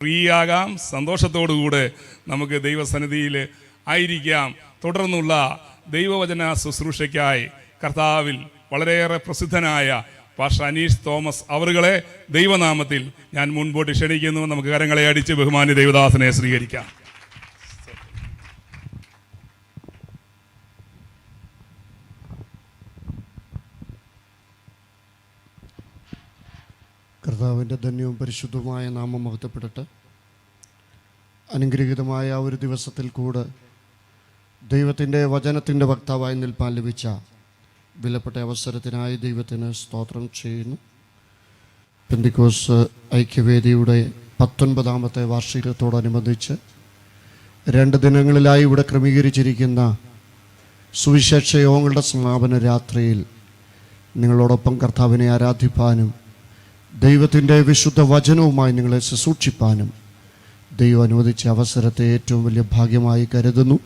Free ആകാം, സന്തോഷത്തോടുകൂടെ നമുക്ക് ദൈവസന്നിധിയിൽ ആയിരിക്കാം. തുടർന്നുള്ള ദൈവവചന ശുശ്രൂഷയ്ക്കായി കർത്താവിൽ വളരെയേറെ പ്രസിദ്ധനായ പാസ്റ്റർ അനീഷ് തോമസ് അവറുകളെ ദൈവനാമത്തിൽ ഞാൻ മുൻപോട്ട് ക്ഷണിക്കുന്നു. നമുക്ക് കരങ്ങളെ അടിച്ച് ബഹുമാന്യ ദൈവദാസനെ സ്വീകരിക്കാം. കർത്താവിൻ്റെ ധന്യവും പരിശുദ്ധവുമായ നാമം മഹത്വപ്പെടട്ടെ. അനുഗ്രഹീതമായ ഒരു ദിവസത്തിൽ കൂടെ ദൈവത്തിൻ്റെ വചനത്തിൻ്റെ വക്താവായി നിൽപ്പാൻ ലഭിച്ച വിലപ്പെട്ട അവസരത്തിനായി ദൈവത്തിന് സ്തോത്രം ചെയ്യുന്നു. പെന്തിക്കോസ് ഐക്യവേദിയുടെ 19ാമത്തെ വാർഷികത്തോടനുബന്ധിച്ച് 2 ദിനങ്ങളിലായി ഇവിടെ ക്രമീകരിച്ചിരിക്കുന്ന സുവിശേഷ യോഗങ്ങളുടെ സമാപന രാത്രിയിൽ നിങ്ങളോടൊപ്പം കർത്താവിനെ ആരാധിപ്പാനും ദൈവത്തിൻ്റെ വിശുദ്ധ വചനവുമായി നിങ്ങളെ ശുശ്രൂഷിപ്പാനും ദൈവം അനുവദിച്ച അവസരത്തെ ഏറ്റവും വലിയ ഭാഗ്യമായി കരുതുന്നു.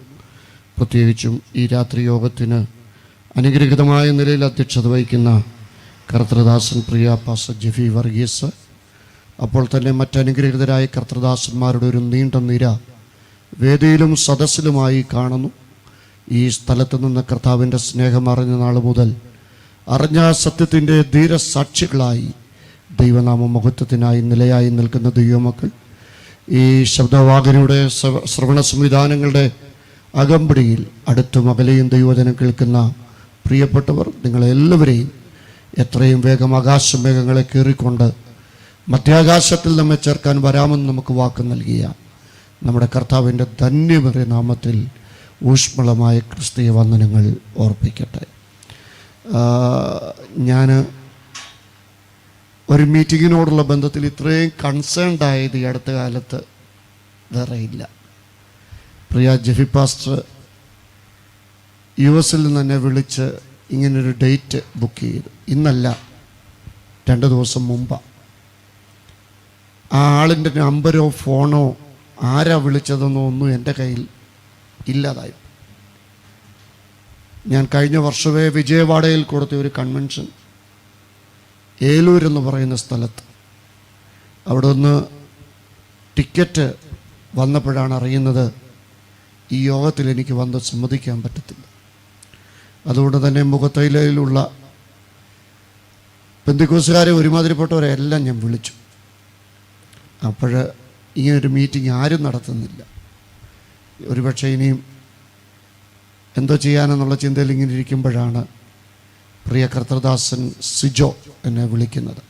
പ്രത്യേകിച്ചും ഈ രാത്രി യോഗത്തിന് അനുഗ്രഹീതമായ നിലയിൽ അധ്യക്ഷത വഹിക്കുന്ന കർത്തൃദാസൻ പ്രിയ പാസ്റ്റർ ജെഫി വർഗീസ്, അപ്പോൾ തന്നെ മറ്റനുഗ്രഹീതരായ കർത്തൃദാസന്മാരുടെ ഒരു നീണ്ട നിര വേദിയിലും സദസ്സിലുമായി കാണുന്നു. ഈ സ്ഥലത്ത് നിന്ന് കർത്താവിൻ്റെ സ്നേഹം അറിഞ്ഞ നാൾ മുതൽ അറിഞ്ഞ സത്യത്തിൻ്റെ ധീരസാക്ഷികളായി ദൈവനാമ മഹത്വത്തിനായി നിലയായി നിൽക്കുന്ന ദൈവമക്കൾ, ഈ ശബ്ദവാഹനയുടെ ശ്രവണ സംവിധാനങ്ങളുടെ അകമ്പടിയിൽ അടുത്തും അകലെയും ദൈവവചനം കേൾക്കുന്ന പ്രിയപ്പെട്ടവർ, നിങ്ങളെല്ലാവരെയും എത്രയും വേഗം ആകാശമേഘങ്ങളെ കയറിക്കൊണ്ട് മധ്യാകാശത്തിൽ നമ്മെ ചേർക്കാൻ വരാമെന്ന് നമുക്ക് വാക്ക് നൽകിയ നമ്മുടെ കർത്താവിൻ്റെ ധന്യമേറിയ നാമത്തിൽ ഊഷ്മളമായ ക്രിസ്തീയ വന്ദനങ്ങൾ ഓർപ്പിക്കട്ടെ. ഞാൻ ഒരു മീറ്റിങ്ങിനോടുള്ള ബന്ധത്തിൽ ഇത്രയും കൺസേൺഡ് ആയത് ഈ അടുത്ത കാലത്ത് വേറെ ഇല്ല. പ്രിയ ജെഫി പാസ്റ്റർ US നിന്ന് തന്നെ വിളിച്ച് ഇങ്ങനൊരു ഡേറ്റ് ബുക്ക് ചെയ്തു. ഇന്നല്ല, 2 ദിവസം മുമ്പാണ്. ആ ആളിൻ്റെ നമ്പരോ ഫോണോ ആരാ വിളിച്ചതെന്നോ ഒന്നും എൻ്റെ കയ്യിൽ ഇല്ലാതായി. ഞാൻ കഴിഞ്ഞ വർഷമേ വിജയവാഡയിൽ കൊടുത്ത ഒരു കൺവെൻഷൻ ഏലൂർ എന്ന് പറയുന്ന സ്ഥലത്ത്, അവിടെ ഒന്ന് ടിക്കറ്റ് വന്നപ്പോഴാണ് അറിയുന്നത് ഈ യോഗത്തിൽ എനിക്ക് വന്ന് സമ്മതിക്കാൻ പറ്റത്തില്ല. അതുകൊണ്ട് തന്നെ മുഖത്തൈലയിലുള്ള പെന്തിക്കോസുകാരെ ഒരുമാതിരിപ്പെട്ടവരെ എല്ലാം ഞാൻ വിളിച്ചു. അപ്പോൾ ഇങ്ങനൊരു മീറ്റിംഗ് ആരും നടത്തുന്നില്ല. ഒരുപക്ഷെ ഇനിയും എന്തോ ചെയ്യാനെന്നുള്ള ചിന്തയിൽ ഇങ്ങനെ ഇരിക്കുമ്പോഴാണ് പ്രിയ കർത്തൃദാസൻ സിജോ എന്നെ വിളിക്കുന്നത്.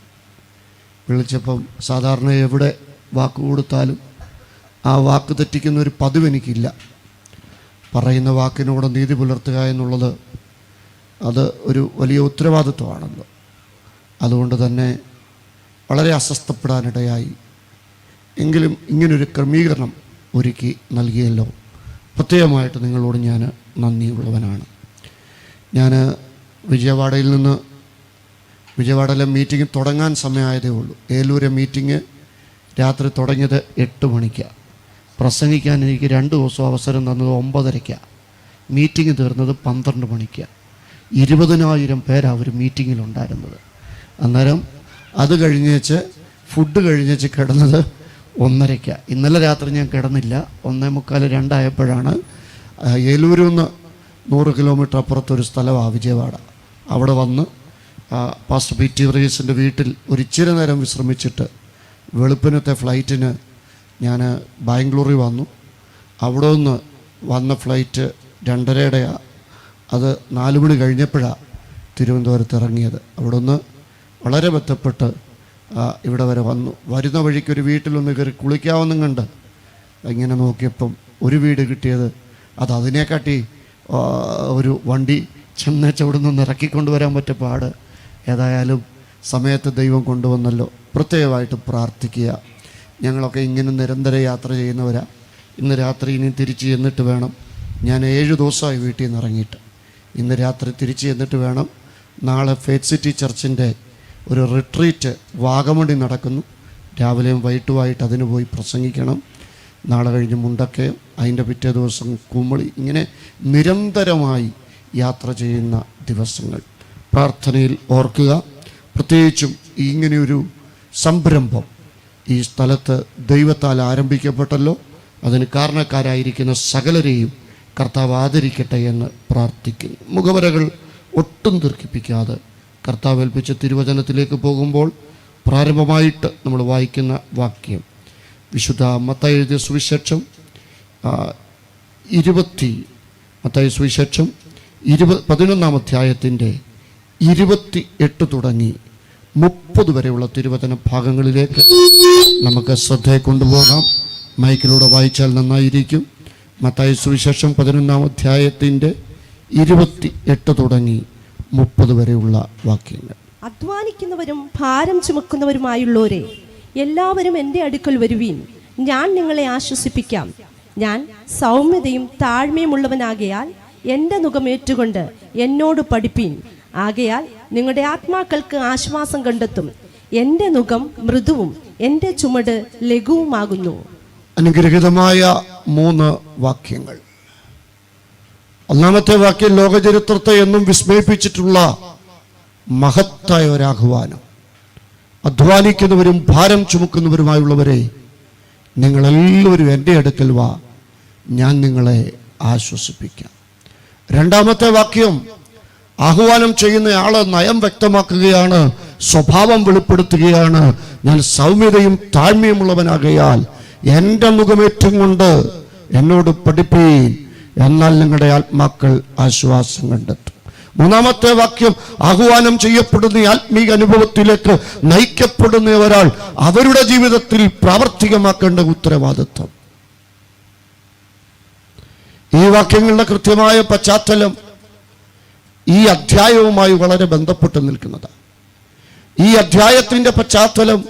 വിളിച്ചപ്പം സാധാരണ എവിടെ വാക്ക് കൊടുത്താലും ആ വാക്ക് തെറ്റിക്കുന്ന ഒരു പതിവ് എനിക്കില്ല. പറയുന്ന വാക്കിനോട് നീതി പുലർത്തുക എന്നുള്ളത് അത് ഒരു വലിയ ഉത്തരവാദിത്വമാണല്ലോ. അതുകൊണ്ട് തന്നെ വളരെ അസ്വസ്ഥപ്പെടാനിടയായി. എങ്കിലും ഇങ്ങനൊരു ക്രമീകരണം ഒരുക്കി നൽകിയല്ലോ, പ്രത്യേകമായിട്ട് നിങ്ങളോട് ഞാൻ നന്ദിയുള്ളവനാണ്. ഞാൻ വിജയവാഡയിലെ മീറ്റിംഗ് തുടങ്ങാൻ സമയമായതേ ഉള്ളൂ. ഏലൂരെ മീറ്റിംഗ് രാത്രി തുടങ്ങിയത് 8 മണിക്കാണ്. പ്രസംഗിക്കാൻ എനിക്ക് 2 ദിവസം അവസരം തന്നത് 9:30. മീറ്റിംഗ് തീർന്നത് 12 മണിക്കാണ്. 20,000 പേരാണ് ഒരു മീറ്റിങ്ങിലുണ്ടായിരുന്നത്. അന്നേരം അത് കഴിഞ്ഞേച്ച് ഫുഡ് കഴിഞ്ഞേച്ച് കിടന്നത് 1:30. ഇന്നലെ രാത്രി ഞാൻ കിടന്നില്ല. 1:45, 2 ആയപ്പോഴാണ് ഏലൂരിൽ നിന്ന് 100 കിലോമീറ്റർ അപ്പുറത്തൊരു സ്ഥലമാണ് വിജയവാഡ. അവിടെ വന്ന് പാസ്റ്റർ പി ടി വർഗീസിൻ്റെ വീട്ടിൽ ഒരു ഇച്ചിരി നേരം വിശ്രമിച്ചിട്ട് വെളുപ്പിനത്തെ ഫ്ലൈറ്റിന് ഞാൻ ബാംഗ്ലൂരിൽ വന്നു. അവിടെ നിന്ന് വന്ന ഫ്ലൈറ്റ് 2:30. അത് 4 മണി കഴിഞ്ഞപ്പോഴാണ് തിരുവനന്തപുരത്ത് ഇറങ്ങിയത്. അവിടെ നിന്ന് വളരെ ബന്ധപ്പെട്ട് ഇവിടെ വരെ വന്നു. വരുന്ന വഴിക്ക് ഒരു വീട്ടിലൊന്ന് കയറി കുളിക്കാവുന്നും കണ്ട് ഇങ്ങനെ നോക്കിയപ്പം ഒരു വീട് കിട്ടിയത് അത് അതിനെക്കാട്ടി ഒരു വണ്ടി ചെന്നേച്ചവിടെ നിന്ന് ഇറക്കിക്കൊണ്ടുവരാൻ പറ്റിയ പാട്. ഏതായാലും സമയത്ത് ദൈവം കൊണ്ടുവന്നല്ലോ. പ്രത്യേകമായിട്ട് പ്രാർത്ഥിക്കുക. ഞങ്ങളൊക്കെ ഇങ്ങനെ നിരന്തരം യാത്ര ചെയ്യുന്നവരാണ്. ഇന്ന് രാത്രി ഇനി തിരിച്ച് ചെന്നിട്ട് വേണം. ഞാൻ 7 ദിവസമായി വീട്ടിൽ നിന്ന് ഇറങ്ങിയിട്ട്. ഇന്ന് രാത്രി തിരിച്ച് ചെന്നിട്ട് വേണം. നാളെ ഫെയ്ത്ത് സിറ്റി ചർച്ചിൻ്റെ ഒരു റിട്രീറ്റ് വാഗമണിൽ നടക്കുന്നു. രാവിലെയും വൈകിട്ടുമായിട്ട് അതിന് പോയി പ്രസംഗിക്കണം. നാളെ കഴിഞ്ഞ് മുണ്ടക്കയം, അതിൻ്റെ പിറ്റേ ദിവസം കുമളി. ഇങ്ങനെ നിരന്തരമായി യാത്ര ചെയ്യുന്ന ദിവസങ്ങൾ പ്രാർത്ഥനയിൽ ഓർക്കുക. പ്രത്യേകിച്ചും ഇങ്ങനെയൊരു സംരംഭം ഈ സ്ഥലത്ത് ദൈവത്താൽ ആരംഭിക്കപ്പെട്ടല്ലോ. അതിന് കാരണക്കാരായിരിക്കുന്ന സകലരെയും കർത്താവ് ആദരിക്കട്ടെ എന്ന് പ്രാർത്ഥിക്കുന്നു. മുഖവരകൾ ഒട്ടും ദീർഘിപ്പിക്കാതെ കർത്താവ് ഏൽപ്പിച്ച തിരുവചനത്തിലേക്ക് പോകുമ്പോൾ പ്രാരംഭമായിട്ട് നമ്മൾ വായിക്കുന്ന വാക്യം വിശുദ്ധ മത്തായി എഴുതിയ സുവിശേഷം മത്തായി സുവിശേഷം 11-ാം അധ്യായത്തിൻ്റെ 28 തുടങ്ങി 30 വരെയുള്ള തിരുവചന ഭാഗങ്ങളിലേക്ക് നമുക്ക് ശ്രദ്ധയെ കൊണ്ടുപോകാം. മൈക്കിലൂടെ വായിച്ചാൽ നന്നായിരിക്കും. മത്തായി സുവിശേഷം 11-ാം അധ്യായത്തിൻ്റെ 28 തുടങ്ങി 30 വരെയുള്ള വാക്യങ്ങൾ. അധ്വാനിക്കുന്നവരും ഭാരം ചുമക്കുന്നവരുമായുള്ളവരെ എല്ലാവരും എൻ്റെ അടുക്കൽ വരുവീൻ, ഞാൻ നിങ്ങളെ ആശ്വസിപ്പിക്കാം. ഞാൻ സൗമ്യതയും താഴ്മയുമുള്ളവനാകയാൽ എൻ്റെ നുകമേറ്റുകൊണ്ട് എന്നോട് പഠിപ്പീൻ. ആകയാൽ നിങ്ങളുടെ ആത്മാക്കൾക്ക് ആശ്വാസം കണ്ടെത്തും. എൻ്റെ നുകം മൃദുവും എൻ്റെ ചുമട് ലഘുവുമാകുന്നു. അനുഗ്രഹീതമായ 3 വാക്യങ്ങൾ. ഒന്നാമത്തെ വാക്യം ലോകചരിത്രത്തെ എന്നും വിസ്മയിപ്പിച്ചിട്ടുള്ള മഹത്തായ ഒരാഹ്വാനം. അധ്വാനിക്കുന്നവരും ഭാരം ചുമക്കുന്നവരുമായുള്ളവരെ നിങ്ങളെല്ലാവരും എൻ്റെ അടുക്കൽ വാ, ഞാൻ നിങ്ങളെ ആശ്വസിപ്പിക്കാം. രണ്ടാമത്തെ വാക്യം ആഹ്വാനം ചെയ്യുന്നയാള് നയം വ്യക്തമാക്കുകയാണ്, സ്വഭാവം വെളിപ്പെടുത്തുകയാണ്. ഞാൻ സൗമ്യതയും താഴ്മയുമുള്ളവനാകയാൽ എൻ്റെ മുഖമേറ്റം കൊണ്ട് എന്നോട് പഠിപ്പീൻ, എന്നാൽ നിങ്ങളുടെ ആത്മാക്കൾ ആശ്വാസം കണ്ടെത്തും. മൂന്നാമത്തെ വാക്യം ആഹ്വാനം ചെയ്യപ്പെടുന്ന ആത്മീക അനുഭവത്തിലേക്ക് നയിക്കപ്പെടുന്ന ഒരാൾ അവരുടെ ജീവിതത്തിൽ പ്രാവർത്തികമാക്കേണ്ട ഉത്തരവാദിത്വം. ഈ വാക്യങ്ങളുടെ കൃത്യമായ പശ്ചാത്തലം ഈ അധ്യായവുമായി വളരെ ബന്ധപ്പെട്ട് നിൽക്കുന്നതാണ്. ഈ അധ്യായത്തിന്റെ പശ്ചാത്തലം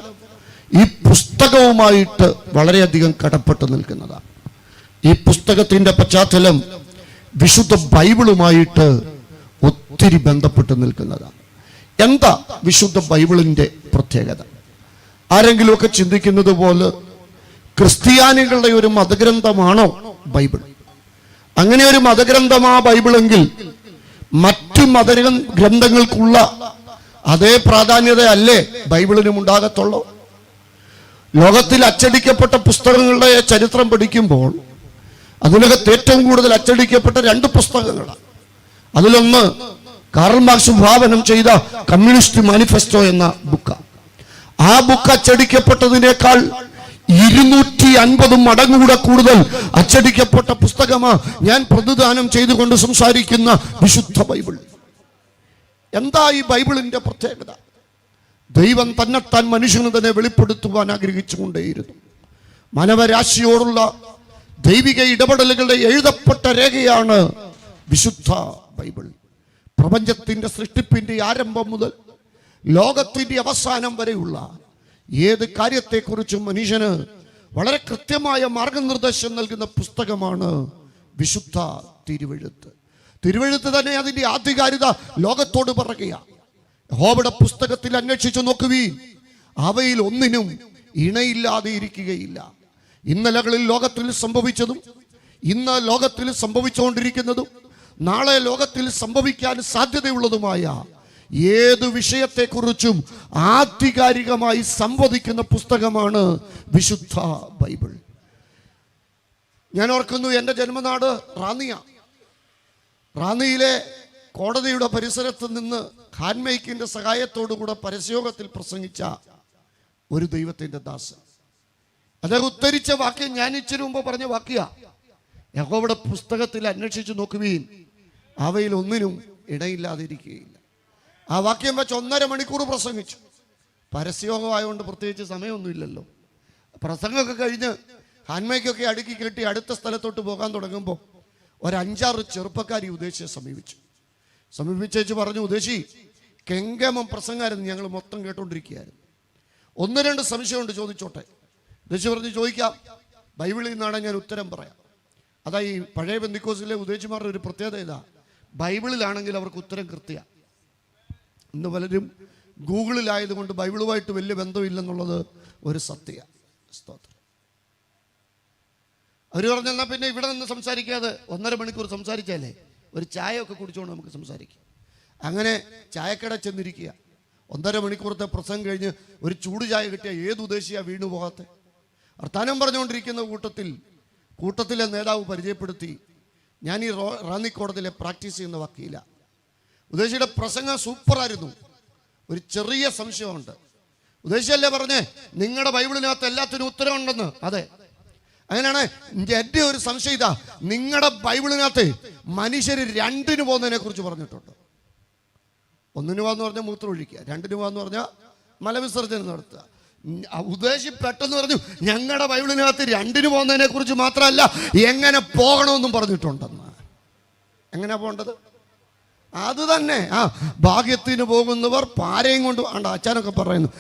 ഈ പുസ്തകവുമായിട്ട് വളരെയധികം കടപ്പെട്ട് നിൽക്കുന്നതാണ്. ഈ പുസ്തകത്തിന്റെ പശ്ചാത്തലം വിശുദ്ധ ബൈബിളുമായിട്ട് ഒത്തിരി ബന്ധപ്പെട്ട് നിൽക്കുന്നതാണ്. എന്താ വിശുദ്ധ ബൈബിളിന്റെ പ്രത്യേകത? ആരെങ്കിലുമൊക്കെ ചിന്തിക്കുന്നത് പോലെ ക്രിസ്ത്യാനികളുടെ ഒരു മതഗ്രന്ഥമാണോ ബൈബിൾ? അങ്ങനെ ഒരു മതഗ്രന്ഥമാ ബൈബിളെങ്കിൽ മറ്റു മതഗ്രന്ഥങ്ങൾക്കുള്ള അതേ പ്രാധാന്യത അല്ലേ ബൈബിളിനും ഉണ്ടാകത്തുള്ളൂ? ലോകത്തിൽ അച്ചടിക്കപ്പെട്ട പുസ്തകങ്ങളുടെ ചരിത്രം പഠിക്കുമ്പോൾ അതിനകത്ത് ഏറ്റവും കൂടുതൽ അച്ചടിക്കപ്പെട്ട 2 പുസ്തകങ്ങളാണ്. അതിലൊന്ന് കാറൽ മാർക്സ് വിഭാവനം ചെയ്ത കമ്മ്യൂണിസ്റ്റ് മാനിഫെസ്റ്റോ എന്ന ബുക്ക്. ആ ബുക്ക് അച്ചടിക്കപ്പെട്ടതിനേക്കാൾ 250 മടങ്ങുകൂടെ കൂടുതൽ അച്ചടിക്കപ്പെട്ട പുസ്തകമാ ഞാൻ പ്രതിദാനം ചെയ്തുകൊണ്ട് സംസാരിക്കുന്ന വിശുദ്ധ ബൈബിൾ. എന്താ ഈ ബൈബിളിന്റെ പ്രത്യേകത? ദൈവം തന്നെത്താൻ മനുഷ്യന് തന്നെ വെളിപ്പെടുത്തുവാൻ ആഗ്രഹിച്ചുകൊണ്ടേയിരുന്നു. മാനവരാശിയോടുള്ള ദൈവിക ഇടപെടലുകളുടെ എഴുതപ്പെട്ട രേഖയാണ് വിശുദ്ധ ബൈബിൾ. പ്രപഞ്ചത്തിന്റെ സൃഷ്ടിപ്പിന്റെ ആരംഭം മുതൽ ലോകത്തിന്റെ അവസാനം വരെയുള്ള ഏത് കാര്യത്തെക്കുറിച്ചും മനുഷ്യന് വളരെ കൃത്യമായ മാർഗനിർദ്ദേശം നൽകുന്ന പുസ്തകമാണ് വിശുദ്ധ തിരുവെഴുത്ത്. തിരുവെഴുത്ത് തന്നെ അതിന്റെ ആധികാരികത ലോകത്തോട് പറയുകയാണ്. യഹോവയുടെ പുസ്തകത്തിൽ അന്വേഷിച്ചു നോക്കുവീൻ, അവയിൽ ഒന്നിനും ഇണയില്ലാതെ ഇരിക്കുകയില്ല. ഇന്നലകളിൽ ലോകത്തിൽ സംഭവിച്ചതും ഇന്ന് ലോകത്തിൽ സംഭവിച്ചുകൊണ്ടിരിക്കുന്നതും നാളെ ലോകത്തിൽ സംഭവിക്കാൻ സാധ്യതയുള്ളതുമായ ഏത് വിഷയത്തെക്കുറിച്ചും ആധികാരികമായി സംവദിക്കുന്ന പുസ്തകമാണ് വിശുദ്ധ ബൈബിൾ. ഞാൻ ഓർക്കുന്നു, എൻ്റെ ജന്മനാട് റാന്നിയിലെ കോടതിയുടെ പരിസരത്ത് നിന്ന് ഹാൻമേക്കിന്റെ സഹായത്തോടുകൂടെ പരസ്യോഗത്തിൽ പ്രസംഗിച്ച ഒരു ദൈവത്തിന്റെ ദാസൻ. അദ്ദേഹം ഉദ്ധരിച്ച വാക്യം ഞാൻ ഇച്ചിരി മുമ്പ് പറഞ്ഞ വാക്യ, യഹോവയുടെ പുസ്തകത്തിൽ അന്വേഷിച്ചു നോക്കുവീൻ, അവയിൽ ഒന്നിനും ഇടയില്ലാതിരിക്കുകയില്ല. ആ വാക്യം വെച്ച് 1.5 മണിക്കൂർ പ്രസംഗിച്ചു. പരസ്യോഗമായതുകൊണ്ട് പ്രത്യേകിച്ച് സമയമൊന്നുമില്ലല്ലോ. പ്രസംഗമൊക്കെ കഴിഞ്ഞ് ഹാൻമേക്കൊക്കെ അടുക്കി കെട്ടി അടുത്ത സ്ഥലത്തോട്ട് പോകാൻ തുടങ്ങുമ്പോൾ ഒരു 5-6 ചെറുപ്പക്കാരി ഉദ്ദേശിയെ സമീപിച്ചേച്ച് പറഞ്ഞു, ഉദ്ദേശി കെങ്കമം പ്രസംഗമായിരുന്നു, ഞങ്ങൾ മൊത്തം കേട്ടോണ്ടിരിക്കുകയായിരുന്നു. 1-2 സംശയമുണ്ട്, ചോദിച്ചോട്ടെ? ഉദ്ദേശി പറഞ്ഞു, ചോദിക്കാം. ബൈബിളിൽ നിന്നാണ് ഞാൻ ഉത്തരം പറയാം. അതാ ഈ പഴയ പെന്തിക്കോസിലെ ഉദ്ദേശിമാരുടെ ഒരു പ്രത്യേകത ഇതാ, ബൈബിളിലാണെങ്കിൽ അവർക്ക് ഉത്തരം കൃത്യ. ഇന്ന് പലരും ഗൂഗിളിലായതുകൊണ്ട് ബൈബിളുമായിട്ട് വലിയ ബന്ധമില്ലെന്നുള്ളത് ഒരു സത്യ. സ്തോത്രം. അവർ പറഞ്ഞെന്നാൽ പിന്നെ ഇവിടെ നിന്ന് സംസാരിക്കാതെ 1.5 മണിക്കൂർ സംസാരിച്ചാലേ ഒരു ചായ ഒക്കെ കുടിച്ചുകൊണ്ട് നമുക്ക് സംസാരിക്കാം. അങ്ങനെ ചായക്കട ചെന്നിരിക്കുക. 1.5 മണിക്കൂറത്തെ പ്രസംഗം കഴിഞ്ഞ് ഒരു ചൂട് ചായ കിട്ടിയ ഏത് ഉദ്ദേശിയാണ് വീണു പോകാത്ത? വർത്താനം പറഞ്ഞുകൊണ്ടിരിക്കുന്ന കൂട്ടത്തിലെ നേതാവ് പരിചയപ്പെടുത്തി, ഞാൻ ഈ റാന്നി കോടതിയിലെ പ്രാക്ടീസ് ചെയ്യുന്ന വക്കീല. ഉദ്ദേശിയുടെ പ്രസംഗം സൂപ്പറായിരുന്നു. ഒരു ചെറിയ സംശയമുണ്ട്. ഉദ്ദേശിയല്ലേ പറഞ്ഞേ നിങ്ങളുടെ ബൈബിളിനകത്ത് എല്ലാത്തിനും ഉത്തരവുണ്ടെന്ന്? അതെ. അങ്ങനെയാണ്. എൻ്റെ ഒരു സംശയം ഇതാ, നിങ്ങളുടെ ബൈബിളിനകത്ത് മനുഷ്യർ 2 പോകുന്നതിനെ കുറിച്ച് പറഞ്ഞിട്ടുണ്ട്. 1 പോകാന്ന് പറഞ്ഞാൽ മൂത്രം ഒഴിക്കുക, 2 പോകാന്ന് പറഞ്ഞാൽ മലവിസർജനം നടത്തുക. ഉദ്ദേശി പെട്ടെന്ന് പറഞ്ഞു ഞങ്ങളുടെ ബൈബിളിനകത്ത് 2 പോകുന്നതിനെ കുറിച്ച് മാത്രമല്ല എങ്ങനെ പോകണമെന്നും പറഞ്ഞിട്ടുണ്ടെന്ന്. എങ്ങനെ പോകേണ്ടത്? അത് തന്നെ. ഭാഗ്യത്തിന് പോകുന്നവർ പാരയും കൊണ്ട് ആണ്ട് അച്ഛനൊക്കെ പറയുന്നു.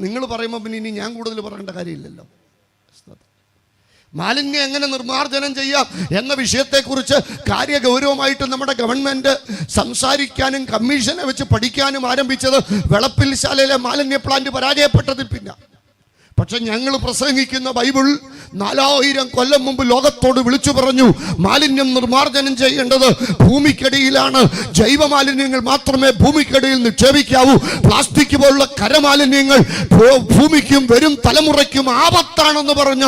നിങ്ങൾ പറയുമ്പോൾ പിന്നെ ഇനി ഞാൻ കൂടുതൽ പറയേണ്ട കാര്യമില്ലല്ലോ. മാലിന്യം എങ്ങനെ നിർമ്മാർജ്ജനം ചെയ്യാം എന്ന വിഷയത്തെക്കുറിച്ച് കാര്യഗൗരവമായിട്ട് നമ്മുടെ ഗവൺമെന്റ് സംസാരിക്കാനും കമ്മീഷനെ വെച്ച് പഠിക്കാനും ആരംഭിച്ചത് വെളപ്പിൽ ശാലയിലെ മാലിന്യ പ്ലാന്റ് പരാജയപ്പെട്ടതിൽ പിന്നെ. പക്ഷെ ഞങ്ങൾ പ്രസംഗിക്കുന്ന ബൈബിൾ 4000 കൊല്ലം മുമ്പ് ലോകത്തോട് വിളിച്ചു പറഞ്ഞു, മാലിന്യം നിർമ്മാർജ്ജനം ചെയ്യേണ്ടത് ഭൂമിക്കടിയിലാണ്. ജൈവ മാലിന്യങ്ങൾ മാത്രമേ ഭൂമിക്കടിയിൽ നിക്ഷേപിക്കാവൂ. പ്ലാസ്റ്റിക് പോലുള്ള കരമാലിന്യങ്ങൾ ഭൂമിക്കും വരും തലമുറയ്ക്കും ആപത്താണെന്ന് പറഞ്ഞ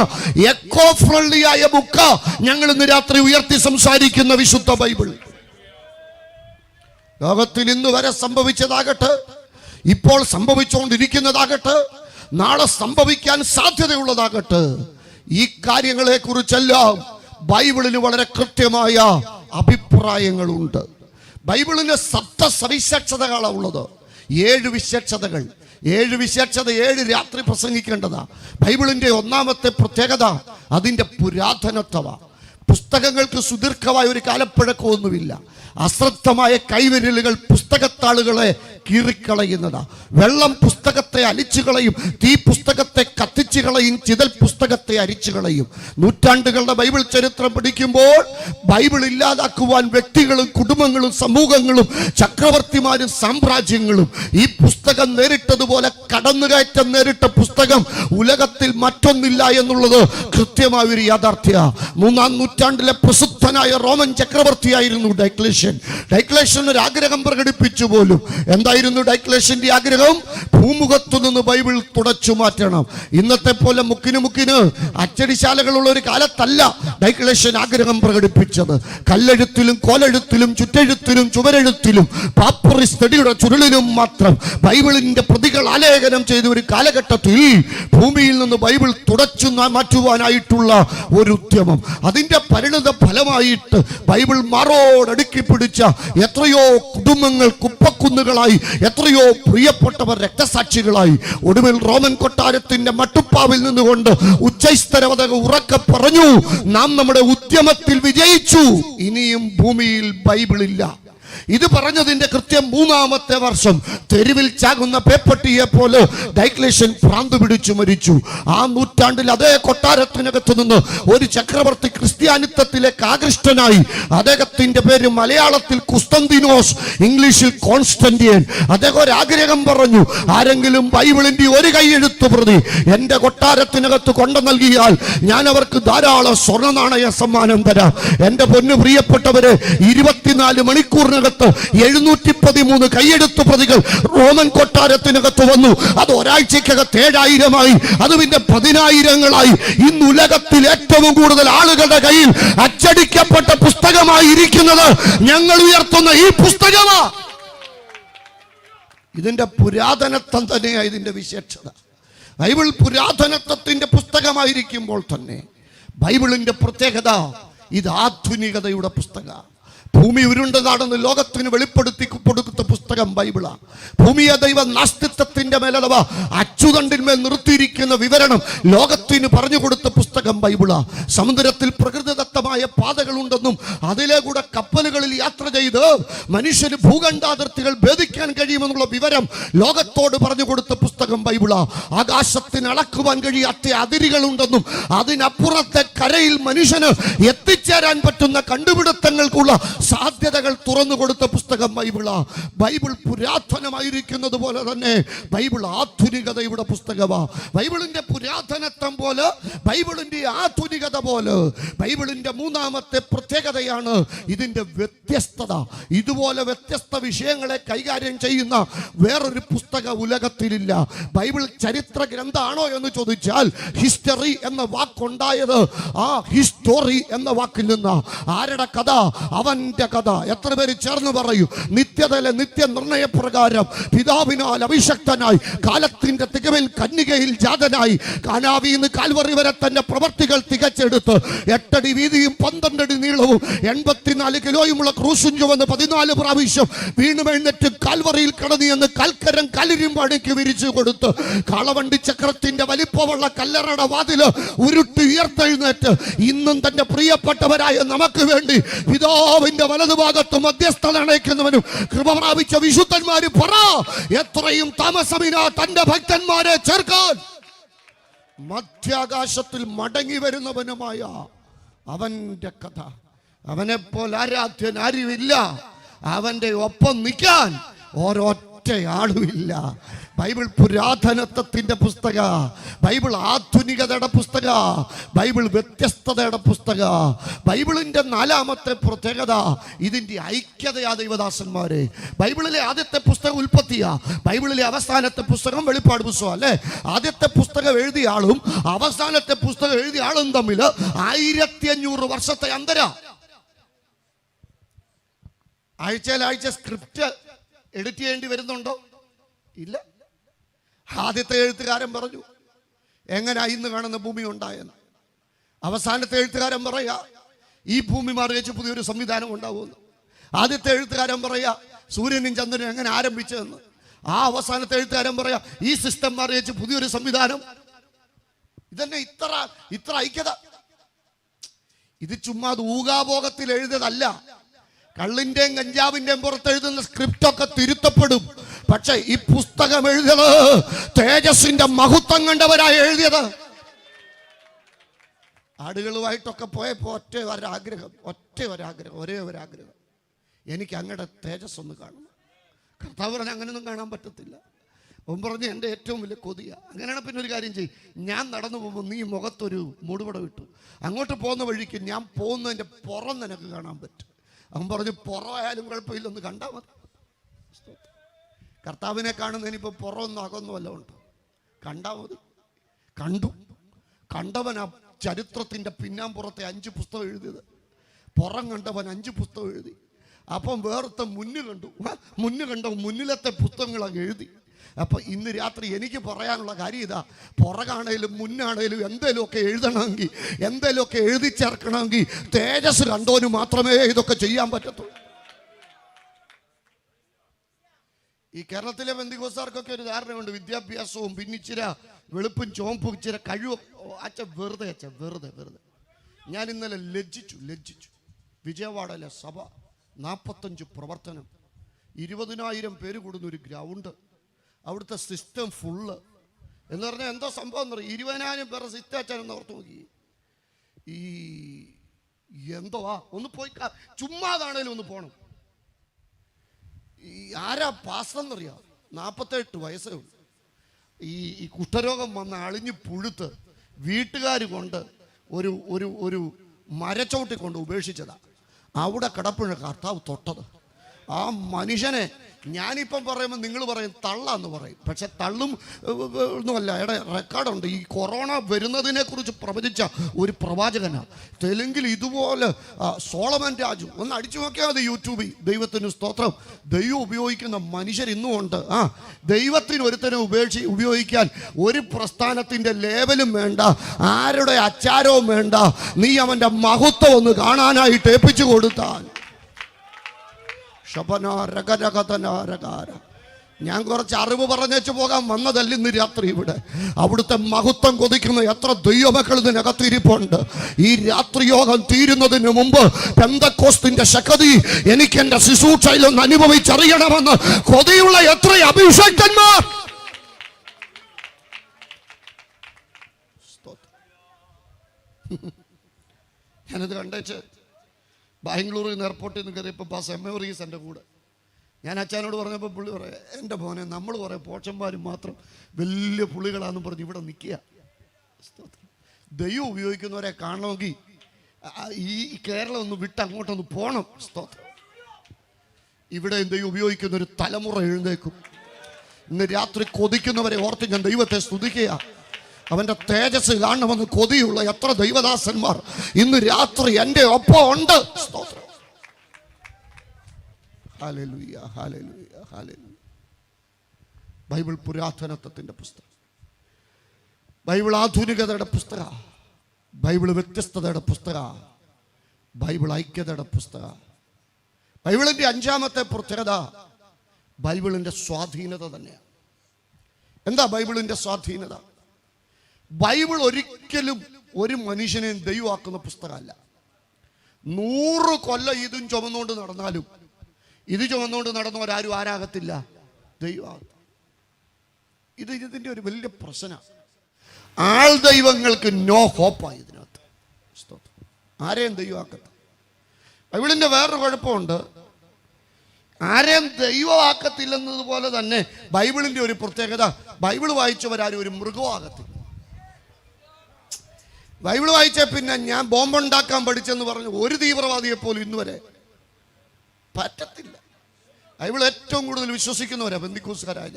എക്കോ ഫ്രണ്ട്ലി ആയ ബുക്ക് ഞങ്ങൾ ഇന്ന് രാത്രി ഉയർത്തി സംസാരിക്കുന്ന വിശുദ്ധ ബൈബിൾ. ലോകത്തിൽ ഇന്ന് വരെ സംഭവിച്ചതാകട്ടെ, ഇപ്പോൾ സംഭവിച്ചുകൊണ്ടിരിക്കുന്നതാകട്ടെ, നാളെ സംഭവിക്കാൻ സാധ്യതയുള്ളതാകട്ടെ, ഈ കാര്യങ്ങളെ കുറിച്ചെല്ലാം ബൈബിളിന് വളരെ കൃത്യമായ അഭിപ്രായങ്ങളുണ്ട്. ബൈബിളിന് സവിശേഷതകളാണ് ഉള്ളത്. 7 വിശേഷതകൾ. 7 രാത്രി പ്രസംഗിക്കേണ്ടതാ. ബൈബിളിന്റെ ഒന്നാമത്തെ പ്രത്യേകത അതിന്റെ പുരാതനത്വമാണ്. പുസ്തകങ്ങൾക്ക് സുദീർഘമായ ഒരു കാലപ്പഴക്കമൊന്നുമില്ല. അശ്രദ്ധമായ കൈവിരലുകൾ പുസ്തകത്താളുകളെ കീറിക്കളയുന്നതാ. വെള്ളം പുസ്തകത്തെ അലിച്ചു കളയും, തീ പുസ്തകത്തെ കത്തിച്ചു കളയും, ചിതൽ പുസ്തകത്തെ അരിച്ചു കളയും. നൂറ്റാണ്ടുകളുടെ ബൈബിൾ ചരിത്രം പഠിക്കുമ്പോൾ ബൈബിൾ ഇല്ലാതാക്കുവാൻ വ്യക്തികളും കുടുംബങ്ങളും സമൂഹങ്ങളും ചക്രവർത്തിമാരും സാമ്രാജ്യങ്ങളും ഈ പുസ്തകം നേരിട്ടതുപോലെ കടന്നുകയറ്റം നേരിട്ട പുസ്തകം ഉലകത്തിൽ മറ്റൊന്നില്ല എന്നുള്ളത് കൃത്യമായ ഒരു യാഥാർത്ഥ്യ. 3-ാം നൂറ്റാണ്ടിലെ പ്രസിദ്ധനായ റോമൻ ചക്രവർത്തിയായിരുന്നു ഡൈക്ലേഷ്യൻ ഒരു ആഗ്രഹം പ്രകടിപ്പിച്ചു പോലും. എന്തായിരുന്നു ഡൈക്ലേഷ്യന്റെ ആഗ്രഹം? ഭൂമുഖത്തു നിന്ന് ബൈബിൾ തുടച്ചു മാറ്റണം. ഇന്നത്തെ പോലെ മുക്കിന് അച്ചടിശാലകളുള്ള ഒരു കാലത്തല്ല ഡൈക്ലേഷ്യൻ ആഗ്രഹം പ്രകടിപ്പിച്ചത്. കല്ലെഴുത്തിലും കോലെഴുത്തിലും ചുറ്റെഴുത്തിലും ചുവരെഴുത്തിലും പാപ്പറിസ് തടിയുടെ ചുരുളിലും മാത്രം ബൈബിളിന്റെ പ്രതികൾ ആലേഖനം ചെയ്ത ഒരു കാലഘട്ടത്തിൽ ഭൂമിയിൽ നിന്ന് ബൈബിൾ തുടച്ചു മാറ്റുവാനായിട്ടുള്ള ഒരു ഉദ്യമം. അതിന്റെ പരിണിത ഫലമായിട്ട് ബൈബിൾ മാറോടടുക്കി പിടിച്ച എത്രയോ കുടുംബങ്ങൾ കുപ്പക്കുന്നുകളായി, എത്രയോ പ്രിയപ്പെട്ടവർ രക്തസാക്ഷികളായി. ഒടുവിൽ റോമൻ കൊട്ടാരത്തിന്റെ മട്ടുപ്പാവിൽ നിന്നുകൊണ്ട് ഉച്ചസ്ഥരവത ഉറക്കെ പറഞ്ഞു, നാം നമ്മുടെ ഉദ്യമത്തിൽ വിജയിച്ചു, ഇനിയും ഭൂമിയിൽ ബൈബിളില്ല. ഇത് പറഞ്ഞതിന്റെ കൃത്യം 3-ാമത്തെ വർഷം തെരുവിൽ ചാകുന്ന പേപ്പട്ടിയെ പോലെ ഡൈക്ലേഷ്യൻ ഭ്രാന്ത് പിടിച്ചു മരിച്ചു. ആ നൂറ്റാണ്ടിൽ അതേ കൊട്ടാരത്തിനകത്ത് നിന്ന് ഒരു ചക്രവർത്തി ക്രിസ്ത്യാനിത്വത്തിലേക്ക് ആകൃഷ്ടനായി. അദ്ദേഹത്തിന്റെ പേര് മലയാളത്തിൽ കുസ്തന്തിനോസ്, ഇംഗ്ലീഷിൽ കോൺസ്റ്റന്റിയൻ. അദ്ദേഹം ഒരാഗ്രഹം പറഞ്ഞു, ആരെങ്കിലും ബൈബിളിന്റെ ഒരു കൈയെഴുത്ത് പ്രതി എന്റെ കൊട്ടാരത്തിനകത്ത് കൊണ്ടു നൽകിയാൽ ഞാൻ അവർക്ക് ധാരാളം സ്വർണ്ണ നാണയ സമ്മാനം തരാം. എന്റെ പൊന്നു പ്രിയപ്പെട്ടവരെ, 24 മണിക്കൂറിനകത്ത് 713 കൈയെഴുത്ത് പ്രതികൾ റോമൻ കൊട്ടാരത്തിനകത്ത് വന്നു. അത് ഒരാഴ്ചക്കകത്ത് 7000-ആയി, അത് പിന്നെ 10,000-ങ്ങളായി. ഇന്ന് ഉലകത്തിൽ ഏറ്റവും കൂടുതൽ ആളുകളുടെ കയ്യിൽ അച്ചടിക്കപ്പെട്ട പുസ്തകമായി ഇരിക്കുന്നത് ഞങ്ങൾ ഉയർത്തുന്ന ഈ പുസ്തകമാ. ഇതിന്റെ പുരാതനത്വം തന്നെയാണ് ഇതിന്റെ വിശേഷത. ബൈബിൾ പുരാതനത്വത്തിന്റെ പുസ്തകമായിരിക്കുമ്പോൾ തന്നെ ബൈബിളിന്റെ പ്രത്യേകത ഇത് ആധുനികതയുടെ പുസ്തകമാണ്. ഭൂമി ഉരുണ്ടതാണെന്ന് ലോകത്തിന് വെളിപ്പെടുത്തി കൊടുത്ത പുസ്തകം ബൈബിളാണ്. ഭൂമിയെ ദൈവ നാസ്തിത്വത്തിന്റെ മേൽ അഥവാ അച്ചുതണ്ടിന്മേൽ നിർത്തിയിരിക്കുന്ന വിവരണം ലോകത്തിന് പറഞ്ഞു കൊടുത്ത പുസ്തകം ബൈബിളാണ്. സമുദ്രത്തിൽ പ്രകൃതിദത്തമായ പാതകളുണ്ടെന്നും അതിലെ കൂടെ കപ്പലുകളിൽ യാത്ര ചെയ്ത് മനുഷ്യന് ഭൂഖണ്ഡാതിർത്തികൾ ഭേദിക്കാൻ കഴിയുമെന്നുള്ള വിവരം ലോകത്തോട് പറഞ്ഞു കൊടുത്ത പുസ്തകം ബൈബിളാണ്. ആകാശത്തിന് അളക്കുവാൻ കഴിയാത്ത അതിരുകളുണ്ടെന്നും അതിനപ്പുറത്തെ കരയിൽ മനുഷ്യന് എത്തിച്ചേരാൻ പറ്റുന്ന കണ്ടുപിടുത്തങ്ങൾക്കുള്ള സാധ്യതകൾ തുറന്നു കൊടുത്ത പുസ്തകം ബൈബിളാ. ബൈബിൾ പുരാതനമായിരിക്കുന്നത് പോലെ തന്നെ ബൈബിൾ ആധുനികതയുടെ പുസ്തകമാ. ബൈബിളിന്റെ പുരാതനത്വം പോലെ ബൈബിളിന്റെ ആധുനികത പോലെ ബൈബിളിന്റെ പുസ്തകത്തിന്റെ മൂന്നാമത്തെ പ്രത്യേകതയാണ് ഇതിന്റെ വ്യത്യസ്തത. ഇതുപോലെ വ്യത്യസ്ത വിഷയങ്ങളെ കൈകാര്യം ചെയ്യുന്ന വേറൊരു പുസ്തക ഉലകത്തിലില്ല. ബൈബിൾ ചരിത്ര ഗ്രന്ഥമാണോ എന്ന് ചോദിച്ചാൽ ഹിസ്റ്ററി എന്ന വാക്കുണ്ടായത് ആ ഹിസ്റ്റോറി എന്ന വാക്കിൽ നിന്ന്. ആരുടെ കഥ? അവന്റെ കഥ. എത്ര പേര് ചേർന്ന് പറയൂ? നിത്യതയിലെ നിത്യനിർണയ പ്രകാരം പിതാവിനാൽ അഭിഷക്തനായി കാലത്തിന്റെ തികവിൽ കന്യകയിൽ ജാതനായി കാനാവിന്ന് കാൽവറി വരെ തന്റെ പ്രവർത്തികൾ തികച്ചെടുത്ത് 8 അടി വീതിയും 12 അടി നീളവും 84 കിലോയുമുള്ള ക്രൂശും ചുമന്ന് 14 പ്രാവശ്യം വീണ്ടും എഴുന്നേറ്റ് കാൽവറിയിൽ കിടന്നു എന്ന് കൽക്കരം കലിരുമ്പാണിക്ക് വിരിച്ചു കൊടുത്ത് കാളവണ്ടി ചക്രത്തിന്റെ വലിപ്പമുള്ള കല്ലറയുടെ വാതില് ഉരുട്ടി ഉയർത്തെഴുന്നേറ്റ് ഇന്നും തന്റെ പ്രിയപ്പെട്ടവരായ നമുക്ക് വേണ്ടി പിതാവിന്റെ വലതുഭാഗത്ത് മധ്യസ്ഥത അണയ്ക്കുന്നവനും കൃപ പ്രാപിച്ച വിശുദ്ധന്മാര് പറ, എത്രയും താമസമില്ല തന്റെ ഭക്തന്മാരെ ചേർക്കാൻ. മധ്യാകാശത്തിൽ മടങ്ങി വരുന്നവനുമായ അവന്റെ കഥ. അവനെപ്പോലെ ആരാധ്യൻ ആരുമില്ല. അവന്റെ ഒപ്പം നിൽക്കാൻ ഒരൊറ്റ ആളുമില്ല. ബൈബിൾ പുരാതനത്വത്തിന്റെ പുസ്തക, ബൈബിൾ ആധുനികതയുടെ പുസ്തക, ബൈബിൾ വ്യത്യസ്തതയുടെ പുസ്തക. ബൈബിളിന്റെ 4ാമത്തെ പ്രത്യേകത ഇതിന്റെ ഐക്യതയാ ദൈവദാസന്മാരെ. ബൈബിളിലെ ആദ്യത്തെ പുസ്തകം ഉൽപ്പത്തിയാ, ബൈബിളിലെ അവസാനത്തെ പുസ്തകം വെളിപ്പാട് പുസ്തകം അല്ലേ. ആദ്യത്തെ പുസ്തകം എഴുതിയ ആളും അവസാനത്തെ പുസ്തകം എഴുതിയ ആളും തമ്മിൽ 1500 വർഷത്തെ അന്തര. ആഴ്ച സ്ക്രിപ്റ്റ് എഡിറ്റ് ചെയ്യേണ്ടി വരുന്നുണ്ടോ? ഇല്ല. ആദ്യത്തെ എഴുത്തുകാരൻ പറഞ്ഞു എങ്ങനെ ഇന്ന് കാണുന്ന ഭൂമി ഉണ്ടായെന്ന്. അവസാനത്തെ എഴുത്തുകാരൻ പറയാ ഈ ഭൂമി മാറിവെച്ച് പുതിയൊരു സംവിധാനം ഉണ്ടാവുമെന്ന്. ആദ്യത്തെ എഴുത്തുകാരൻ പറയാ സൂര്യനും ചന്ദ്രനും എങ്ങനെ ആരംഭിച്ചതെന്ന്. ആ അവസാനത്തെ എഴുത്തുകാരൻ പറയാ ഈ സിസ്റ്റം മാറിവെച്ച് പുതിയൊരു സംവിധാനം. ഇതന്നെ ഇത്ര ഐക്യത. ഇത് ചുമ്മാ ഊഹാഭോഗത്തിൽ എഴുതിയതല്ല. കള്ളിന്റെയും കഞ്ചാവിന്റെയും പുറത്ത് എഴുതുന്ന സ്ക്രിപ്റ്റ് ഒക്കെ തിരുത്തപ്പെടും. പക്ഷെ ഈ പുസ്തകം എഴുതിയത് തേജസ്സിന്റെ മഹത്വം കണ്ടവരായി എഴുതിയത്. ആടുകളുമായിട്ടൊക്കെ പോയപ്പോ ഒരേ ഒരാഗ്രഹം, എനിക്ക് അങ്ങയുടെ തേജസ് ഒന്ന് കാണണം. കർത്താവ് പറഞ്ഞ അങ്ങനെയൊന്നും കാണാൻ പറ്റത്തില്ല. അവൻ പറഞ്ഞ് എൻ്റെ ഏറ്റവും വലിയ കൊതിയ. അങ്ങനെയാണ് പിന്നെ ഒരു കാര്യം ചെയ്യും, ഞാൻ നടന്നു പോകുമ്പോൾ നീ മുഖത്തൊരു മുടുപട വിട്ടു, അങ്ങോട്ട് പോകുന്ന വഴിക്ക് ഞാൻ പോകുന്നതിൻ്റെ പുറം നിനക്ക് കാണാൻ പറ്റും. അവൻ പറഞ്ഞു പുറമായാലും കുഴപ്പമില്ലെന്ന് കണ്ടാൽ മതി. കർത്താവിനെ കാണുന്നതിനിപ്പോൾ പുറമൊന്നും അകമൊന്നുമല്ല ഉണ്ട്, കണ്ടാൽ മതി. കണ്ടവൻ ആ ചരിത്രത്തിൻ്റെ പിന്നാമ്പുറത്തെ 5 പുസ്തകം എഴുതിയത്. പുറം കണ്ടവൻ 5 പുസ്തകം എഴുതി. അപ്പം വേറത്തെ മുന്നിലത്തെ പുസ്തകങ്ങളങ്ങ് എഴുതി. അപ്പം ഇന്ന് രാത്രി എനിക്ക് പറയാനുള്ള കാര്യം ഇതാ, പുറകാണേലും മുന്നാണേലും എന്തേലുമൊക്കെ എഴുതണമെങ്കിൽ, എന്തേലുമൊക്കെ എഴുതി ചേർക്കണമെങ്കിൽ തേജസ് കണ്ടോന് മാത്രമേ ഇതൊക്കെ ചെയ്യാൻ പറ്റത്തുള്ളൂ. ഈ കേരളത്തിലെ ബന്ധികോസാർക്കൊക്കെ ഒരു ധാരണയുണ്ട്, വിദ്യാഭ്യാസവും പിന്നെ ഇച്ചിരി വെളുപ്പും ചോമ്പും ഇച്ചിരി കഴിവും. വെറുതെ ഞാൻ ഇന്നലെ ലജ്ജിച്ചു. വിജയവാഡയിലെ സഭ 45 പ്രവർത്തനം, 20,000 പേര് കൂടുന്ന ഒരു ഗ്രൗണ്ട്, അവിടുത്തെ സിസ്റ്റം ഫുള്ള് എന്ന് പറഞ്ഞാൽ എന്തോ സംഭവം എന്ന് പറയും. 20,000 പേരെ സിസ്റ്റം അച്ഛനെന്ന് ഓർത്ത് നോക്കി. ഈ എന്തോ ഒന്ന് പോയി ചുമ്മാതാണേലും ഒന്ന് പോണം. ഈ ആരാ പാസ്റ്ററെന്നറിയാം, 48 വയസ്സേ ഉള്ളൂ. ഈ കുഷ്ഠരോഗം വന്ന് അളിഞ്ഞ് പുഴുത്ത് വീട്ടുകാർ കൊണ്ട് ഒരു മരച്ചോട്ടി കൊണ്ട് ഉപേക്ഷിച്ചതാ. അവിടെ കിടപ്പുഴ കർത്താവ് തൊട്ടത്. ആ മനുഷ്യനെ ഞാനിപ്പം പറയുമ്പോൾ നിങ്ങൾ പറയും തള്ളാന്ന് പറയും, പക്ഷെ തള്ളും ഒന്നുമല്ല. റെക്കോർഡുണ്ട്. ഈ കൊറോണ വരുന്നതിനെ കുറിച്ച് പ്രവചിച്ച ഒരു പ്രവാചകനാണ് തെലുങ്കിൽ. ഇതുപോലെ സോളമൻ രാജു ഒന്ന് അടിച്ചു നോക്കിയാൽ മതി യൂട്യൂബിൽ. ദൈവത്തിന് സ്തോത്രം. ദൈവം ഉപയോഗിക്കുന്ന മനുഷ്യർ ഇന്നും ഉണ്ട്. ദൈവത്തിന് ഒരുത്തനെ ഉപയോഗിക്കാൻ ഒരു പ്രസ്ഥാനത്തിൻ്റെ ലേബലും വേണ്ട, ആരുടെ അച്ചാരവും വേണ്ട. നീ അവൻ്റെ മഹത്വം ഒന്ന് കാണാനായിട്ട് ഏൽപ്പിച്ചു കൊടുത്താൽ. ഞാൻ കുറച്ച് അറിവ് പറഞ്ഞേച്ചു പോകാൻ വന്നതല്ല ഇന്ന് രാത്രി. ഇവിടെ അവിടുത്തെ മഹത്വം കൊതിക്കുന്ന എത്ര ദൈവമക്കൾ ഇതിനകത്തിരിപ്പുണ്ട്. ഈ രാത്രി യോഗം തീരുന്നതിന് മുമ്പ് പെന്തക്കോസ്തിന്റെ ശക്തി എനിക്ക് എന്റെ ശുശ്രൂഷയിലൊന്ന് അനുഭവിച്ചറിയണമെന്ന് കൊതിയുള്ള എത്ര അഭിഷേകന്മാർ. ഞാനത് കണ്ടേച്ച് ബാംഗ്ലൂരിൽ നിന്ന് എയർപോർട്ടിൽ നിന്ന് കയറിയപ്പോൾ പാസ് മെമ്മറീസ് എൻ്റെ കൂടെ. ഞാൻ അച്ഛനോട് പറഞ്ഞപ്പോൾ പുള്ളി പറയാം, എൻ്റെ മോനെ നമ്മൾ കുറേ പോഷന്മാരും മാത്രം വലിയ പുള്ളികളാണെന്ന് പറഞ്ഞ് ഇവിടെ നിൽക്കുക. ദൈവം ഉപയോഗിക്കുന്നവരെ കാണണമെങ്കിൽ ഈ കേരളം ഒന്ന് വിട്ട് അങ്ങോട്ടൊന്ന് പോകണം. സ്തോത്രം. ഇവിടെ ദൈവം ഉപയോഗിക്കുന്ന ഒരു തലമുറ എഴുന്നേക്കും. ഇന്ന് രാത്രി കൊതിക്കുന്നവരെ ഓർത്ത് ഞാൻ ദൈവത്തെ സ്തുതിക്കുക. അവൻ്റെ തേജസ് കാണണമെന്ന് കൊതിയുള്ള എത്ര ദൈവദാസന്മാർ ഇന്ന് രാത്രി എൻ്റെ ഒപ്പം ഉണ്ട്. സ്തോത്രം. Hallelujah, hallelujah, hallelujah. ബൈബിൾ പുരാതനത്വത്തിൻ്റെ പുസ്തകം, ബൈബിൾ ആധുനികതയുടെ പുസ്തക, ബൈബിൾ വ്യത്യസ്തതയുടെ പുസ്തക, ബൈബിൾ ഐക്യതയുടെ പുസ്തക. ബൈബിളിൻ്റെ അഞ്ചാമത്തെ പ്രത്യേകത ബൈബിളിൻ്റെ സ്വാധീനത തന്നെയാണ്. എന്താ ബൈബിളിൻ്റെ സ്വാധീനത? ബൈബിൾ ഒരിക്കലും ഒരു മനുഷ്യനെ ദൈവമാക്കുന്ന പുസ്തകമല്ല. 100 കൊല്ലം ഇതും ചുമന്നുകൊണ്ട് നടന്നാലും ഇത് ചുമന്നുകൊണ്ട് നടന്നവരാരും ആരാകത്തില്ല, ദൈവമാകത്തില്ല. ഇതിൻ്റെ ഒരു വലിയ പ്രശ്നമാണ്. ആൾ ദൈവങ്ങൾക്ക് നോ ഹോപ്പായി ഇതിനകത്ത്. ആരെയും ദൈവമാക്കത്ത. ബൈബിളിൻ്റെ വേറൊരു കുഴപ്പമുണ്ട്. ആരെയും ദൈവമാക്കത്തില്ലെന്നതുപോലെ തന്നെ ബൈബിളിൻ്റെ ഒരു പ്രത്യേകത, ബൈബിൾ വായിച്ചവരാരും ഒരു മൃഗമാകത്തില്ല. ബൈബിൾ വായിച്ചാൽ പിന്നെ ഞാൻ ബോംബുണ്ടാക്കാൻ പഠിച്ചെന്ന് പറഞ്ഞ് ഒരു തീവ്രവാദിയെ പോലും ഇന്നുവരെ പറ്റത്തില്ല. ബൈബിൾ ഏറ്റവും കൂടുതൽ വിശ്വസിക്കുന്നവരാണ് പെന്തിക്കോസ്തുകാരായ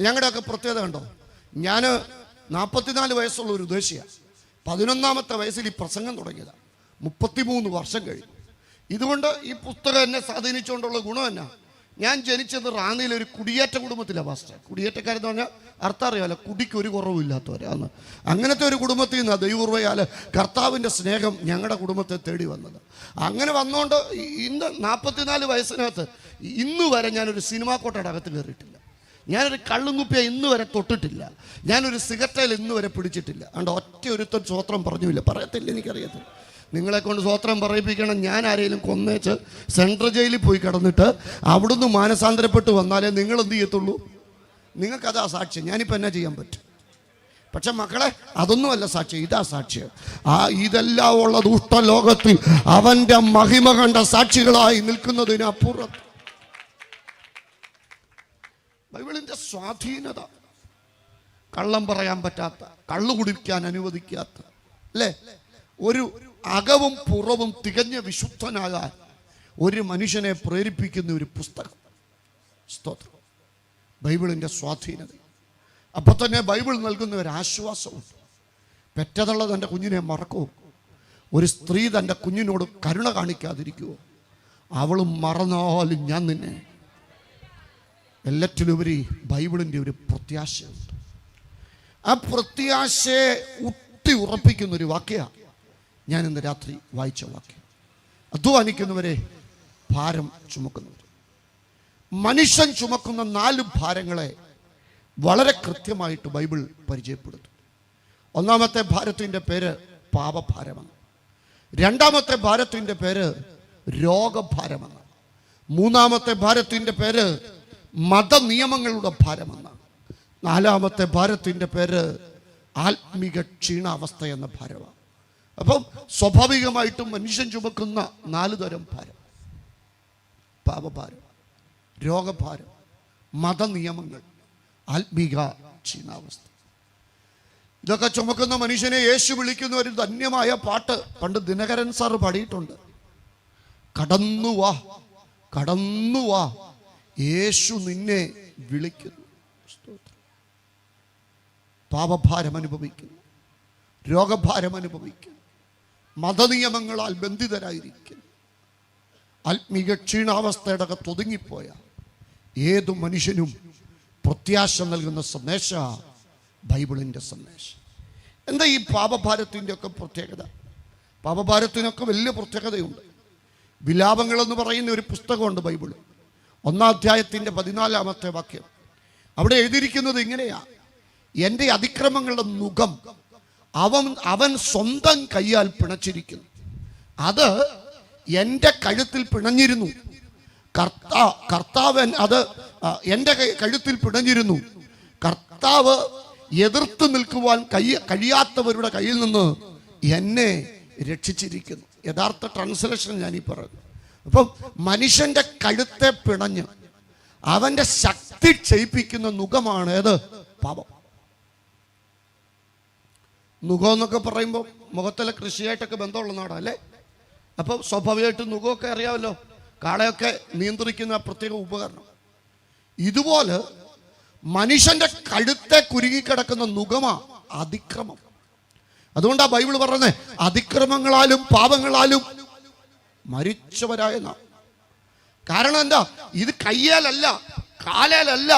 ഞങ്ങളുടെയൊക്കെ പ്രത്യേകത കണ്ടോ. ഞാൻ 44 വയസ്സുള്ള ഒരു ഉദ്ദേശിയാണ്. 11ാമത്തെ വയസ്സിൽ ഈ പ്രസംഗം തുടങ്ങിയതാണ്. 33 വർഷം കഴിഞ്ഞു. ഇതുകൊണ്ട് ഈ പുസ്തകം എന്നെ സ്വാധീനിച്ചുകൊണ്ടുള്ള ഗുണം എന്നാ, ഞാൻ ജനിച്ചത് റാന്നിയിലെ ഒരു കുടിയേറ്റ കുടുംബത്തിലാണ്. പാസ്റ്റർ, കുടിയേറ്റക്കാരെന്ന് പറഞ്ഞാൽ അർത്ഥം അറിയാമല്ലോ, കുടിക്ക് ഒരു കുറവില്ലാത്തവരാണ്. അങ്ങനത്തെ ഒരു കുടുംബത്തിൽ നിന്നാണ് ദൈവകൃപയാൽ കർത്താവിൻ്റെ സ്നേഹം ഞങ്ങളുടെ കുടുംബത്തെ തേടി വന്നത്. അങ്ങനെ വന്നുകൊണ്ട് ഇന്ന് 44 വയസ്സിനകത്ത് ഇന്ന് വരെ ഞാനൊരു സിനിമാ കോട്ടയുടെ അകത്ത് കയറിയിട്ടില്ല. ഞാനൊരു കള്ളുകുപ്പിയെ ഇന്ന് വരെ തൊട്ടിട്ടില്ല. ഞാനൊരു സിഗരറ്റയിൽ ഇന്ന് വരെ പിടിച്ചിട്ടില്ല. അതുകൊണ്ട് ഒറ്റ ഒരുത്തൻ സ്വോത്രം പറഞ്ഞില്ല, പറയത്തില്ല, എനിക്കറിയത്തില്ല. നിങ്ങളെ കൊണ്ട് സ്വോത്രം പറയിപ്പിക്കണം. ഞാൻ ആരെങ്കിലും കൊന്നേച്ച് സെൻട്രൽ ജയിലിൽ പോയി കിടന്നിട്ട് അവിടുന്ന് മാനസാന്തരപ്പെട്ട് വന്നാലേ നിങ്ങൾ എന്ത് ചെയ്യത്തുള്ളൂ. നിങ്ങൾക്കതാ സാക്ഷ്യം. ഞാനിപ്പോൾ എന്നാ ചെയ്യാൻ പറ്റും? പക്ഷെ മക്കളെ, അതൊന്നുമല്ല സാക്ഷ്യം, ഇതാ സാക്ഷ്യം. ഇതെല്ലാം ഉള്ള ദുഷ്ടലോകത്തിൽ അവൻ്റെ മഹിമ കണ്ട സാക്ഷികളായി നിൽക്കുന്നതിന് അപ്പുറം ബൈബിളിൻ്റെ സ്വാധീനത. കള്ളം പറയാൻ പറ്റാത്ത, കള്ളു കുടിക്കാൻ അനുവദിക്കാത്ത, അല്ലേ, ഒരു അകവും പുറവും തികഞ്ഞ വിശുദ്ധനാകാൻ ഒരു മനുഷ്യനെ പ്രേരിപ്പിക്കുന്ന ഒരു പുസ്തകം. സ്തോത്രം. ബൈബിളിൻ്റെ സ്വാധീനത. അപ്പോൾ തന്നെ ബൈബിൾ നൽകുന്ന ഒരു ആശ്വാസമുണ്ട്. പെറ്റതള്ള തൻ്റെ കുഞ്ഞിനെ മറക്കുമോ? ഒരു സ്ത്രീ തൻ്റെ കുഞ്ഞിനോട് കരുണ കാണിക്കാതിരിക്കുമോ? അവൾ മറന്നാലും ഞാൻ നിന്നെ. എല്ലാറ്റിലുപരി ബൈബിളിൻ്റെ ഒരു പ്രത്യാശയുണ്ട്. ആ പ്രത്യാശയെ ഊട്ടി ഉറപ്പിക്കുന്നൊരു വാക്യമാണ് ഞാൻ ഇന്ന് രാത്രി വായിച്ച വാക്യം. അധ്വാനിക്കുന്നവരെ, ഭാരം ചുമക്കുന്നവർ. മനുഷ്യൻ ചുമക്കുന്ന 4 ഭാരങ്ങളെ വളരെ കൃത്യമായിട്ട് ബൈബിൾ പരിചയപ്പെടുത്തും. ഒന്നാമത്തെ ഭാരത്തിൻ്റെ പേര് പാപഭാരമാണ്. രണ്ടാമത്തെ ഭാരത്തിൻ്റെ പേര് രോഗഭാരമാണ്. മൂന്നാമത്തെ ഭാരത്തിൻ്റെ പേര് മതനിയമങ്ങളുടെ ഭാരമെന്നാണ്. നാലാമത്തെ ഭാരത്തിൻ്റെ പേര് ആത്മീക ക്ഷീണാവസ്ഥ എന്ന ഭാരമാണ്. അപ്പം സ്വാഭാവികമായിട്ടും മനുഷ്യൻ ചുമക്കുന്ന 4 തരം ഭാരം: പാപഭാരം, രോഗഭാരം, മതനിയമങ്ങൾ, ആത്മീക ക്ഷീണാവസ്ഥ. ഇതൊക്കെ ചുമക്കുന്ന മനുഷ്യനെ യേശു വിളിക്കുന്ന ഒരു ധന്യമായ പാട്ട് പണ്ട് ദിനകരൻ സാറ് പാടിയിട്ടുണ്ട്. കടന്നു വാ, കടന്നു വാ, യേശു നിന്നെ വിളിക്കുന്നു. പാപഭാരം അനുഭവിക്കുന്നു, രോഗഭാരം അനുഭവിക്കുന്നു, മതനിയമങ്ങളാൽ ബന്ധിതരായിരിക്കുന്നു, ആത്മീക ക്ഷീണാവസ്ഥയുടെ അകത്ത് ഒതുങ്ങിപ്പോയ ഏതു മനുഷ്യനും പ്രത്യാശ നൽകുന്ന സന്ദേശ ബൈബിളിൻ്റെ സന്ദേശം. എന്താ ഈ പാപഭാരത്തിൻ്റെ ഒക്കെ പ്രത്യേകത? പാപഭാരത്തിനൊക്കെ വലിയ പ്രത്യേകതയുണ്ട്. വിലാപങ്ങളെന്ന് പറയുന്ന ഒരു പുസ്തകമുണ്ട് ബൈബിളിൽ. 1-ാം അധ്യായത്തിൻ്റെ 14-ാമത്തെ വാക്യം. അവിടെ എഴുതിയിരിക്കുന്നത് ഇങ്ങനെയാ: എൻ്റെ അതിക്രമങ്ങളുടെ നുകം അവൻ സ്വന്തം കയ്യാൽ പിണച്ചിരിക്കുന്നു. അത് എൻ്റെ കഴുത്തിൽ പിണഞ്ഞിരുന്നു. കർത്താവൻ അത് എൻ്റെ കഴുത്തിൽ പിണഞ്ഞിരുന്നു. കർത്താവ് എതിർത്ത് നിൽക്കുവാൻ കഴിയാത്തവരുടെ കയ്യിൽ നിന്ന് എന്നെ രക്ഷിച്ചിരിക്കുന്നു. യഥാർത്ഥ ട്രാൻസ്ലേഷൻ ഞാനീ പറയുന്നു. അപ്പം മനുഷ്യൻ്റെ കഴുത്തെ പിണഞ്ഞ് അവൻ്റെ ശക്തി ക്ഷയിപ്പിക്കുന്ന നുകമാണ് ഏത്? പാപം. നുഖം എന്നൊക്കെ പറയുമ്പോൾ മുഖത്തിലെ കൃഷിയായിട്ടൊക്കെ ബന്ധമുള്ള നാടാണ് അല്ലേ? അപ്പോൾ സ്വാഭാവികമായിട്ടും നുഖമൊക്കെ അറിയാമല്ലോ, കാളയൊക്കെ നിയന്ത്രിക്കുന്ന പ്രത്യേക ഉപകരണം. ഇതുപോലെ മനുഷ്യന്റെ കഴുത്തെ കുരുങ്ങിക്കിടക്കുന്ന നുഖമാ അതിക്രമം. അതുകൊണ്ടാണ് ബൈബിൾ പറയുന്നത് അതിക്രമങ്ങളാലും പാപങ്ങളാലും മരിച്ചവരായ നാം. കാരണം എന്താ? ഇത് കയ്യാലല്ല, കാലേലല്ല,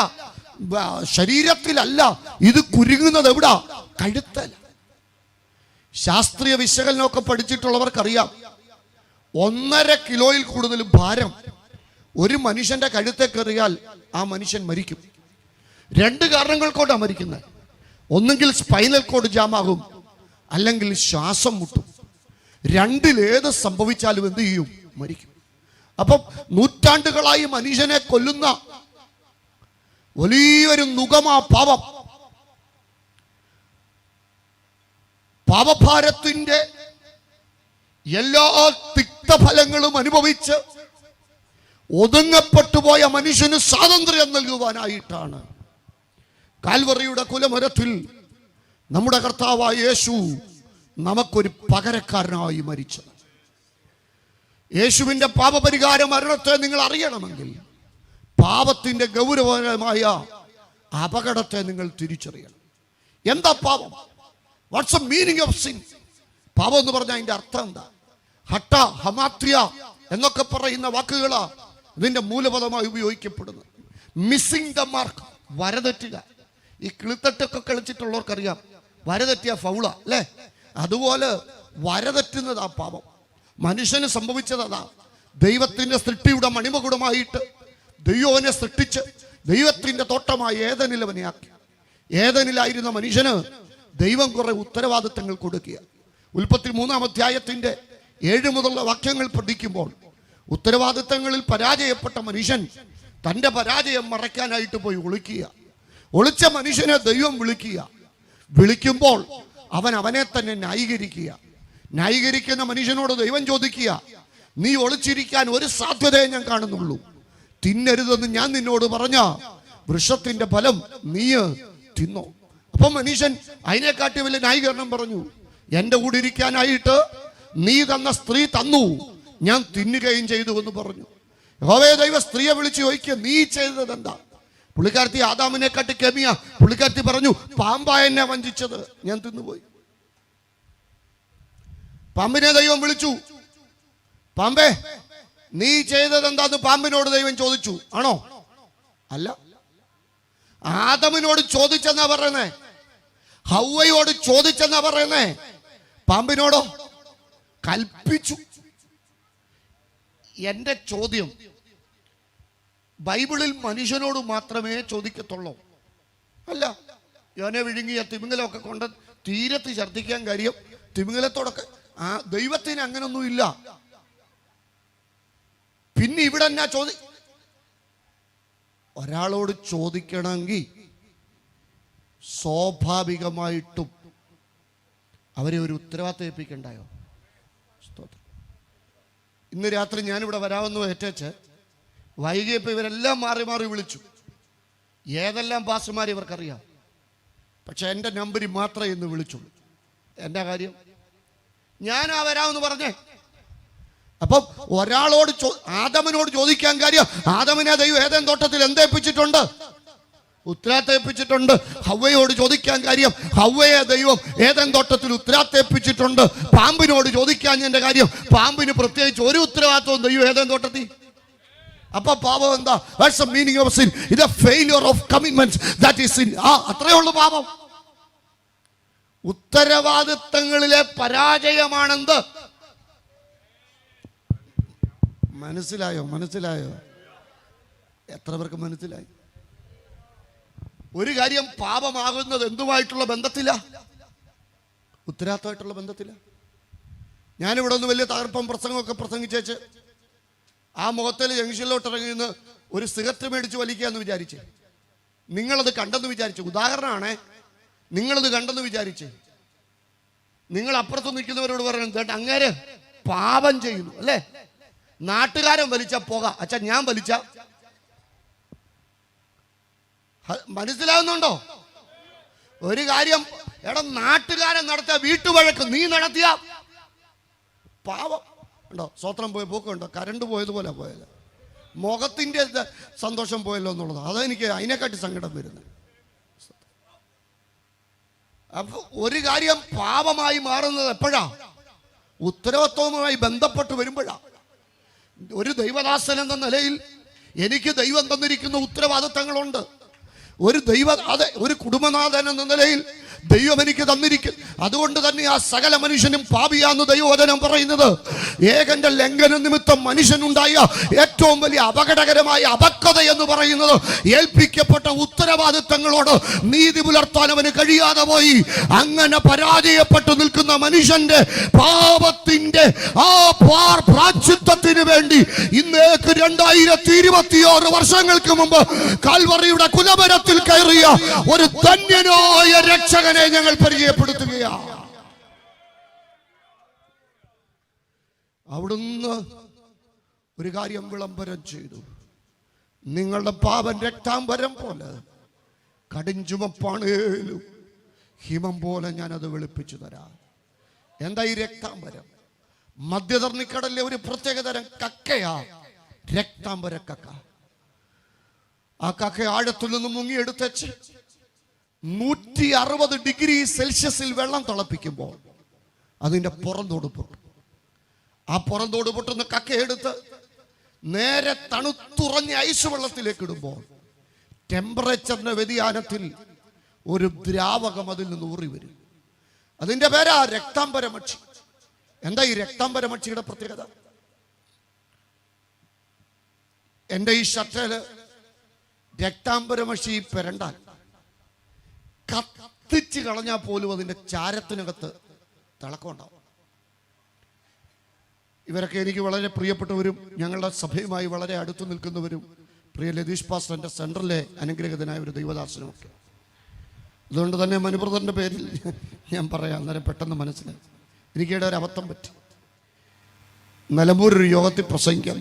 ശരീരത്തിലല്ല, ഇത് കുരുങ്ങുന്നത് എവിടാ? കഴുത്തല്ല. ശാസ്ത്രീയ വിശകലനമൊക്കെ പഠിച്ചിട്ടുള്ളവർക്കറിയാം, 1.5 കിലോയിൽ കൂടുതൽ ഭാരം ഒരു മനുഷ്യന്റെ കഴുത്തെ കയറിയാൽ ആ മനുഷ്യൻ മരിക്കും. 2 കാരണങ്ങൾ കൊണ്ടാണ് മരിക്കുന്നത്. ഒന്നുകിൽ സ്പൈനൽ കോഡ് ജാമാകും, അല്ലെങ്കിൽ ശ്വാസം മുട്ടും. 2-ലേത് സംഭവിച്ചാലും എന്ത് ചെയ്യും? മരിക്കും. അപ്പം നൂറ്റാണ്ടുകളായി മനുഷ്യനെ കൊല്ലുന്ന വലിയൊരു നുകമാ പാപം. പാപഭാരത്തിന്റെ എല്ലാ തിക്തഫലങ്ങളും അനുഭവിച്ച് ഒതുങ്ങപ്പെട്ടുപോയ മനുഷ്യന് സ്വാതന്ത്ര്യം നൽകുവാനായിട്ടാണ് കാൽവറിയുടെ കുലമരത്തിൽ നമ്മുടെ കർത്താവായ യേശു നമുക്കൊരു പകരക്കാരനായി മരിച്ചത്. യേശുവിന്റെ പാപപരിഹാര മരണത്തെ നിങ്ങൾ അറിയണമെങ്കിൽ പാപത്തിന്റെ ഗൗരവമായ അപകടത്തെ നിങ്ങൾ തിരിച്ചറിയണം. എന്താ പാപം? What's the meaning of sin? പാപം എന്ന് പറഞ്ഞാൽ അതിന്റെ അർത്ഥം എന്താ? ഹട്ട, ഹമാത്രിയ എന്നൊക്കെ പറയുന്ന വാക്കുകളാ ഇതിന്റെ മൂലപദമായി ഉപയോഗിക്കപ്പെടുന്നത്. മിസ്സിംഗ് ദ മാർക്ക്, വരതെറ്റുക. ഈ കിളിത്തട്ടൊക്കെ കളിച്ചിട്ടുള്ളവർക്കറിയാം, വരതെറ്റിയ ഫൗള അല്ലേ? അതുപോലെ വരതെറ്റുന്നതാ പാപം. മനുഷ്യന് സംഭവിച്ചതാ. ദൈവത്തിന്റെ സൃഷ്ടിയുടെ മണിമകുടമായിട്ട് ദൈവനെ സൃഷ്ടിച്ച് ദൈവത്തിന്റെ തോട്ടമായ ഏദനിൽ അവനെ ആക്കി. ഏദനിലായിരുന്ന മനുഷ്യന് ദൈവം കുറെ ഉത്തരവാദിത്തങ്ങൾ കൊടുക്കുക. ഉൽപ്പത്തി 3-ാം അധ്യായത്തിന്റെ 7 മുതലുള്ള വാക്യങ്ങൾ പഠിക്കുമ്പോൾ ഉത്തരവാദിത്തങ്ങളിൽ പരാജയപ്പെട്ട മനുഷ്യൻ തന്റെ പരാജയം മറയ്ക്കാനായിട്ട് പോയി ഒളിക്കുക. ഒളിച്ച മനുഷ്യനെ ദൈവം വിളിക്കുക. വിളിക്കുമ്പോൾ അവൻ അവനെ തന്നെ ന്യായീകരിക്കുക. ന്യായീകരിക്കുന്ന മനുഷ്യനോട് ദൈവം ചോദിക്കുക, നീ ഒളിച്ചിരിക്കാൻ ഒരു സാധ്യതയെ ഞാൻ കാണുന്നുള്ളൂ. തിന്നരുതെന്ന് ഞാൻ നിന്നോട് പറഞ്ഞ വൃക്ഷത്തിന്റെ ഫലം നീ തിന്നോ. അപ്പൊ മനുഷ്യൻ അതിനെക്കാട്ടി വലിയ ന്യായീകരണം പറഞ്ഞു, എന്റെ കൂടെ ഇരിക്കാനായിട്ട് നീ തന്ന സ്ത്രീ തന്നു, ഞാൻ തിന്നുകയും ചെയ്തു എന്ന് പറഞ്ഞു. യഹോവേ ദൈവ സ്ത്രീയെ വിളിച്ച് ചോദിക്കുക, നീ ചെയ്തത് എന്താ? പുള്ളിക്കാരത്തി ആദാമിനെ കാട്ടി കെമിയ. പുള്ളിക്കാരത്തി പറഞ്ഞു, പാമ്പാ എന്നെ വഞ്ചിച്ചത്, ഞാൻ തിന്നുപോയി. പാമ്പിനെ ദൈവം വിളിച്ചു, പാമ്പേ നീ ചെയ്തത് എന്താന്ന് പാമ്പിനോട് ദൈവം ചോദിച്ചു. ആണോ? അല്ല. ആദമിനോട് ചോദിച്ചെന്നാ പറയുന്നേ, ഹവ്വയോട് ചോദിച്ചെന്നാ പറയുന്നേ. പാമ്പിനോടോ? കൽപ്പിച്ചു. എന്റെ ചോദ്യം, ബൈബിളിൽ മനുഷ്യനോട് മാത്രമേ ചോദിക്കത്തുള്ളൂ? അല്ല. യോനെ വിഴുങ്ങിയ തിമിംഗലമൊക്കെ കൊണ്ട് തീരത്ത് ഛർദ്ദിക്കാൻ കാര്യം തിമിംഗലത്തോടൊക്കെ ദൈവത്തിന് അങ്ങനൊന്നും ഇല്ല. പിന്നെ ഇവിടെ എന്നാ ഒരാളോട് ചോദിക്കണമെങ്കിൽ സ്വാഭാവികമായിട്ടും അവരെ ഒരു ഉത്തരവാദിത്തം ഏൽപ്പിക്കണ്ടായോ? ഇന്ന് രാത്രി ഞാനിവിടെ വരാമെന്ന് ഏറ്റേച്ച് വൈകിയപ്പോൾ ഇവരെല്ലാം മാറി മാറി വിളിച്ചു. ഏതെല്ലാം പാസ്റ്റർമാർ ഇവർക്കറിയാം. പക്ഷെ എൻ്റെ നമ്പറിൽ മാത്രമേ ഇന്ന് വിളിച്ചുള്ളൂ. എൻ്റെ കാര്യം ഞാനാ വരാമെന്ന് പറഞ്ഞേ. അപ്പം ഒരാളോട് ആദമിനോട് ചോദിക്കാൻ കാര്യം, ആദമിനെ ദൈവം ഏതേൻ തോട്ടത്തിൽ എന്തേൽപ്പിച്ചിട്ടുണ്ട്? ഉത്തരവാദിത്തം ഏൽപ്പിച്ചിട്ടുണ്ട്. ഹവ്വയോട് ചോദിക്കാൻ കാര്യം, ഹവ്വയെ ദൈവം ഏതേൻ തോട്ടത്തിൽ ഉത്തരവാദിത്തം ഏൽപ്പിച്ചിട്ടുണ്ട്. പാമ്പിനോട് ചോദിക്കാൻ എൻ്റെ കാര്യം, പാമ്പിന് പ്രത്യേകിച്ച് ഒരു ഉത്തരവാദിത്വം ദൈവം ഏതേൻ തോട്ടത്തിൽ. അപ്പൊ പാപം എന്താ? That's the meaning of sin. It's a failure of commitments. That is sin. അത്രയേ ഉള്ളൂ പാപം. ഉത്തരവാദിത്തങ്ങളിലെ പരാജയമാണെന്ത്? മനസ്സിലായോ? മനസ്സിലായോ? എത്ര പേർക്ക് മനസ്സിലായി? ഒരു കാര്യം, പാപമാകുന്നത് എന്തുമായിട്ടുള്ള ബന്ധത്തില? ഉത്തരവാദിത്തമായിട്ടുള്ള ബന്ധത്തില. ഞാനിവിടെ ഒന്ന് വലിയ തകർപ്പം പ്രസംഗമൊക്കെ പ്രസംഗിച്ചേച്ച് ആ മുഖത്തിൽ ജംഗ്ഷനിലോട്ട് ഇറങ്ങി നിന്ന് ഒരു സിഗരറ്റ് മേടിച്ച് വലിക്കുക എന്ന് വിചാരിച്ചേ. നിങ്ങളത് കണ്ടെന്ന് വിചാരിച്ചു. ഉദാഹരണമാണേ, നിങ്ങളത് കണ്ടെന്ന് വിചാരിച്ചേ. നിങ്ങൾ അപ്പുറത്ത് നിൽക്കുന്നവരോട് പറയുന്നത്, അങ്ങേര് പാപം ചെയ്യുന്നു അല്ലേ? നാട്ടുകാരൻ വലിച്ച പോക, അച്ഛാ ഞാൻ വലിച്ച. മനസ്സിലാവുന്നുണ്ടോ? ഒരു കാര്യം, എടാ നാട്ടുകാരൻ നടത്തിയ വീട്ടുവഴക്ക് നീ നടത്തിയ പാവം ഉണ്ടോ? സ്വത്രം പോയ പോക്കുണ്ടോ? കരണ്ട് പോയതുപോലെ പോയത്, മുഖത്തിൻ്റെ സന്തോഷം പോയല്ലോ എന്നുള്ളത്. അതെനിക്ക് അതിനെക്കാട്ടി സങ്കടം വരുന്നത്. അപ്പൊ ഒരു കാര്യം പാപമായി മാറുന്നത് എപ്പോഴാ? ഉത്തരവാദിത്വവുമായി ബന്ധപ്പെട്ട് വരുമ്പോഴാ. ഒരു ദൈവദാസൻ എന്ന നിലയിൽ എനിക്ക് ദൈവം തന്നിരിക്കുന്ന ഉത്തരവാദിത്തങ്ങളുണ്ട്. ഒരു കുടുംബനാഥൻ എന്ന നിലയിൽ ദൈവം എനിക്ക് തന്നിരിക്കും. അതുകൊണ്ട് തന്നെ ആ സകല മനുഷ്യനും പാപിയാന്ന് ദൈവവചനം പറയുന്നത്. ഏകന്റെ ലംഘന നിമിത്തം മനുഷ്യനുണ്ടായ ഏറ്റവും വലിയ അപകടകരമായ അപക്വത എന്ന് പറയുന്നത് ഏൽപ്പിക്കപ്പെട്ട ഉത്തരവാദിത്തങ്ങളോട് നീതി പുലർത്താൻ അവന് കഴിയാതെ പോയി. അങ്ങനെ പരാജയപ്പെട്ടു നിൽക്കുന്ന മനുഷ്യന്റെ പാപത്തിന്റെ ആ പ്രായശ്ചിത്തത്തിന് വേണ്ടി ഇന്നേക്ക് 2026 വർഷങ്ങൾക്ക് മുമ്പ് കാൽവറിയുടെ കുലമരത്തിൽ കയറിയ ഒരു ധന്യനായ രക്ഷകനെ ഞങ്ങൾ പരിചയപ്പെടുത്തുകയാണ്. അവിടുന്ന് ഒരു കാര്യം വിളംബരം ചെയ്തു. നിങ്ങളുടെ പാപം രക്താംബരം പോലെ കടുംചുമപ്പാണേലും ഹിമം പോലെ ഞാനത് വെളുപ്പിച്ചു തരാം. എന്താ ഈ രക്താംബരം? മധ്യധർണിക്കടലിലെ ഒരു പ്രത്യേകതരം കക്കയാ രക്താംബര കക്ക. ആ കക്ക ആഴത്തിൽ നിന്ന് മുങ്ങിയെടുത്തേച്ച് 160 ഡിഗ്രി സെൽഷ്യസിൽ വെള്ളം തിളപ്പിക്കുമ്പോൾ അതിൻ്റെ പുറന്തോട് പൊട്ടും. ആ പുറന്തോട് പൊട്ടുന്ന കക്കയെടുത്ത് നേരെ തണുത്തുറഞ്ഞ ഐസ് വെള്ളത്തിലേക്ക് ഇടുമ്പോൾ ടെമ്പറേച്ചറിന്റെ വ്യതിയാനത്തിൽ ഒരു ദ്രാവകം അതിൽ നിന്ന് ഊറി വരും. അതിന്റെ പേരാ രക്താംബരമക്ഷി. എന്താ ഈ രക്താംബരമക്ഷിയുടെ പ്രത്യേകത? എൻ്റെ ഈ ഷർട്ടില് രക്താംബരമക്ഷി പെരണ്ടാൽ കത്തിച്ച് കളഞ്ഞാൽ പോലും അതിന്റെ ചാരത്തിനകത്ത് തിളക്കമുണ്ടാവും. ഇവരൊക്കെ എനിക്ക് വളരെ പ്രിയപ്പെട്ടവരും ഞങ്ങളുടെ സഭയുമായി വളരെ അടുത്തു നിൽക്കുന്നവരും പ്രിയ ലതീഷ് പാസ്റ്ററിന്റെ സെൻട്രലിലെ അനുഗ്രഹിതനായ ഒരു ദൈവദാസനുമൊക്കെ. അതുകൊണ്ട് തന്നെ മനുബ്രദറിന്റെ പേരിൽ ഞാൻ പറയാം, അന്നേരം പെട്ടെന്ന് മനസ്സിലായി. എനിക്കിടെ ഒരു അബദ്ധം പറ്റി. നിലമ്പൂർ ഒരു യോഗത്തിൽ പ്രസംഗിക്കാം.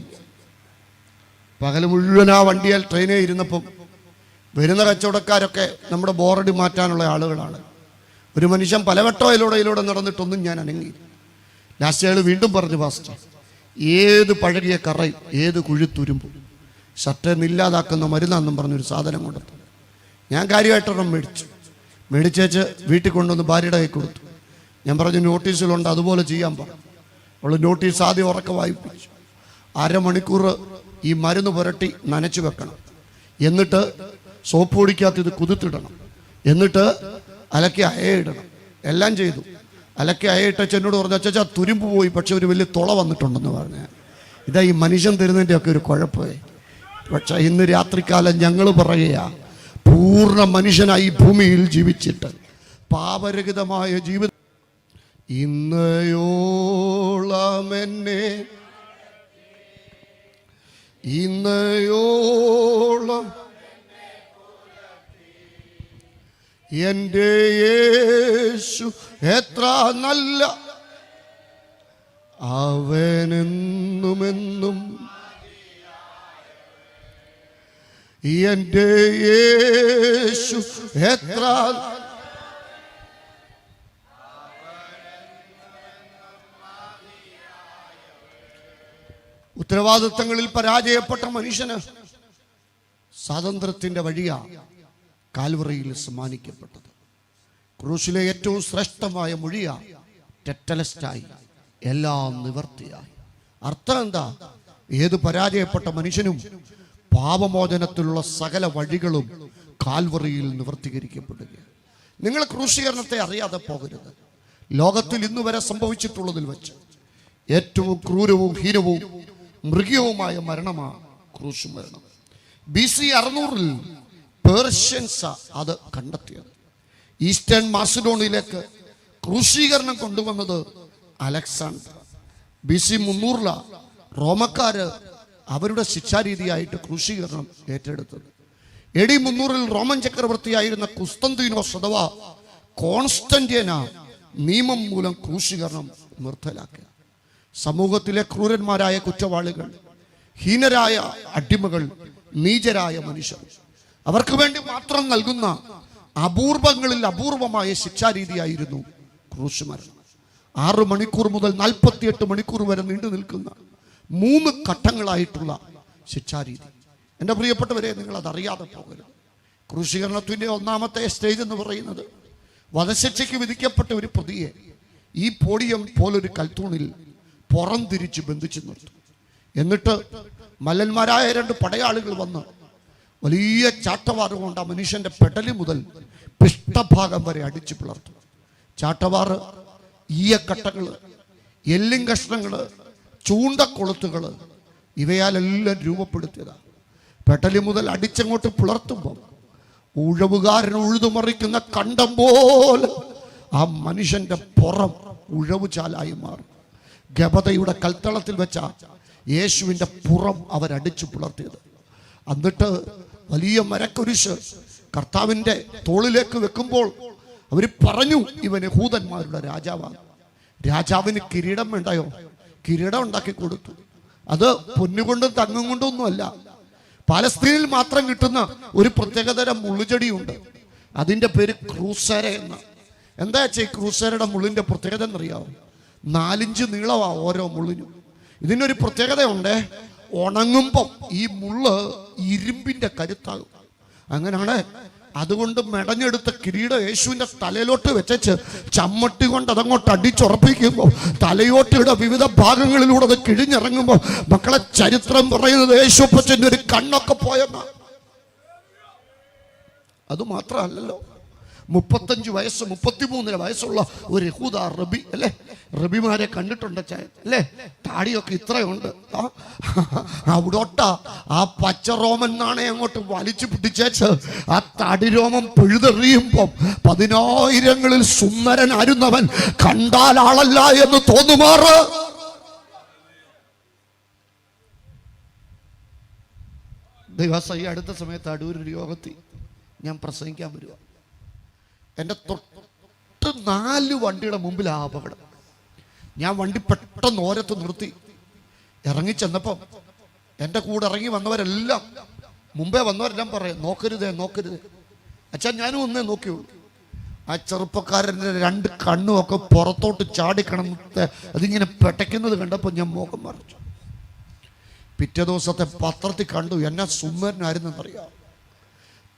പകൽ മുഴുവൻ ആ വണ്ടിയാൽ ട്രെയിനിൽ ഇരുന്നപ്പം വരുന്ന കച്ചവടക്കാരൊക്കെ നമ്മുടെ ബോറടി മാറ്റാനുള്ള ആളുകളാണ്. ഒരു മനുഷ്യൻ പലവട്ടം ഇതിലൂടെ നടന്നിട്ടൊന്നും ഞാൻ അനങ്ങി. ലാസ്റ്റ് അയാൾ വീണ്ടും പറഞ്ഞു, പാസ്റ്റർ, ഏത് പഴകിയ കറയും ഏത് കുഴിത്തുരുമ്പും ഷർട്ടില്ലാതാക്കുന്ന മരുന്നാന്നും പറഞ്ഞൊരു സാധനം കൊണ്ടെത്തു. ഞാൻ കാര്യമായിട്ടൊരെണ്ണം മേടിച്ചേച്ച് വീട്ടിൽ കൊണ്ടുവന്ന് ഭാര്യയുടെ കൈ കൊടുത്തു. ഞാൻ പറഞ്ഞു, നോട്ടീസിലുണ്ട്, അതുപോലെ ചെയ്യാൻ പറഞ്ഞു. അവൾ നോട്ടീസ് ആദ്യം ഉറക്കെ വായിപ്പിച്ചു. 1/2 മണിക്കൂർ ഈ മരുന്ന് പുരട്ടി നനച്ചു വെക്കണം, എന്നിട്ട് സോപ്പ് പൊടിക്കകത്ത് ഇത് കുതിർത്തിടണം, എന്നിട്ട് അലക്കി അയയിടണം. എല്ലാം ചെയ്തു. അലക്കി അയയിട്ട എന്നോട് പറഞ്ഞു, അച്ചാ തുരുമ്പ് പോയി, പക്ഷെ ഒരു വലിയ തുള വന്നിട്ടുണ്ടെന്ന് പറഞ്ഞു. ഇതാ ഈ മനുഷ്യൻ തരുന്നതിൻ്റെ ഒക്കെ ഒരു കുഴപ്പമേ. പക്ഷെ ഇന്ന് രാത്രികാലം ഞങ്ങൾ പറയുക, പൂർണ്ണ മനുഷ്യനായി ഭൂമിയിൽ ജീവിച്ചിട്ട് പാപരഹിതമായ ജീവിതം ഇന്നയോളം എന്നെ എൻ്റെ യേശു എത്ര നല്ല, അവനെന്നുമെന്നും എൻ്റെ യേശു എത്ര. ഉത്തരവാദിത്തങ്ങളിൽ പരാജയപ്പെട്ട മനുഷ്യന് സ്വാതന്ത്ര്യത്തിന്റെ വഴിയാ കാൽവറിയിൽ സമ്മാനിക്കപ്പെട്ടത്. ക്രൂശിലെ ഏറ്റവും ശ്രേഷ്ഠമായ മൊഴിയാ ടെറ്റലസ്റ്റായി, എല്ലാം നിവർത്തിയായി. അർത്ഥം എന്താ? ഏത് പരാജയപ്പെട്ട മനുഷ്യനും പാപമോചനത്തിലുള്ള സകല വഴികളും കാൽവറിയിൽ നിവർത്തീകരിക്കപ്പെടുകയാണ്. നിങ്ങൾ ക്രൂശീകരണത്തെ അറിയാതെ പോകരുത്. ലോകത്തിൽ ഇന്നു വരെ സംഭവിച്ചിട്ടുള്ളതിൽ വെച്ച് ഏറ്റവും ക്രൂരവും ഹീനവും മൃഗീയവുമായ മരണമാണ് ക്രൂശ് മരണം. BC 600 പേർഷ്യൻസ് അത് കണ്ടെത്തിയത്. ഈസ്റ്റേൺ മാസിഡോണിയയിലേക്ക് ക്രൂശീകരണം കൊണ്ടുവന്നത് അലക്സാണ്ടർ. BC 300 റോമക്കാര് അവരുടെ ശിക്ഷാരീതിയായിട്ട് ക്രൂശീകരണം ഏറ്റെടുത്തത്. AD 300 റോമൻ ചക്രവർത്തിയായിരുന്ന കുസ്തന്തീനോസ് അഥവാ കോൺസ്റ്റന്റീന നിയമം മൂലം ക്രൂശീകരണം നിർത്തലാക്കുക. സമൂഹത്തിലെ ക്രൂരന്മാരായ കുറ്റവാളികൾ, ഹീനരായ അടിമകൾ, നീചരായ മനുഷ്യർ, അവർക്ക് വേണ്ടി മാത്രം നൽകുന്ന അപൂർവങ്ങളിൽ അപൂർവമായ ശിക്ഷാരീതിയായിരുന്നു ക്രൂശ് മരണം. 6 മണിക്കൂർ മുതൽ 48 മണിക്കൂർ വരെ നീണ്ടു നിൽക്കുന്ന 3 ഘട്ടങ്ങളായിട്ടുള്ള ശിക്ഷാരീതി. എൻ്റെ പ്രിയപ്പെട്ടവരെ, നിങ്ങൾ അതറിയാതെ പോകരുത്. ക്രൂശീകരണത്തിൻ്റെ ഒന്നാമത്തെ സ്റ്റേജ് എന്ന് പറയുന്നത് വധശിക്ഷയ്ക്ക് വിധിക്കപ്പെട്ട ഒരു പ്രതിയെ ഈ പോഡിയം പോലൊരു കൽത്തൂണിൽ പുറം തിരിച്ച് ബന്ധിച്ചു നിർത്തും. എന്നിട്ട് മല്ലന്മാരായ 2 പടയാളികൾ വന്ന് വലിയ ചാട്ടവാറ് കൊണ്ട് ആ മനുഷ്യന്റെ പെടലി മുതൽ പിഷ്ടഭാഗം വരെ അടിച്ചു പിളർത്തും. ചാട്ടവാറ്, ഈയക്കട്ടകള്, എല്ലും കഷ്ണങ്ങള്, ചൂണ്ടക്കൊളുത്തുകള്, ഇവയാലെല്ലാം രൂപപ്പെടുത്തിയതാണ്. പെടലി മുതൽ അടിച്ചങ്ങോട്ട് പിളർത്തുമ്പോൾ ഉഴവുകാരൻ ഉഴുതുമറിക്കുന്ന കണ്ടം പോലെ ആ മനുഷ്യന്റെ പുറം ഉഴവുചാലായി മാറും. ഗബതയുടെ കൽത്തളത്തിൽ വെച്ച യേശുവിൻ്റെ പുറം അവരടിച്ചു പുലർത്തിയത്. എന്നിട്ട് വലിയ മരക്കുരിശ് കർത്താവിൻ്റെ തോളിലേക്ക് വെക്കുമ്പോൾ അവർ പറഞ്ഞു, ഇവൻ യഹൂദന്മാരുടെ രാജാവാണ്. രാജാവിന് കിരീടം വേണ്ടയോ? കിരീടം ഉണ്ടാക്കി കൊടുത്തു. അത് പൊന്നുകൊണ്ടും തങ്ങും കൊണ്ടും ഒന്നുമല്ല. പാലസ്തീനിൽ മാത്രം കിട്ടുന്ന ഒരു പ്രത്യേകതരം മുള്ളുചെടിയുണ്ട്. അതിൻ്റെ പേര് ക്രൂസര എന്ന്. എന്താ വെച്ചാൽ ഈ ക്രൂസരയുടെ മുള്ളിൻ്റെ പ്രത്യേകത എന്നറിയാമോ? 4 ഇഞ്ച് നീളമാണ് ഓരോ മുള്ളിനും. ഇതിനൊരു പ്രത്യേകതയുണ്ട്. ഉണങ്ങുമ്പം ഈ മുള്ള് ഇരുമ്പിൻ്റെ കരുത്താകും. അങ്ങനെയാണ് അതുകൊണ്ട് മെടഞ്ഞെടുത്ത കിരീടം യേശുവിൻ്റെ തലയിലോട്ട് വെച്ച് ചമ്മട്ടി കൊണ്ട് അതങ്ങോട്ട് അടിച്ചുറപ്പിക്കുമ്പോൾ തലയോട്ടിയുടെ വിവിധ ഭാഗങ്ങളിലൂടെ അത് കിഴിഞ്ഞിറങ്ങുമ്പോൾ മക്കളെ ചരിത്രം പറയുന്നത് യേശുപ്പച്ചൻ്റെ ഒരു കണ്ണൊക്കെ പോയെന്നാണ്. അത് മാത്രമല്ലല്ലോ, 35 വയസ്സ് 33 വയസ്സുള്ള ഒരു യഹൂദ റബി അല്ലേ, റബിമാരെ കണ്ടിട്ടുണ്ട് അല്ലേ? താടിയൊക്കെ ഇത്രയുണ്ട്. അവിടോട്ട ആ പച്ച റോമൻ നാണയം അങ്ങോട്ട് വലിച്ചു പിടിച്ചേച്ച് ആ തടിരോമം പിഴുതെറിയുമ്പം 10,000ങ്ങളിൽ സുന്ദരനായിരുന്നവൻ കണ്ടാൽ ആളല്ല എന്ന് തോന്നുമാറ് ദിവസം ഈ അടുത്ത സമയത്ത് അടൂരൊരു യോഗത്തിൽ ഞാൻ പ്രസംഗിക്കാൻ വരുക. എൻ്റെ തൊട്ട് 4 വണ്ടിയുടെ മുമ്പിൽ ആ അപകടം. ഞാൻ വണ്ടി പെട്ടെന്ന് ഓരത്ത് നിർത്തി ഇറങ്ങിച്ചെന്നപ്പം എൻ്റെ കൂടെ ഇറങ്ങി വന്നവരെല്ലാം, മുമ്പേ വന്നവരെല്ലാം പറയാം, നോക്കരുതേ നോക്കരുതേ. അച്ഛാ ഞാനും ഒന്നേ നോക്കിയുള്ളൂ. ആ ചെറുപ്പക്കാരൻ്റെ 2 കണ്ണുമൊക്കെ പുറത്തോട്ട് ചാടിക്കണത്തെ അതിങ്ങനെ പെട്ടയ്ക്കുന്നത് കണ്ടപ്പോൾ ഞാൻ മുഖം മറിച്ചു. പിറ്റേ ദിവസത്തെ പത്രത്തിൽ കണ്ടു എന്നെ സുന്ദരനായിരുന്നെന്നറിയാം.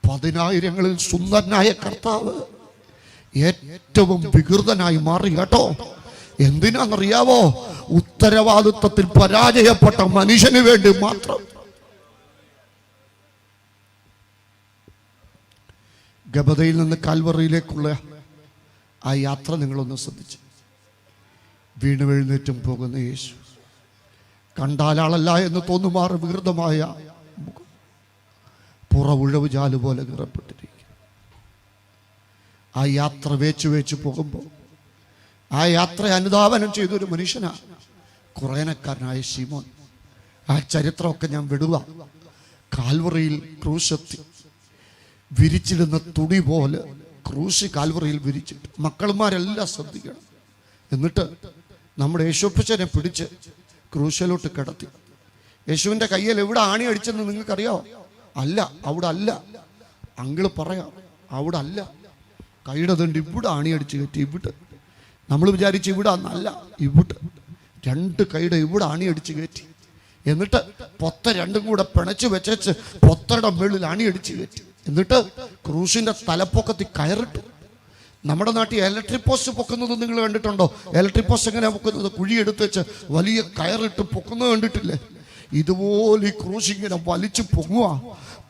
10,000ങ്ങളിൽ സുന്ദരനായ കർത്താവ് ഏറ്റവും വികൃതനായി മാറി കേട്ടോ. എന്തിനാണെന്നറിയാവോ? ഉത്തരവാദിത്വത്തിൽ പരാജയപ്പെട്ട മനുഷ്യന് വേണ്ടി മാത്രം. ഗബതയിൽ നിന്ന് കാൽവറിയിലേക്കുള്ള ആ യാത്ര നിങ്ങളൊന്ന് ശ്രദ്ധിച്ചു. വീണു എഴുന്നേറ്റും പോകുന്ന യേശു, കണ്ടാലാളല്ല എന്ന് തോന്നുമാറ് വികൃതമായ മുഖം, പുറവുഴവ് ജാല് പോലെ നിറപ്പെട്ടിരിക്കും. ആ യാത്ര വേച്ചു പോകുമ്പോൾ ആ യാത്ര അനുധാവനം ചെയ്തൊരു മനുഷ്യനാണ് കുറേനക്കാരനായ ശിമോൻ. ആ ചരിത്രമൊക്കെ ഞാൻ വിടുക. കാൽവറിയിൽ ക്രൂശെത്തി വിരിച്ചിടുന്ന തുണി പോലെ ക്രൂശ് കാൽവറിയിൽ വിരിച്ചിട്ട് മക്കളുമാരെല്ലാം ശ്രദ്ധിക്കണം. എന്നിട്ട് നമ്മുടെ യേശുപ്പച്ചനെ പിടിച്ച് ക്രൂശിലോട്ട് കിടത്തി. യേശുവിൻ്റെ കയ്യിൽ എവിടെ ആണി അടിച്ചെന്ന് നിങ്ങൾക്കറിയാമോ? അല്ല, അവിടെ അല്ല. അങ്കിള് പറയാം, അവിടെ അല്ല. കൈയുടെ തണ്ട് ഇവിടെ ആണി അടിച്ച് കയറ്റി. ഇവിടെ നമ്മൾ വിചാരിച്ച് ഇവിടെ അല്ല, ഇവിടെ 2 കൈയുടെ ഇവിടെ ആണി അടിച്ച് കയറ്റി. എന്നിട്ട് പൊത്ത 2ഉം കൂടെ പിണച്ച് വെച്ച് പൊത്തയുടെ മേളിൽ ആണി അടിച്ച് കയറ്റി. എന്നിട്ട് ക്രൂശിന്റെ തലപ്പൊക്കത്തിൽ കയറിട്ടു. നമ്മുടെ നാട്ടിൽ ഇലക്ട്രിക് പോസ്റ്റ് പൊക്കുന്നത് നിങ്ങൾ കണ്ടിട്ടുണ്ടോ? ഇലക്ട്രിക് പോസ്റ്റ് എങ്ങനെയാ പൊക്കുന്നത്? കുഴിയെടുത്ത് വെച്ച് വലിയ കയറിട്ട് പൊക്കുന്നത് കണ്ടിട്ടില്ലേ? ഇതുപോലെ ഈ ക്രൂശ് ഇങ്ങനെ വലിച്ചു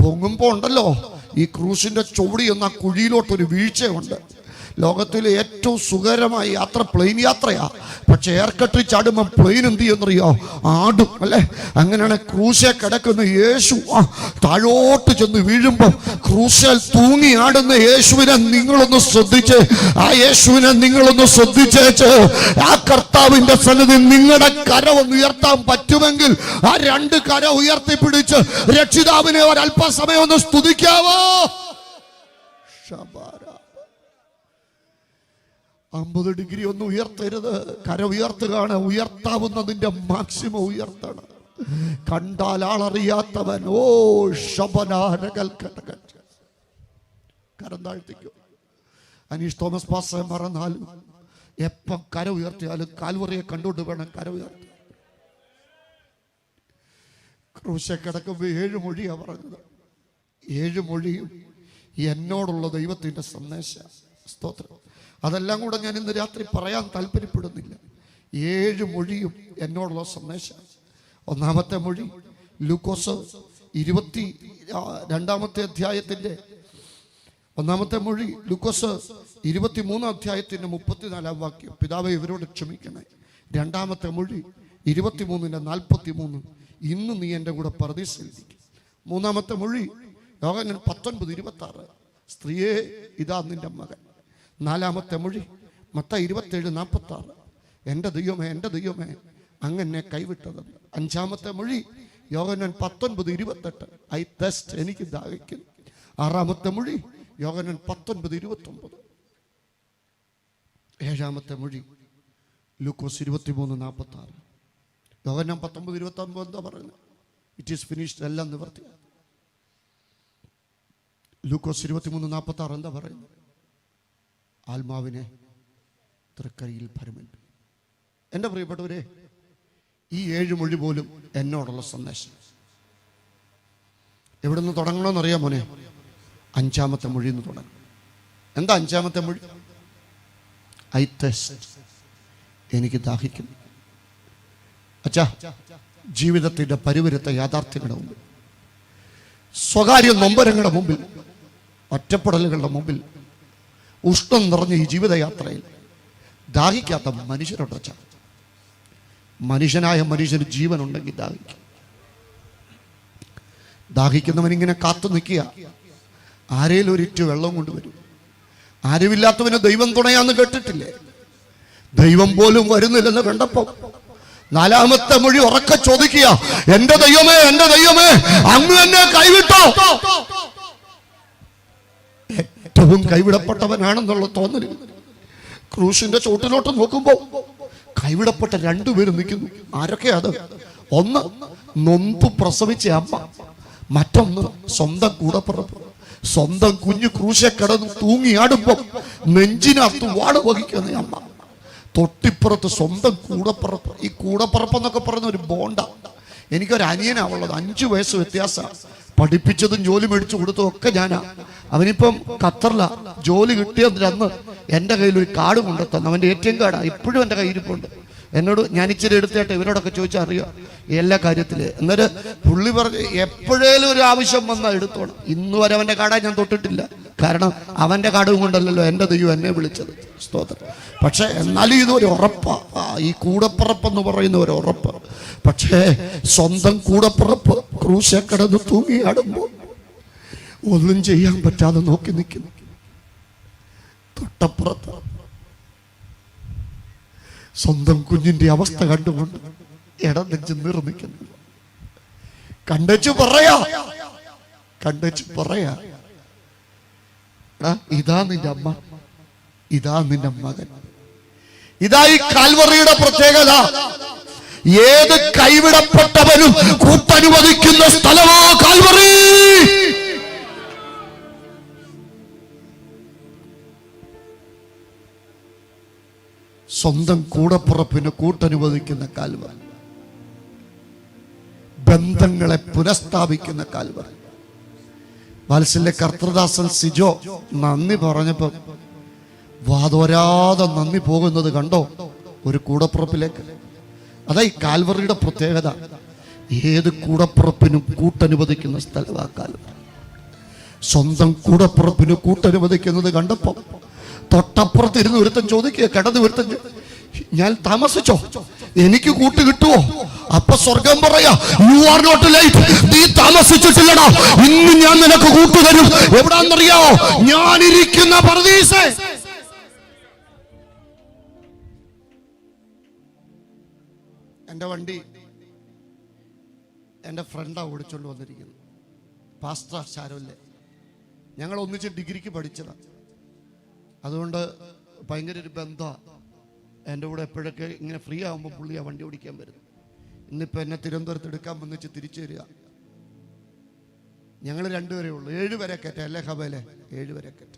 പൊങ്ങുമ്പോൾ ഉണ്ടല്ലോ, ഈ ക്രൂശിന്റെ ചുവടി എന്ന കുഴിയിലോട്ടൊരു വീഴ്ചയുണ്ട്. ലോകത്തിലെ ഏറ്റവും സുഖകരമായ യാത്ര പ്ലെയിൻ യാത്രയാ. പക്ഷെ എയർകട്ടിൽ ചാടുമ്പോൾ പ്ലെയിൻ എന്ത് ചെയ്യുന്നറിയോ? ആടും അല്ലേ? അങ്ങനെയാണ് ക്രൂശെ കിടക്കുന്ന യേശു താഴോട്ട് ചെന്ന് വീഴുമ്പോൾ ക്രൂശൽ തൂങ്ങി ആടുന്ന യേശുവിനെ നിങ്ങളൊന്ന് ശ്രദ്ധിച്ച്, ആ യേശുവിനെ നിങ്ങളൊന്ന് ശ്രദ്ധിച്ചേച്ച് ആ കർത്താവിന്റെ സന്നിധി നിങ്ങളുടെ കര ഒന്ന് ഉയർത്താൻ പറ്റുമെങ്കിൽ ആ 2 കര ഉയർത്തിപ്പിടിച്ച് രക്ഷിതാവിനെ ഒരല്പസമയം ഒന്ന് സ്തുതിക്കാവോ? 50 ഡിഗ്രി ഒന്നും ഉയർത്തരുത്. കര ഉയർത്തുകയാണ്. ഉയർത്താവുന്നതിന്റെ മാക്സിമം ഉയർത്തണം. കണ്ടാൽ ആളറിയാത്തവൻ ഓ ശബനാരകൽ കരം താഴ്ത്തിക്കോ. അനീഷ് തോമസ് പാസ്റ്റർ മറന്നാലും എപ്പം കര ഉയർത്തിയാലും കാൽവറിയെ കണ്ടുകൊണ്ട് വേണം കര ഉയർത്തി. ക്രൂശെ കിടക്കുമ്പോൾ 7 മൊഴിയാണ് പറഞ്ഞത്. 7 മൊഴിയും എന്നോടുള്ള ദൈവത്തിൻ്റെ സന്ദേശ സ്തോത്രം. അതെല്ലാം കൂടെ ഞാൻ ഇന്ന് രാത്രി പറയാൻ താല്പര്യപ്പെടുന്നില്ല. 7 മൊഴിയും എന്നോടുള്ള സന്ദേശം. ഒന്നാമത്തെ മൊഴി ലൂക്കോസ് 22 അധ്യായത്തിൻ്റെ ഒന്നാമത്തെ മൊഴി ലൂക്കോസ് 23 അധ്യായത്തിൻ്റെ 34 വാക്യം, പിതാവേ ഇവരോട് ക്ഷമിക്കണേ. രണ്ടാമത്തെ മൊഴി 23:43, ഇന്ന് നീ എൻ്റെ കൂടെ പർദീസയിലിരിക്കും. മൂന്നാമത്തെ മൊഴി യോഹന്നാൻ 19:26, സ്ത്രീയെ ഇതാ നിന്റെ മകൻ. നാലാമത്തെ മൊഴി മത്തായി 27:46, എൻ്റെ ദൈവമേ എൻ്റെ ദൈവമേ അങ്ങനെ കൈവിട്ടതെന്ന്. അഞ്ചാമത്തെ മൊഴി യോഹന്നാൻ 19:28, ഐ തെസ്റ്റ്, എനിക്ക് ദാഹിക്കുന്നു. ആറാമത്തെ മൊഴി യോഹന്നാൻ 19:29. ഏഴാമത്തെ മൊഴി ലൂക്കോസ് 23:46. യോഹന്നാൻ 19:29 എന്താ പറയുന്നത്? ഇറ്റ് ഈസ് ഫിനിഷ്ഡ്, എല്ലാം നിവർത്തി. ലൂക്കോസ് 23:46 എന്താ പറയുന്നത്? ആത്മാവിനെ തൃക്കൈയിൽ ഭരമേൽപ്പി. എൻ്റെ പ്രിയപ്പെട്ടവരെ, ഈ 7 മൊഴി പോലും എന്നോടുള്ള സന്ദേശം. എവിടെ നിന്ന് തുടങ്ങണമെന്നറിയാം മോനെ? അഞ്ചാമത്തെ മൊഴിയിൽ നിന്ന് തുടങ്ങും. എന്താ അഞ്ചാമത്തെ മൊഴി? ഐ തെസ്റ്റ്, എനിക്ക് ദാഹിക്കുന്നു. അച്ഛാ, ജീവിതത്തിൻ്റെ പരിവരുത്ത യാഥാർത്ഥ്യങ്ങളുടെ മുമ്പിൽ, സ്വകാര്യ നൊമ്പരങ്ങളുടെ മുമ്പിൽ, ഒറ്റപ്പെടലുകളുടെ മുമ്പിൽ, ഉഷ്ണം നിറഞ്ഞ ഈ ജീവിതയാത്രയിൽ ദാഹിക്കാത്ത മനുഷ്യരുണ്ട്. അച്ഛാ, മനുഷ്യനായ മനുഷ്യന് ജീവനുണ്ടെങ്കിൽ ദാഹിക്കും. ദാഹിക്കുന്നവനിങ്ങനെ കാത്തു നിൽക്കുക, ആരേലും ഒരിറ്റ് വെള്ളം കൊണ്ടുവരും. ആരുമില്ലാത്തവന് ദൈവം തുണയാന്ന് കേട്ടിട്ടില്ലേ? ദൈവം പോലും വരുന്നില്ലെന്ന് കണ്ടപ്പോ നാലാമത്തെ മൊഴി ഉറക്കെ ചോദിക്കുക, എൻ്റെ ദൈവമേ എൻ്റെ ദൈവമേ അങ്ങ് എന്നെ കൈവിട്ടോ? ഏറ്റവും കൈവിടപ്പെട്ടവനാണെന്നുള്ള തോന്നൽ. ക്രൂശിന്റെ ചോട്ടിലോട്ട് നോക്കുമ്പോൾ കൈവിടപ്പെട്ട 2 പേരും നിൽക്കുന്നു. ആരൊക്കെയാ അത്? ഒന്ന് നൊന്തു പ്രസവിച്ച അമ്മ, മറ്റൊന്ന് സ്വന്തം കൂടപ്പിറപ്പ്. സ്വന്തം കുഞ്ഞു ക്രൂശെ കിടന്ന് തൂങ്ങിയാടുമ്പോൾ നെഞ്ചിനകത്ത് വാട് വഹിക്കുന്ന അമ്മ, തൊട്ടിപ്പുറത്ത് സ്വന്തം കൂടപ്പിറപ്പ്. ഈ കൂടപ്പിറപ്പ് എന്നൊക്കെ പറയുന്ന ഒരു ബോണ്ട. എനിക്കൊരു അനിയനാവുള്ളത്, 5 വയസ്സ് വ്യത്യാസമാണ്. പഠിപ്പിച്ചതും ജോലി മേടിച്ചു കൊടുത്തതും ഒക്കെ ഞാനാ. അവനിപ്പം ഖത്തറില. ജോലി കിട്ടിയതിന് എൻ്റെ കയ്യിൽ ഒരു കാർഡ് കൊണ്ടെത്തന്നു. അവൻ്റെ ATM കാർഡാണ്, ഇപ്പോഴും എൻ്റെ കയ്യിരിപ്പുണ്ട്. എന്നോട് ഞാൻ ഇച്ചിരി എടുത്തിട്ട് ഇവരോടൊക്കെ ചോദിച്ചാൽ അറിയാം എല്ലാ കാര്യത്തില്. എന്നിട്ട് പുള്ളി പറഞ്ഞ് എപ്പോഴേലും ഒരു ആവശ്യം വന്നാൽ എടുത്തോണം. ഇന്ന് വരെ അവൻ്റെ കാർഡാ ഞാൻ തൊട്ടിട്ടില്ല. കാരണം അവൻ്റെ കാർഡും കൊണ്ടല്ലല്ലോ എൻ്റെ ദൈവം എന്നെ വിളിച്ചത്. സ്തോത്രം. പക്ഷെ എന്നാലും ഇതൊരു ഉറപ്പാണ്, ഈ കൂടപ്പിറപ്പെന്ന് പറയുന്ന ഒരു ഉറപ്പ്. പക്ഷേ സ്വന്തം കൂടപ്പിറപ്പ് ക്രൂശെ കിടന്ന് തൂങ്ങിയാടുമ്പോൾ ഒന്നും ചെയ്യാൻ പറ്റാതെ നോക്കി നിൽക്കുന്നു. തൊട്ടപ്പുറത്ത് സ്വന്തം കുഞ്ഞിന്റെ അവസ്ഥ കണ്ടുകൊണ്ട് ഇടനെഞ്ച് നിർമ്മിക്കുന്നു. കണ്ടു പറയാ ഇതാ നിന്റെ അമ്മ, ഇതാ നിന്റെ മകൻ. ഇതാ ഈ കാൽവറിയുടെ പ്രത്യേകത. ഏത് കൈവിടപ്പെട്ടവനും കൂട്ടനുവദിക്കുന്ന സ്ഥലമോ കാൽവറി. സ്വന്തം കൂടപ്പുറപ്പിന് കൂട്ടനുവദിക്കുന്ന കാൽവറി, ബന്ധങ്ങളെ പുനഃസ്ഥാപിക്കുന്ന കാൽവറി. വാത്സല്യ കർത്തൃദാസൻ സിജോ നന്ദി പറഞ്ഞപ്പോ വാതോരാതെ നന്ദി പോകുന്നത് കണ്ടോ? ഒരു കൂടപ്പുറപ്പിലേക്ക്. അതാ ഈ കാൽവറിയുടെ പ്രത്യേകത. ഏത് കൂടപ്പുറപ്പിനും കൂട്ടനുവദിക്കുന്ന സ്ഥലമാ കാൽവറി. സ്വന്തം കൂടപ്പുറപ്പിന് കൂട്ടനുവദിക്കുന്നത് കണ്ടപ്പോ തൊട്ടപ്പുറത്തിരുന്ന് ഒരുത്തൻ ചോദിക്കുക, കിടന്ന് ഒരുത്തൻ, ഞാൻ താമസിച്ചോ? എനിക്ക് കൂട്ട് കിട്ടുമോ? അപ്പൊ സ്വർഗം പറയാ, യു ആർ നോട്ട് ലൈറ്റ്, നീ താമസിച്ചിട്ടില്ലടാ, ഇന്ന് ഞാൻ നിനക്ക് കൂട്ടു തരും. എവിടാന്നറിയാവോ? ഞാനിരിക്കുന്ന പർദീസേ. എൻ്റെ വണ്ടി എൻ്റെ ഫ്രണ്ടാ ഓടിച്ചോണ്ട് വന്നിരിക്കുന്നു. പാസ്റ്റർ ശാരോല്ലേ, ഞങ്ങൾ ഒന്നിച്ച് ഡിഗ്രിക്ക് പഠിച്ചതാണ്. അതുകൊണ്ട് ഭയങ്കര ഒരു ബന്ധമാണ്. എൻ്റെ കൂടെ എപ്പോഴൊക്കെ ഇങ്ങനെ ഫ്രീ ആകുമ്പോൾ പുള്ളിയാണ് വണ്ടി ഓടിക്കാൻ വരുന്നത്. ഇന്നിപ്പോൾ എന്നെ തിരുവനന്തപുരത്ത് എടുക്കാൻ വന്നിച്ച് തിരിച്ചു വരിക. ഞങ്ങൾ 2 പേരേ ഉള്ളൂ. 7 വരെ കയറ്റ അല്ലേ ഹബയിലെ 7 വരെ കയറ്റ.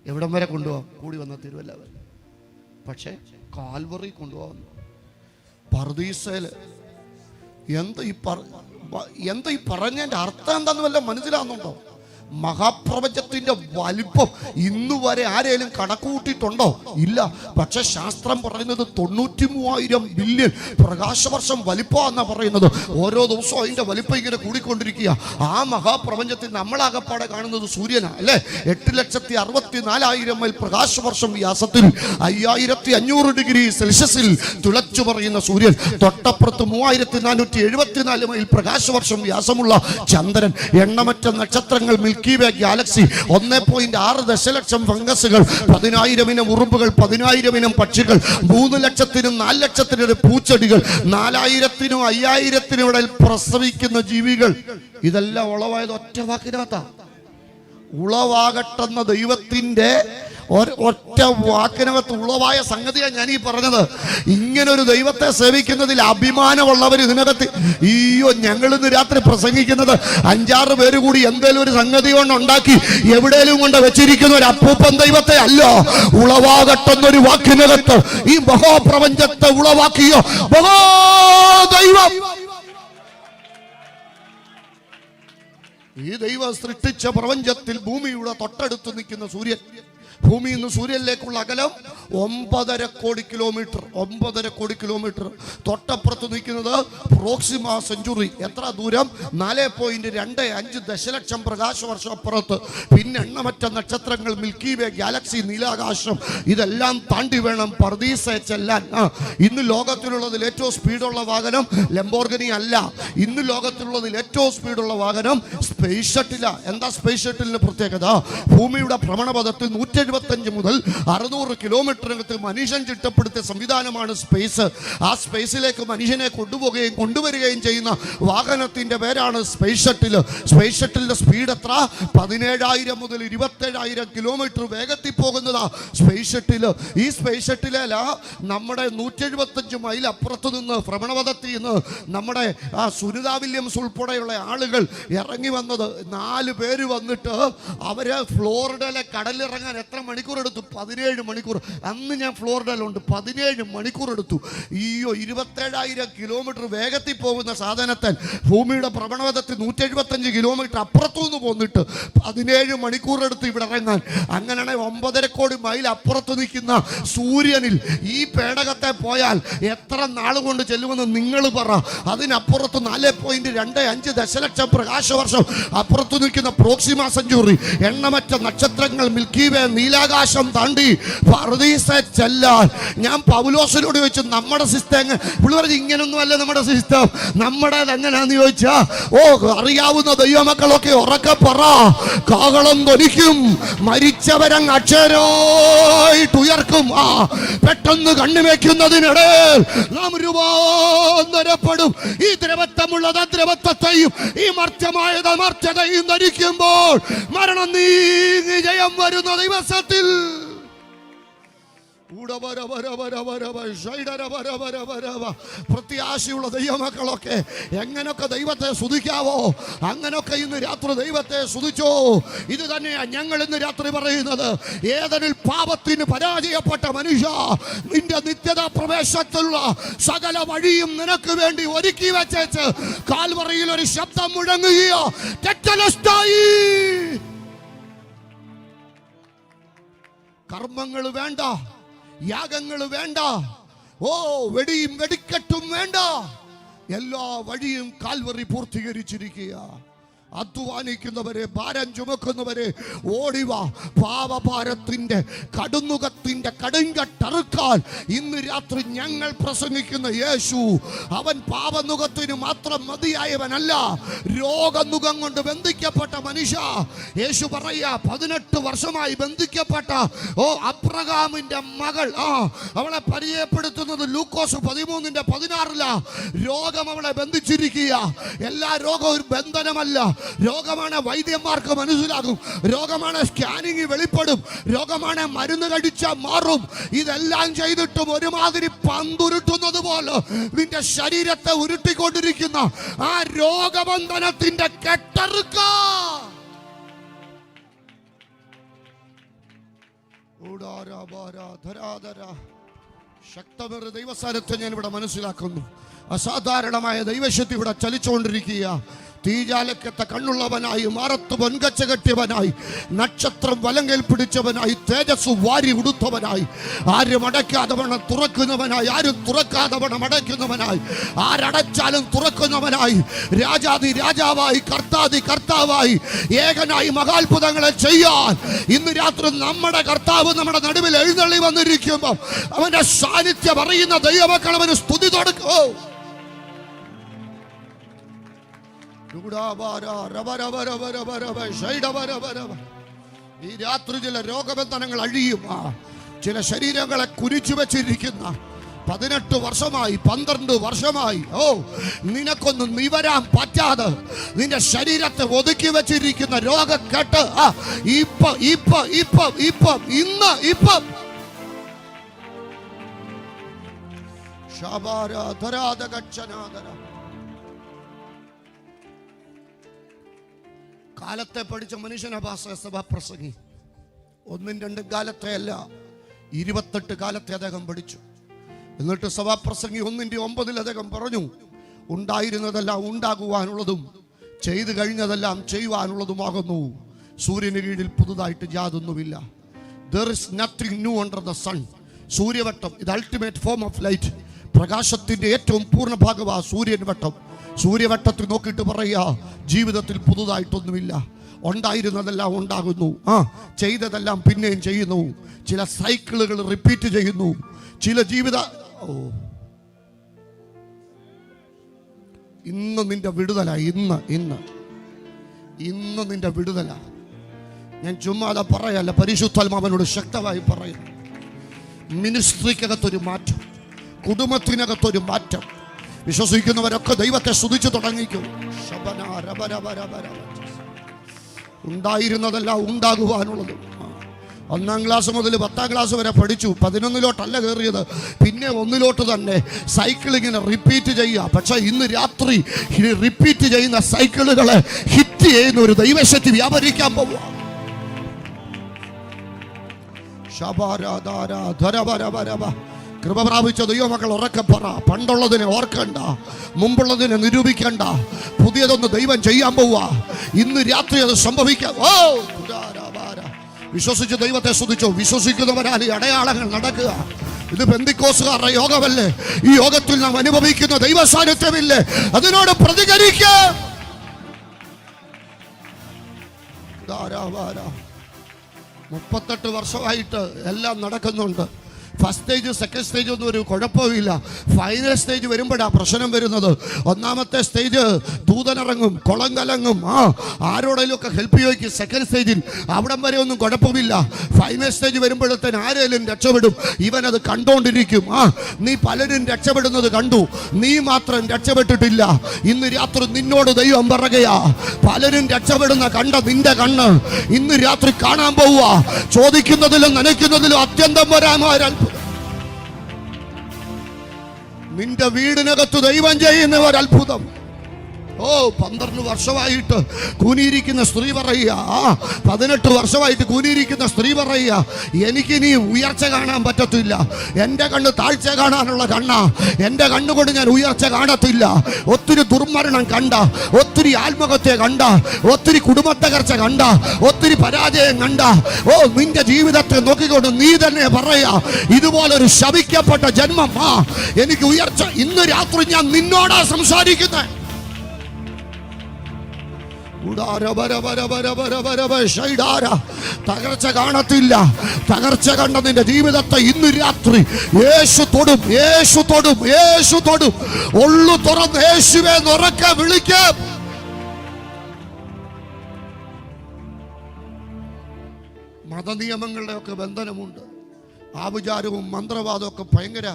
എവിടം വരെ കൊണ്ടുപോകാം? കൂടി വന്ന തിരുവല്ല വരെ. പക്ഷേ കാൽവറി കൊണ്ടുപോകാം. പർദീസയില് എന്താ ഈ പറഞ്ഞതിൻ്റെ അർത്ഥം എന്താന്ന് വല്ല മനസ്സിലാകുന്നുണ്ടോ? മഹാപ്രപഞ്ചത്തിന്റെ വലിപ്പം ഇന്നു വരെ ആരെങ്കിലും കണക്ക് കൂട്ടിയിട്ടുണ്ടോ? ഇല്ല. പക്ഷെ ശാസ്ത്രം പറയുന്നത് 93,000 ബില്യൺ പ്രകാശവർഷം വലിപ്പമാണെന്നാ പറയുന്നത്. ഓരോ ദിവസവും അതിന്റെ വലിപ്പം ഇങ്ങനെ കൂടിക്കൊണ്ടിരിക്കുക. ആ മഹാപ്രപഞ്ചത്തിൽ നമ്മളാകപ്പാടെ കാണുന്നത് സൂര്യനാ അല്ലേ? 8,64,000 മൈൽ പ്രകാശവർഷം വ്യാസത്തിൽ 5,500 ഡിഗ്രി സെൽഷ്യസിൽ തിളച്ചു പറയുന്ന സൂര്യൻ. തൊട്ടപ്പുറത്ത് 3,474 മൈൽ പ്രകാശവർഷം വ്യാസമുള്ള ചന്ദ്രൻ. എണ്ണമറ്റ നക്ഷത്രങ്ങൾ, മിൽക്കി വേ ഗാലക്സി, 1.6 ദശലക്ഷം ഫംഗസുകൾ, 10,000 ഇനം ഉറുമ്പുകൾ, 10,000 ഇനം പക്ഷികൾ, 3 ലക്ഷത്തിനും 4 ലക്ഷത്തിനും പൂച്ചെടികൾ, 4,000-നും 5,000-നും ഇടയിൽ പ്രസവിക്കുന്ന ജീവികൾ. ഇതെല്ലാം ഉളവായത് ഒറ്റ വാക്കിനകത്താ. ഉളവാകട്ടെന്ന ദൈവത്തിന്റെ ഒറ്റ വാക്കിനകത്ത് ഉളവായ സംഗതിയാണ് ഞാൻ ഈ പറഞ്ഞത്. ഇങ്ങനൊരു ദൈവത്തെ സേവിക്കുന്നതിൽ അഭിമാനമുള്ളവർ ഇതിനകത്ത്, അയ്യോ ഞങ്ങൾ ഇന്ന് രാത്രി പ്രസംഗിക്കുന്നത് 5-6 പേര് കൂടി എന്തേലും ഒരു സംഗതി കൊണ്ട് ഉണ്ടാക്കി എവിടെയും കൊണ്ട് വെച്ചിരിക്കുന്ന ഒരു അപ്പൂപ്പൻ ദൈവത്തെ അല്ല. ഉളവാകട്ടെന്നൊരു വാക്കിനകത്ത് ഈ മഹാപ്രപഞ്ചത്തെ ഉളവാക്കിയ മഹാദൈവം. ഈ ദൈവം സൃഷ്ടിച്ച പ്രപഞ്ചത്തിൽ ഭൂമിയുടെ തൊട്ടടുത്ത് നിൽക്കുന്ന സൂര്യൻ, ഭൂമിയിൽ നിന്ന് സൂര്യനിലേക്കുള്ള അകലം 9.5 കോടി കിലോമീറ്റർ. 9.5 കോടി കിലോമീറ്റർ. തൊട്ടപ്പുറത്ത് നിൽക്കുന്നത് പ്രോക്സിമ സെഞ്ചുറി. എത്ര ദൂരം? 4.25 ദശലക്ഷം പ്രകാശവർഷം അപ്പുറത്ത്. പിന്നെ എണ്ണമറ്റ നക്ഷത്രങ്ങൾ, മിൽക്കി വേ ഗാലക്സി, നീലാകാശം, ഇതെല്ലാം താണ്ടി വേണം പർദീസയെ ചെല്ലാൻ. ഇന്ന് ലോകത്തിലുള്ളതിൽ ഏറ്റവും സ്പീഡുള്ള വാഹനം ലംബോർഗിനി അല്ല. ഇന്ന് ലോകത്തിലുള്ളതിൽ ഏറ്റവും സ്പീഡുള്ള വാഹനം സ്പേസ് ഷട്ടിലാ. എന്താ സ്പേസ് ഷട്ടിലിന്റെ പ്രത്യേകത? ഭൂമിയുടെ ഭ്രമണപഥത്തിൽ 175 മുതൽ 600 കിലോമീറ്ററിനകത്ത് മനുഷ്യൻ ചിട്ടപ്പെടുത്തിയ സംവിധാനമാണ് സ്പേസ്. ആ സ്പേസിലേക്ക് മനുഷ്യനെ കൊണ്ടുപോവുകയും കൊണ്ടുവരികയും ചെയ്യുന്ന വാഹനത്തിന്റെ പേരാണ് സ്പേസ് ഷട്ടിൽ. സ്പേസ് ഷട്ടിലിന്റെ സ്പീഡ് എത്ര? 17,000 മുതൽ 27,000 കിലോമീറ്റർ വേഗത്തിൽ പോകുന്നതാ സ്പേസ് ഷട്ടിൽ. ഈ സ്പേസ് ഷട്ടിലേല നമ്മുടെ 175 മൈൽ അപ്പുറത്ത് നിന്ന് ഭ്രമണപഥത്തിൽ നിന്ന് നമ്മുടെ സുനിത വില്യംസ് ഉൾപ്പെടെയുള്ള ആളുകൾ ഇറങ്ങി വന്നത്. 4 പേര് വന്നിട്ട് അവര് ഫ്ലോറിഡയിലെ കടലിറങ്ങാൻ എത്ര മണിക്കൂർ എടുത്തു? 17 മണിക്കൂർ. അന്ന് ഞാൻ ഫ്ലോറിഡയിലുണ്ട്. 17 മണിക്കൂർ എടുത്തു. 27,000 കിലോമീറ്റർ വേഗത്തിൽ പോകുന്ന സാധനത്തിൽ ഭൂമിയുടെ ഭ്രമണപഥത്തിൽ 175 കിലോമീറ്റർ അപ്പുറത്തുനിന്ന് പോന്നിട്ട് 17 മണിക്കൂർ എടുത്ത് ഇവിടെ ഇറങ്ങാൻ. അങ്ങനെയാണെങ്കിൽ 9.5 കോടി മൈൽ അപ്പുറത്ത് നിൽക്കുന്ന സൂര്യനിൽ ഈ പേടകത്തെ പോയാൽ എത്ര നാൾ കൊണ്ട് ചെല്ലുമെന്ന് നിങ്ങൾ പറ. അതിനപ്പുറത്ത് 4.25 ദശലക്ഷം പ്രകാശവർഷം അപ്പുറത്ത് നിൽക്കുന്ന പ്രോക്സിമ സെഞ്ചുറി, എണ്ണമറ്റ നക്ഷത്രങ്ങൾ, മിൽക്കി വേ, നീലാകാശം താണ്ടി പർദീസയെ ചെല്ലാൻ. ഞാൻ പൗലോസിനോട് ചോദിച്ചു, നമ്മുടെ സിസ്റ്റം പുള്ളി പറഞ്ഞു ഇങ്ങനൊന്നും അല്ല നമ്മുടെ സിസ്റ്റം. നമ്മുടേത് എങ്ങനെയാന്ന് ചോദിച്ചാ, അറിയാവുന്ന ദൈവമക്കളൊക്കെ ഉറക്കെ പറ. കാഹളം ധ്വനിക്കും, മരിച്ചവരങ്ങ് അക്ഷരായിട്ട് ഉയർക്കും. പെട്ടെന്ന് കണ്ണുവെക്കുന്നതിനിടയിൽ നാം രൂപാന്തരപ്പെടും. ഈ ദ്രവത്വമുള്ളത് അദ്രവത്വത്തെയും ഈ മർത്യമായത് അമർത്യതയും ധരിക്കുമ്പോൾ മരണം നീങ്ങി ജയം വരുന്ന ദിവസത്തിൽ പ്രത്യാശയുള്ള ദൈവമക്കളൊക്കെ എങ്ങനൊക്കെ ദൈവത്തെ സ്തുതിക്കാവോ അങ്ങനൊക്കെ ഇന്ന് രാത്രി ദൈവത്തെ സ്തുതിച്ചോ. ഇത് തന്നെയാണ് ഞങ്ങൾ ഇന്ന് രാത്രി പറയുന്നത്. ഏതൊരു പാപത്തിന് പരാജയപ്പെട്ട മനുഷ്യ, നിന്റെ നിത്യതാ പ്രവേശത്തിലുള്ള സകല വഴിയും നിനക്ക് വേണ്ടി ഒരുക്കി വെച്ചേച്ച് കാൽവറിയിൽ ഒരു ശബ്ദം മുഴങ്ങുകയോ. തെറ്റലസ്റ്റായി കർമ്മങ്ങൾ വേണ്ട, യാഗങ്ങൾ വേണ്ട, വെടിയും വെടിക്കെട്ടും വേണ്ട. എല്ലാ വഴിയും കാൽവറി പൂർത്തീകരിച്ചിരിക്കുക. അധ്വാനിക്കുന്നവരെ, ഭാരം ചുമക്കുന്നവരെ ഓടിവാ. പാപഭാരത്തിന്റെ കടുന്നുകത്തിന്റെ കടുങ്കട്ടറുക്കാൻ ഇന്ന് രാത്രി ഞങ്ങൾ പ്രസംഗിക്കുന്ന യേശു, അവൻ പാപനുഖത്തിന് മാത്രം മതിയായവനല്ല, രോഗനുഖം കൊണ്ട് ബന്ധിക്കപ്പെട്ട മനുഷ്യ. യേശു പറയാ, 18 വർഷമായി ബന്ധിക്കപ്പെട്ട അബ്രഹാമിന്റെ മകൾ, അവളെ പരിചയപ്പെടുത്തുന്നത് ലൂക്കോസ് 13:16. രോഗം അവളെ ബന്ധിച്ചിരിക്കുക. എല്ലാ രോഗവും ഒരു ബന്ധനമല്ല. രോഗമാണ് വൈദ്യന്മാർക്ക് മനസ്സിലാകും, രോഗമാണ് സ്കാനിങ് വെളിപ്പെടും, രോഗമാണ് മരുന്ന് കഴിച്ചാൽ മാറും. ഇതെല്ലാം ചെയ്തിട്ടും ഒരുമാതിരി പന്തുരുട്ടുന്നത് പോലെ നിന്റെ ശരീരത്തെ ഉരുട്ടിക്കൊണ്ടിരിക്കുന്ന ആ രോഗബന്ധനത്തിന്റെ കെട്ടറുക്ക. ശക്തമേറിയ ദൈവസാന്നിധ്യം ഞാൻ ഇവിടെ മനസ്സിലാക്കുന്നു. അസാധാരണമായ ദൈവശക്തി ഇവിടെ ചലിച്ചുകൊണ്ടിരിക്കുക. തീജാലക്കത്തെ കണ്ണുള്ളവനായി, മാറത്ത് പൊൻകച്ച കെട്ടിയവനായി, നക്ഷത്രം വലങ്കയിൽ പിടിച്ചവനായി, തേജസ് വാരി ഉടുത്തവനായി, ആരും അടയ്ക്കാതെ വണ്ണം തുറക്കുന്നവനായി, ആരും തുറക്കാതെ വണ്ണം അടയ്ക്കുന്നവനായി, ആരടച്ചാലും തുറക്കുന്നവനായി, രാജാതി രാജാവായി, കർത്താതി കർത്താവായി, ഏകനായി മഹാത്ഭുതങ്ങളെ ചെയ്യാൻ ഇന്ന് രാത്രി നമ്മുടെ കർത്താവ് നമ്മുടെ നടുവിൽ എഴുന്നള്ളി വന്നിരിക്കുമ്പോൾ അവന്റെ സാന്നിധ്യം അറിയുന്ന ദൈവമക്കൾ അവന് സ്തുതി കൊടുക്കോ. ഈ രാത്രി ചില രോഗബന്ധനങ്ങൾ അഴിയും. ചില ശരീരങ്ങളെ കുരിച്ചു വെച്ചിരിക്കുന്ന 18 വർഷമായി 12 വർഷമായി നിനക്കൊന്നും നിവരാൻ പറ്റാതെ നിന്റെ ശരീരത്തെ ഒതുക്കി വെച്ചിരിക്കുന്ന രോഗക്കെട്ട് ഇപ്പം കാലത്തെ പഠിച്ച മനുഷ്യനെ സഭാപ്രസംഗി 1-2 കാലത്തെ അല്ല 28 കാലത്തെ അദ്ദേഹം പഠിച്ചു. എന്നിട്ട് സഭാപ്രസംഗി 1:9 അദ്ദേഹം പറഞ്ഞു, ഉണ്ടായിരുന്നതെല്ലാം ഉണ്ടാകുവാനുള്ളതും ചെയ്തു കഴിഞ്ഞതെല്ലാം ചെയ്യുവാനുള്ളതുമാകുന്നു. സൂര്യന് കീഴിൽ പുതുതായിട്ട് യാതൊന്നുമില്ല. There is nothing new under the sun. സൂര്യവട്ടം ഇത് അൾട്ടിമേറ്റ് ഫോം ഓഫ് ലൈറ്റ്. പ്രകാശത്തിന്റെ ഏറ്റവും പൂർണ്ണ ഭാഗമാ സൂര്യൻ വട്ടം. സൂര്യവട്ടത്തിൽ നോക്കിയിട്ട് പറയുക, ജീവിതത്തിൽ പുതുതായിട്ടൊന്നുമില്ല. ഉണ്ടായിരുന്നതെല്ലാം ഉണ്ടാകുന്നു, ചെയ്തതെല്ലാം പിന്നെയും ചെയ്യുന്നു. ചില സൈക്കിളുകൾ റിപ്പീറ്റ് ചെയ്യുന്നു. ചില ജീവിത ഇന്ന് നിന്റെ വിടുതല, ഇന്ന് നിന്റെ വിടുതല. ഞാൻ ചുമ്മാതെ പറയല്ല, പരിശുദ്ധാത്മാവനോട് ശക്തമായി പറയുന്നു. മിനിസ്ട്രിക്കകത്തൊരു മാറ്റം, കുടുംബത്തിനകത്തൊരു മാറ്റം. വിശ്വസിക്കുന്നവരൊക്കെ ദൈവത്തെ സ്തുതിച്ചു തുടങ്ങിക്കും. ഉണ്ടായിരുന്നതെല്ലാം ഉണ്ടാകുവാനുള്ളത്. 1-ാം ക്ലാസ് മുതൽ 10-ാം ക്ലാസ് വരെ പഠിച്ചു. 11-ലോട്ടല്ല കയറിയത്, പിന്നെ 1-ലോട്ട് തന്നെ. സൈക്കിൾ ഇങ്ങനെ റിപ്പീറ്റ് ചെയ്യുക. പക്ഷെ ഇന്ന് രാത്രി റിപ്പീറ്റ് ചെയ്യുന്ന സൈക്കിളുകളെ ഹിറ്റ് ചെയ്യുന്ന ഒരു ദൈവശക്തി വ്യാപരിക്കാൻ പോവുക. കൃപ പ്രാപിച്ച ദൈവമക്കൾ ഉറക്കെ പറ, പണ്ടുള്ളതിനെ ഓർക്കണ്ട, മുമ്പുള്ളതിനെ നിരൂപിക്കണ്ട, പുതിയതൊന്ന് ദൈവം ചെയ്യാൻ പോവുക. ഇന്ന് രാത്രി അത് സംഭവിക്കാം. വിശ്വസിച്ച് ദൈവത്തെ സ്തുതിച്ചോ. വിശ്വസിക്കുന്നവരാൽ ഈ അടയാളങ്ങൾ നടക്കുക. ഇത് പെന്തിക്കോസുകാരുടെ യോഗമല്ലേ? ഈ യോഗത്തിൽ നാം അനുഭവിക്കുന്ന ദൈവ സാന്നിധ്യമില്ലേ? അതിനോട് പ്രതികരിക്കാം. 38 വർഷമായിട്ട് എല്ലാം നടക്കുന്നുണ്ട്. ഫസ്റ്റ് സ്റ്റേജ് സെക്കൻഡ് സ്റ്റേജ് ഒന്നും ഒരു കുഴപ്പമില്ല. ഫൈനൽ സ്റ്റേജ് വരുമ്പോഴാണ് പ്രശ്നം വരുന്നത്. 1-ാമത്തെ സ്റ്റേജ് ദൂതനിറങ്ങും, കുളം കലങ്ങും, ആരോടെങ്കിലും ഒക്കെ ഹെൽപ്പ് ചോദിക്കും. സെക്കൻഡ് സ്റ്റേജിൽ അവിടം വരെ ഒന്നും കുഴപ്പമില്ല. ഫൈനൽ സ്റ്റേജ് വരുമ്പോഴത്തേന് ആരെങ്കിലും രക്ഷപ്പെടും. ഇവനത് കണ്ടോണ്ടിരിക്കും. നീ പലരും രക്ഷപ്പെടുന്നത് കണ്ടു, നീ മാത്രം രക്ഷപ്പെട്ടിട്ടില്ല. ഇന്ന് രാത്രി നിന്നോട് ദൈവം പറയുകയാ, പലരും രക്ഷപ്പെടുന്ന കണ്ട നിന്റെ കണ്ണ് ഇന്ന് രാത്രി കാണാൻ പോവുക. ചോദിക്കുന്നതിലും നനയ്ക്കുന്നതിലും അത്യന്തം വരാമാരാൽ നിന്റെ വീടിനകത്ത് ദൈവം ചെയ്യുന്ന ഒരത്ഭുതം. 12 വർഷമായിട്ട് കൂനിയിരിക്കുന്ന സ്ത്രീ പറയുക, 18 വർഷമായിട്ട് കൂനിയിരിക്കുന്ന സ്ത്രീ പറയുക, എനിക്കിനി ഉയർച്ച കാണാൻ പറ്റത്തില്ല. എൻ്റെ കണ്ണ് താഴ്ച കാണാനുള്ള കണ്ണാ. എൻ്റെ കണ്ണുകൊണ്ട് ഞാൻ ഉയർച്ച കാണത്തില്ല. ഒത്തിരി ദുർമരണം കണ്ട, ഒത്തിരി ആത്മഹത്യ കണ്ട, ഒത്തിരി കുടുംബത്തകർച്ച കണ്ട, ഒത്തിരി പരാജയം കണ്ട. നിന്റെ ജീവിതത്തെ നോക്കിക്കൊണ്ട് നീ തന്നെ പറയാ, ഇതുപോലൊരു ശപിക്കപ്പെട്ട ജന്മം എനിക്ക് ഉയർച്ച. ഇന്ന് രാത്രി ഞാൻ നിന്നോടാ സംസാരിക്കുന്നത്. തകർച്ച കാണത്തില്ല. തകർച്ച കണ്ട നിന്റെ ജീവിതത്തെ ഇന്ന് രാത്രി യേശു തൊടും, യേശു തൊടും, യേശു തൊടും. ഉള്ളു തുറന്ന് യേശുവെ ഉറക്കെ വിളിക്കാം. മതനിയമങ്ങളുടെ ഒക്കെ ബന്ധനമുണ്ട്. ആഭിചാരവും മന്ത്രവാദവും ഒക്കെ ഭയങ്കര.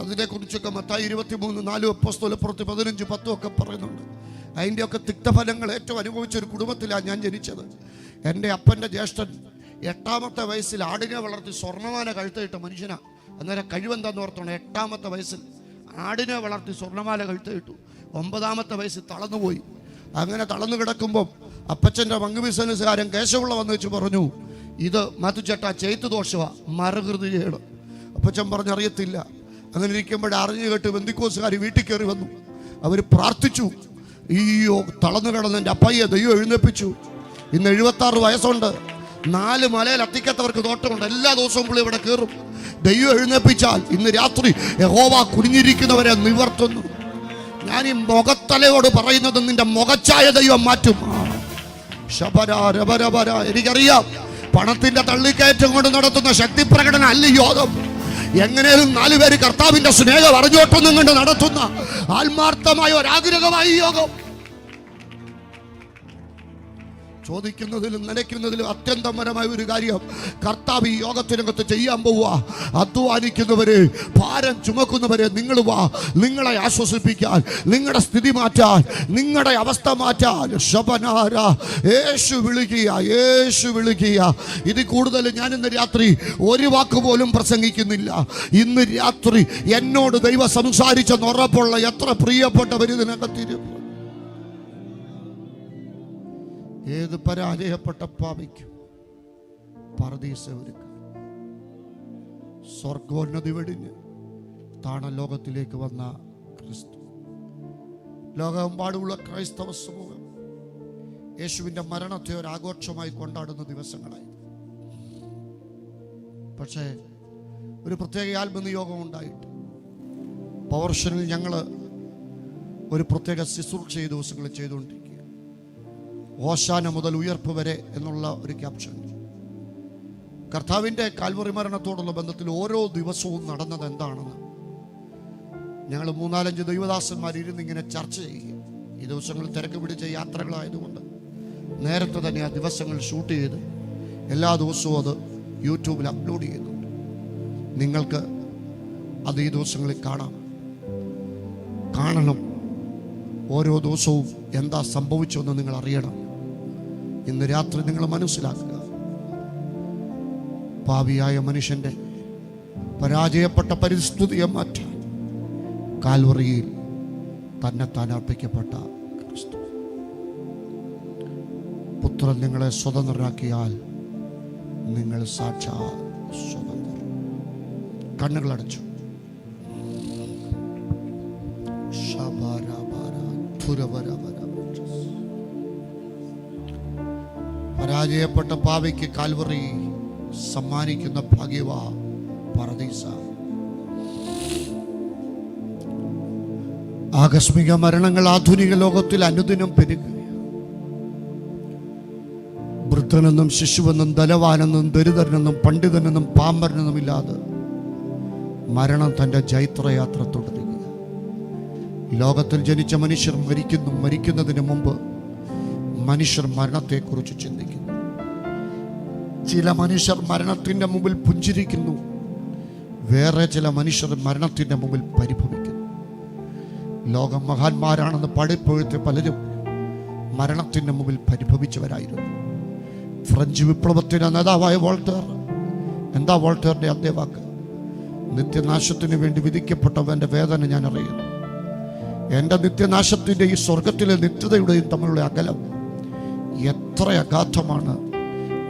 അതിനെക്കുറിച്ചൊക്കെ മത്തായി 23:4 അപ്പോസ്തലപ്രവൃത്തി 15:10 ഒക്കെ പറയുന്നുണ്ട്. അതിൻ്റെയൊക്കെ തിക്തഫലങ്ങൾ ഏറ്റവും അനുഭവിച്ചൊരു കുടുംബത്തിലാണ് ഞാൻ ജനിച്ചത്. എൻ്റെ അപ്പൻ്റെ ജ്യേഷ്ഠൻ 8-ാമത്തെ വയസ്സിൽ ആടിനെ വളർത്തി സ്വർണ്ണമാല കഴുത്തിട്ട മനുഷ്യനാണ്. അന്നേരം കഴിവെന്താന്ന് ഓർത്തോണം, 8-ാമത്തെ വയസ്സിൽ ആടിനെ വളർത്തി സ്വർണ്ണമാല കഴുത്തിട്ടു. 9-ാമത്തെ വയസ്സിൽ തളർന്നുപോയി. അങ്ങനെ തളർന്നു കിടക്കുമ്പോൾ അപ്പച്ചൻ്റെ പങ്ക് ബിസിനസ്സുകാരൻ കേശവുള്ള വന്ന് വെച്ച് പറഞ്ഞു, ഇത് മാത്തുച്ചേട്ടാ ചെയ്തു ദോഷമാ, മരകൃതിയാണ്. അപ്പച്ചൻ പറഞ്ഞറിയത്തില്ല. അങ്ങനെ ഇരിക്കുമ്പോൾ അറിഞ്ഞു കേട്ട് ബന്ധിക്കോസുകാർ വീട്ടിൽ കയറി വന്നു. അവർ പ്രാർത്ഥിച്ചു. അയ്യോ, തളർന്നു കിടന്ന് എൻ്റെ അപ്പയ്യെ ദൈവം എഴുന്നേപ്പിച്ചു. ഇന്ന് 76 വയസ്സുണ്ട്. 4 മലയിൽ അത്തിക്കത്തവർക്ക് തോട്ടമുണ്ട്. എല്ലാ ദിവസവും പുള്ളി ഇവിടെ കയറും. ദൈവം എഴുന്നേപ്പിച്ചാൽ ഇന്ന് രാത്രി യഹോവ കുനിഞ്ഞിരിക്കുന്നവരെ നിവർത്തുന്നു. ഞാൻ ഈ മുഖത്തലയോട് പറയുന്നത്, നിന്റെ മുഖച്ചായ ദൈവം മാറ്റും. എനിക്കറിയാം, പണത്തിന്റെ തള്ളിക്കയറ്റം കൊണ്ട് നടത്തുന്ന ശക്തി പ്രകടനം അല്ല ഈ യോഗം. എങ്ങനെയും 4 പേര് കർത്താവിന്റെ സ്നേഹം അറിഞ്ഞോട്ടൊന്നും കൊണ്ട് നടത്തുന്ന ആത്മാർത്ഥമായ ഒരാഗ്രഹമായി ഈ യോഗം. ചോദിക്കുന്നതിലും നനയ്ക്കുന്നതിലും അത്യന്തപരമായ ഒരു കാര്യം കർത്താവ് ഈ യോഗത്തിനകത്ത് ചെയ്യാൻ പോവുക. അധ്വാനിക്കുന്നവരെ, ഭാരം ചുമക്കുന്നവരെ, നിങ്ങൾ വാ, നിങ്ങളെ ആശ്വസിപ്പിക്കാൻ, നിങ്ങളുടെ സ്ഥിതി മാറ്റാൻ, നിങ്ങളുടെ അവസ്ഥ മാറ്റാൻ. ശബനാര യേശു വിളിക്കുക, യേശു വിളിക്കുക. ഇതിൽ കൂടുതൽ ഞാൻ ഇന്ന് രാത്രി ഒരു വാക്ക് പോലും പ്രസംഗിക്കുന്നില്ല. ഇന്ന് രാത്രി എന്നോട് ദൈവം സംസാരിച്ചെന്ന് ഉറപ്പുള്ള എത്ര പ്രിയപ്പെട്ടവർ ഇതിനകത്തിരുന്നു. ഏത് പരാജയപ്പെട്ട പാപിക്കും പർദീസ ഒരുക്കും. സ്വർഗോന്നതി വെടിഞ്ഞ് താണ ലോകത്തിലേക്ക് വന്ന ക്രിസ്തു. ലോകമെമ്പാടുമുള്ള ക്രൈസ്തവ സമൂഹം യേശുവിൻ്റെ മരണത്തെ ഒരു ആഘോഷമായി കൊണ്ടാടുന്ന ദിവസങ്ങളായി. പക്ഷേ ഒരു പ്രത്യേക ആത്മനിയോഗം ഉണ്ടായിട്ട് പവർഷനിൽ ഞങ്ങൾ ഒരു പ്രത്യേക ശുശ്രൂഷ ഈ ദിവസങ്ങൾ ചെയ്തുകൊണ്ടിരിക്കുക. ഓശാന മുതൽ ഉയർപ്പ് വരെ എന്നുള്ള ഒരു ക്യാപ്ഷൻ. കർത്താവിൻ്റെ കാൽവറി മരണത്തോടുള്ള ബന്ധത്തിൽ ഓരോ ദിവസവും നടന്നത് എന്താണെന്ന് ഞങ്ങൾ 3-4 ദൈവദാസന്മാരിരുന്ന് ഇങ്ങനെ ചർച്ച ചെയ്യുക. ഈ ദിവസങ്ങളിൽ തിരക്ക് പിടിച്ച യാത്രകളായതുകൊണ്ട് നേരത്തെ തന്നെ ആ ദിവസങ്ങൾ ഷൂട്ട് ചെയ്ത് എല്ലാ ദിവസവും അത് യൂട്യൂബിൽ അപ്ലോഡ് ചെയ്യുന്നുണ്ട്. നിങ്ങൾക്ക് അത് ഈ ദിവസങ്ങളിൽ കാണണം. ഓരോ ദിവസവും എന്താ സംഭവിച്ചതെന്ന് നിങ്ങൾ അറിയണം. ഇന്ന് രാത്രി നിങ്ങൾ മനസ്സിലാക്കുക, പാപിയായ മനുഷ്യൻ്റെ പരാജയപ്പെട്ട പരിസ്ഥിതിയെ മാറ്റാൻ കാൽവറിയിൽ തന്നെത്താൻ അർപ്പിക്കപ്പെട്ട ക്രിസ്തു. പുത്രൻ നിങ്ങളെ സ്വതന്ത്രരാക്കിയാൽ നിങ്ങൾ സാക്ഷാൽ സ്വതന്ത്രർ. കണ്ണുകളടച്ചു. പരാജയപ്പെട്ട പാപിക്ക് കാൽവറി സമ്മാനിക്കുന്ന ഭാഗ്യവാ പർദീസ. ആകസ്മിക മരണങ്ങൾ ആധുനിക ലോകത്തിൽ അനുദിനം പെരുകുക. വൃദ്ധനെന്നും ശിശുവെന്നും ധനവാനെന്നും ദരിദ്രനെന്നും പണ്ഡിതനെന്നും പാമ്പരനെന്നും ഇല്ലാതെ മരണം തൻ്റെ ജൈത്രയാത്ര തുടരുക. ലോകത്തിൽ ജനിച്ച മനുഷ്യർ മരിക്കുന്നതിന് മുമ്പ് മനുഷ്യർ മരണത്തെക്കുറിച്ച് ചിന്തിക്കുന്നു. ചില മനുഷ്യർ മരണത്തിൻ്റെ മുമ്പിൽ പുഞ്ചിരിക്കുന്നു, വേറെ ചില മനുഷ്യർ മരണത്തിൻ്റെ മുമ്പിൽ പരിഭവിക്കുന്നു. ലോകം മഹാന്മാരാണെന്ന് പടിപ്പൊഴുത്ത് പലരും മരണത്തിൻ്റെ മുമ്പിൽ പരിഭവിച്ചവരായിരുന്നു. ഫ്രഞ്ച് വിപ്ലവത്തിൻ്റെ നേതാവായ വോൾട്ടേർ, എന്താ വോൾട്ടേറിൻ്റെ അന്ത്യവാക്ക്? നിത്യനാശത്തിന് വേണ്ടി വിധിക്കപ്പെട്ടവൻ്റെ വേദന ഞാൻ അറിയുന്നു. എൻ്റെ നിത്യനാശത്തിൻ്റെയും സ്വർഗത്തിലെ നിത്യതയുടെയും തമ്മിലുള്ള അകലം എത്ര അഗാധമാണ്.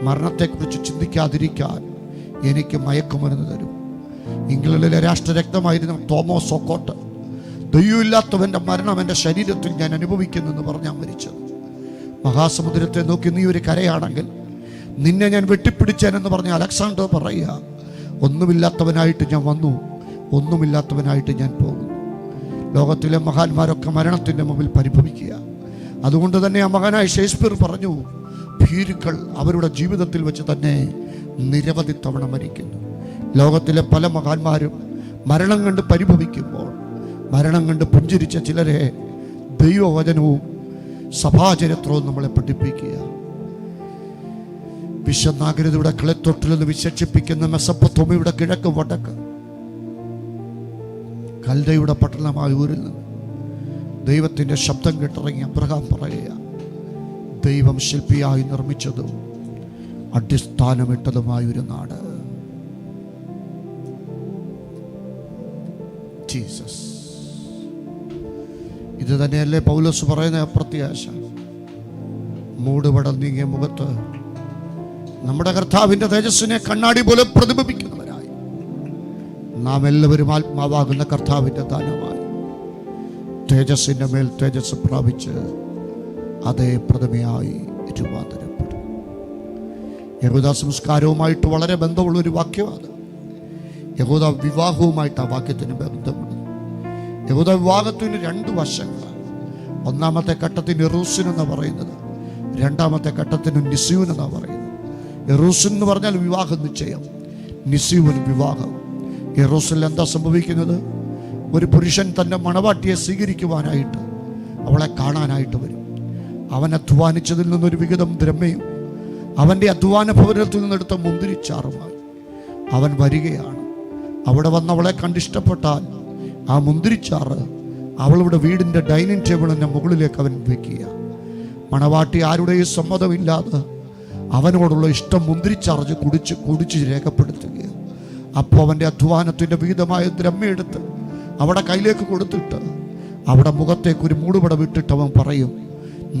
മരണത്തെക്കുറിച്ച് ചിന്തിക്കാതിരിക്കാൻ എനിക്ക് മയക്കുമരുന്ന് തരും. ഇംഗ്ലണ്ടിലെ രാഷ്ട്രരക്തമായിരുന്ന തോമസ് ഒക്കോട്ട്, ദൈവമില്ലാത്തവൻ്റെ മരണം എൻ്റെ ശരീരത്തിൽ ഞാൻ അനുഭവിക്കുന്നെന്ന് പറഞ്ഞാൽ മരിച്ചത്. മഹാസമുദ്രത്തെ നോക്കി നീ ഒരു കരയാണെങ്കിൽ നിന്നെ ഞാൻ വെട്ടിപ്പിടിച്ചേനെന്ന് പറഞ്ഞ അലക്സാണ്ടർ പറയുക, ഒന്നുമില്ലാത്തവനായിട്ട് ഞാൻ വന്നു, ഒന്നുമില്ലാത്തവനായിട്ട് ഞാൻ പോകുന്നു. ലോകത്തിലെ മഹാന്മാരൊക്കെ മരണത്തിൻ്റെ മുമ്പിൽ പരിഭവിക്കുക. അതുകൊണ്ട് തന്നെ ആ മഹാനായ ഷേക്സ്പിയർ പറഞ്ഞു, ഭീരുക്കൾ അവരുടെ ജീവിതത്തിൽ വെച്ച് തന്നെ നിരവധി തവണ മരിക്കുന്നു. ലോകത്തിലെ പല മഹാന്മാരും മരണം കണ്ട് പരിഭവിക്കുമ്പോൾ മരണം കണ്ട് പുഞ്ചിരിച്ച ചിലരെ ദൈവവചനവും സഭാചരിത്രവും നമ്മളെ പഠിപ്പിക്കുക. വിശ്വനാഗരികതയുടെ കിളത്തൊട്ടിലെന്ന് വിശേഷിപ്പിക്കുന്ന മെസപ്പൊത്തോമിയുടെ കിഴക്ക് വടക്ക് കൽദയുടെ പട്ടണമായ ഊരിൽ നിന്ന് ദൈവത്തിൻ്റെ ശബ്ദം കേട്ടിറങ്ങി അബ്രഹാം പറയുക, ദൈവം ശില്പിയായി നിർമ്മിച്ചതും അടിസ്ഥാനമിട്ടതുമായൊരു നാട്. ജീസസ്. ഇത് തന്നെയല്ലേ പൗലോസ് പറയുന്ന അപ്രത്യാശ? മൂടുപടം നീങ്ങിയ മുഖത്ത് നമ്മുടെ കർത്താവിൻ്റെ തേജസ്സിനെ കണ്ണാടി പോലെ പ്രതിബിംബിക്കുന്നവരായി നാം എല്ലാവരും ആത്മാവാകുന്ന കർത്താവിൻ്റെ ദാനമായി തേജസ്സിൻ്റെ മേൽ തേജസ് പ്രാപിച്ച് അതേ പ്രതിമയായി രൂപാന്തരപ്പെടും. യഹൂദ സംസ്കാരവുമായിട്ട് വളരെ ബന്ധമുള്ളൊരു വാക്യമാണ്. യഹൂദ വിവാഹവുമായിട്ട് ആ വാക്യത്തിന് ബന്ധമുണ്ട്. യഹൂദ വിവാഹത്തിന് 2 വശങ്ങളാണ്. ഒന്നാമത്തെ ഘട്ടത്തിന് എറൂസിൻ എന്ന് പറയുന്നത്, രണ്ടാമത്തെ ഘട്ടത്തിന് നിസ്യൂൻ എന്നാണ് പറയുന്നത്. എറൂസിൻ എന്ന് പറഞ്ഞാൽ വിവാഹ നിശ്ചയം, നിസ്യൂൻ വിവാഹം. എറൂസിൽ എന്താ സംഭവിക്കുന്നത്? ഒരു പുരുഷൻ തൻ്റെ മണവാട്ടിയെ സ്വീകരിക്കുവാനായിട്ട് അവളെ കാണാനായിട്ട് വരും. അവൻ അധ്വാനിച്ചതിൽ നിന്നൊരു വിഹിതം ദ്രവ്യവും അവൻ്റെ അധ്വാന ഭവനത്തിൽ നിന്നെടുത്ത മുന്തിരിച്ചാറുമായി അവൻ വരികയാണ്. അവിടെ വന്ന് അവളെ കണ്ടിഷ്ടപ്പെട്ടാൽ ആ മുന്തിരിച്ചാറ് അവളുടെ വീടിൻ്റെ ഡൈനിങ് ടേബിളിൻ്റെ മുകളിലേക്ക് അവൻ വയ്ക്കുക. മണവാട്ടി ആരുടെയും സമ്മതമില്ലാതെ അവനോടുള്ള ഇഷ്ടം മുന്തിരിച്ചാർജ് കുടിച്ച് രേഖപ്പെടുത്തുകയാണ്. അപ്പോൾ അവൻ്റെ അധ്വാനത്തിൻ്റെ വിഹിതമായ ദ്രവ്യം എടുത്ത് അവിടെ കയ്യിലേക്ക് കൊടുത്തിട്ട് അവിടെ മുഖത്തേക്ക് ഒരു മൂടുപടം ഇട്ടിട്ട് അവൻ പറയും,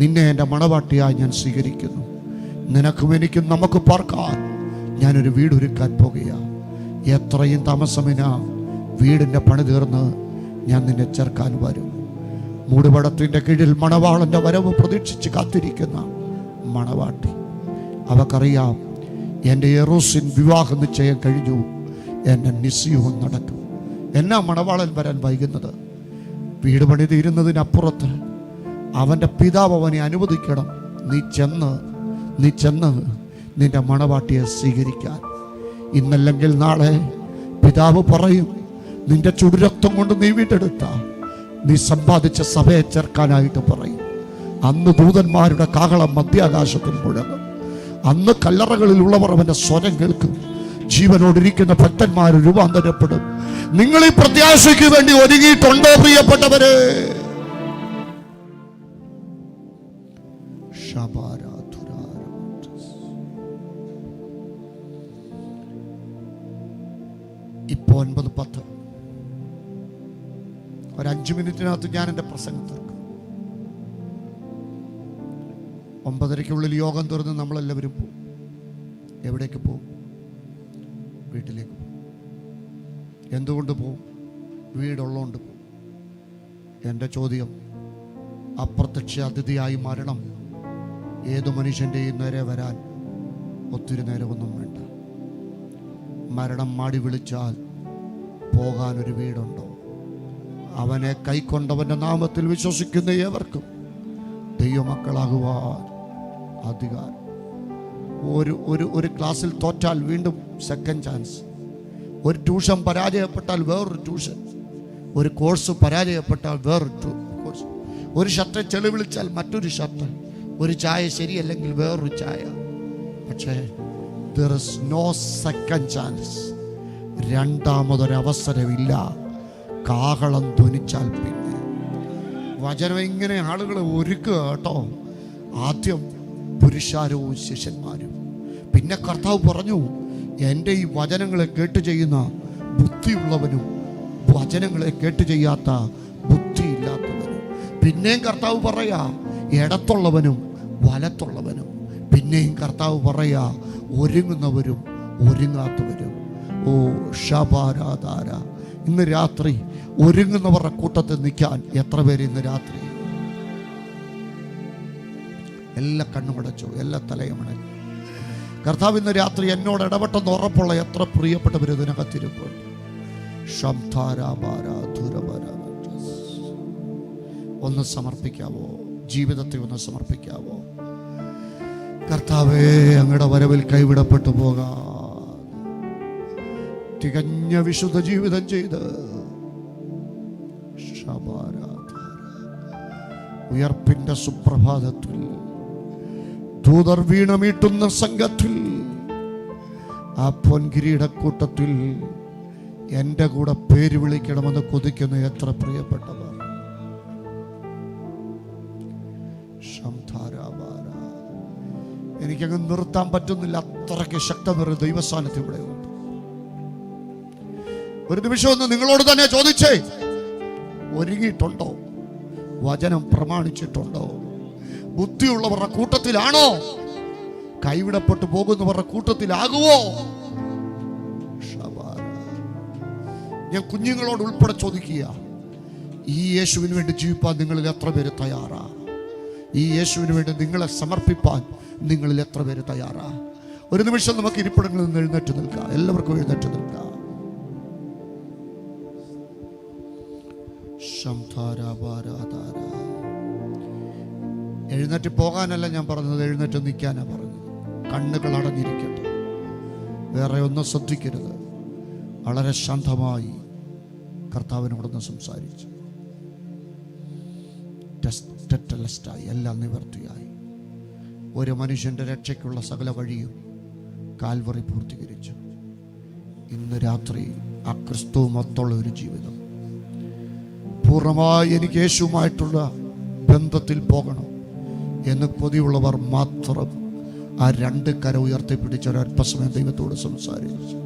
നിന്നെ എൻ്റെ മണവാട്ടിയായി ഞാൻ സ്വീകരിക്കുന്നു. നിനക്കും എനിക്കും നമുക്ക് പാർക്കാൻ ഞാനൊരു വീടൊരുക്കാൻ പോകുകയാണ്. എത്രയും താമസമിന വീടിൻ്റെ പണി തീർന്ന് ഞാൻ നിന്നെ ചേർക്കാൻ വരും. മൂടുപടത്തിൻ്റെ കീഴിൽ മണവാളൻ്റെ വരവ് പ്രതീക്ഷിച്ച് കാത്തിരിക്കുന്ന മണവാട്ടി അവക്കറിയാം, എൻ്റെ എറൂസിൻ വിവാഹ നിശ്ചയം കഴിഞ്ഞു, എൻ്റെ നിസ്യൂൻ നടക്കും. എന്നാ മണവാളൻ വരാൻ വൈകുന്നത്? വീട് പണി തീരുന്നതിനപ്പുറത്ത് അവൻ്റെ പിതാവ് അവനെ അനുവദിക്കണം, നീ ചെന്ന് നിന്റെ മണവാട്ടിയെ സ്വീകരിക്കാൻ. ഇന്നല്ലെങ്കിൽ നാളെ പിതാവ് പറയും, നിന്റെ ചുടുരക്തം കൊണ്ട് നീ വീണ്ടെടുത്ത നീ സമ്പാദിച്ച സഭയെ ചേർക്കാനായിട്ട് പറയും. അന്ന് ദൂതന്മാരുടെ കാഹളം മധ്യാകാശത്തിൽ മുഴങ്ങും. അന്ന് കല്ലറകളിലുള്ളവർ അവൻ്റെ സ്വരം കേൾക്കും. ജീവനോടിരിക്കുന്ന ഭക്തന്മാർ രൂപാന്തരപ്പെടും. നിങ്ങൾ ഈ പ്രത്യാശയ്ക്ക് വേണ്ടി ഒരുങ്ങിയിട്ടുണ്ടോ പ്രിയപ്പെട്ടവരെ? ഇപ്പോ 9:10 ഒരു 5 മിനിറ്റിനകത്ത് ഞാൻ എൻ്റെ പ്രസംഗം തീർക്കും. 9:30-ക്കുള്ളിൽ യോഗം തുറന്ന് നമ്മളെല്ലാവരും പോകും. എവിടേക്ക് പോകും? വീട്ടിലേക്ക് പോകും. എന്തുകൊണ്ട് പോകും? വീടുള്ളതുകൊണ്ട് പോകും. എൻ്റെ ചോദ്യം, അപ്രത്യക്ഷ അതിഥിയായി മരണം ഏതു മനുഷ്യൻ്റെയും നേരെ വരാൻ ഒത്തിരി നേരമൊന്നും വേണ്ട. മരണം മാടി വിളിച്ചാൽ പോകാനൊരു വീടുണ്ടോ? അവനെ കൈക്കൊണ്ടവൻ്റെ നാമത്തിൽ വിശ്വസിക്കുന്ന ഏവർക്കും ദൈവമക്കളാകുവാൻ അധികാരം. ഒരു ക്ലാസ്സിൽ തോറ്റാൽ വീണ്ടും സെക്കൻഡ് ചാൻസ്. ഒരു ട്യൂഷൻ പരാജയപ്പെട്ടാൽ വേറൊരു ട്യൂഷൻ. ഒരു കോഴ്സ് പരാജയപ്പെട്ടാൽ വേറൊരു കോഴ്സ്. ഒരു ഷർട്ട് ചെളി വിളിച്ചാൽ മറ്റൊരു ഷർട്ട്. ഒരു ചായ ശരിയല്ലെങ്കിൽ വേറൊരു ചായ. പക്ഷേ there is no second chance. രണ്ടാമതൊരവസരമില്ല. കാഹളം ധ്വനിച്ചാൽ പിന്നെ വചനം ഇങ്ങനെ ആളുകളെ ഒരുക്കുക കേട്ടോ. ആദ്യം പുരുഷാരവും ശിഷ്യന്മാരും. പിന്നെ കർത്താവ് പറഞ്ഞു, എൻ്റെ ഈ വചനങ്ങളെ കേട്ട് ചെയ്യുന്ന ബുദ്ധിയുള്ളവനും വചനങ്ങളെ കേട്ട് ചെയ്യാത്ത ബുദ്ധിയില്ലാത്തവനും. പിന്നെയും കർത്താവ് പറയാ ഇടത്തുള്ളവനും വലത്തുള്ളവനും. പിന്നെയും കർത്താവ് പറയാ ഒരുങ്ങുന്നവരും ഒരുങ്ങാത്തവരും. ഓ ഷബാരാധാര, ഇന്ന് രാത്രി ഒരുങ്ങുന്നവരുടെ കൂട്ടത്തിൽ നിൽക്കാൻ എത്ര പേര് ഇന്ന് രാത്രി? എല്ലാ കണ്ണുമടച്ചു, എല്ലാ തലയുമടച്ചു. കർത്താവ് ഇന്ന് രാത്രി എന്നോട് ഇടപെട്ടെന്ന് ഉറപ്പുള്ള എത്ര പ്രിയപ്പെട്ടവർ ഇതിനകത്തിരിപ്പുണ്ട്. ഒന്ന് സമർപ്പിക്കാവോ? ജീവിതത്തെ ഒന്ന് സമർപ്പിക്കാവോ? കർത്താവേ, അങ്ങയുടെ വരവിൽ കൈവിടപ്പെട്ടു പോകാം തികഞ്ഞ വിശുദ്ധ ജീവിതം ചെയ്ത് ഉയർപ്പിന്റെ സുപ്രഭാതത്തിൽ ദൂതർ വീണമീട്ടുന്ന സംഘത്തിൽ ആ പൊൻകിരീടക്കൂട്ടത്തിൽ എൻ്റെ കൂടെ പേര് വിളിക്കണമെന്ന് കൊതിക്കുന്ന എത്ര പ്രിയപ്പെട്ടവർ. എനിക്കങ്ങ് നിർത്താൻ പറ്റുന്നില്ല, അത്രയ്ക്ക് ശക്തമൊരു ദൈവസ്ഥാനത്ത് ഇവിടെ ഉണ്ട്. ഒരു നിമിഷം ഒന്ന് നിങ്ങളോട് തന്നെ ചോദിച്ചേ, ഒരുങ്ങിയിട്ടുണ്ടോ? വചനം പ്രമാണിച്ചിട്ടുണ്ടോ? ബുദ്ധിയുള്ളവരുടെ കൂട്ടത്തിലാണോ? കൈവിടപ്പെട്ടു പോകുന്നവരുടെ കൂട്ടത്തിലാകുവോ? ഞാൻ കുഞ്ഞുങ്ങളോട് ഉൾപ്പെടെ ചോദിക്കുക, ഈ യേശുവിന് വേണ്ടി ജീവിപ്പാൻ നിങ്ങളിൽ എത്ര പേര് തയ്യാറാ? ഈ യേശുവിന് വേണ്ടി നിങ്ങളെ സമർപ്പിപ്പാൻ നിങ്ങളിൽ എത്ര പേര് തയ്യാറാ? ഒരു നിമിഷം നമുക്ക് ഇരിപ്പിടങ്ങളിൽ നിന്ന് എഴുന്നേറ്റ് നിൽക്കാം. എല്ലാവർക്കും എഴുന്നേറ്റ് നിൽക്കാം. എഴുന്നേറ്റ് പോകാനല്ല ഞാൻ പറഞ്ഞത്, എഴുന്നേറ്റ് നിൽക്കാനാ പറഞ്ഞത്. കണ്ണുകൾ അടഞ്ഞിരിക്കട്ടെ, വേറെ ഒന്നും ശ്രദ്ധിക്കരുത്. വളരെ ശാന്തമായി കർത്താവിനോടൊന്ന് സംസാരിച്ചു. ടെസ്റ്റലായി എല്ലാം നിവർത്തിയായി. ഒരു മനുഷ്യൻ്റെ രക്ഷയ്ക്കുള്ള സകല വഴിയും കാൽവറി പൂർത്തീകരിച്ചു. ഇന്ന് രാത്രി ആ ക്രിസ്തുവുമൊത്തുള്ള ഒരു ജീവിതം പൂർണ്ണമായി എനിക്ക് യേശുവുമായിട്ടുള്ള ബന്ധത്തിൽ പോകണം എന്ന് കൊതിയുള്ളവർ മാത്രം ആ രണ്ട് കര ഉയർത്തിപ്പിടിച്ച ഒരല്പസമയം ദൈവത്തോട് സംസാരിച്ചു.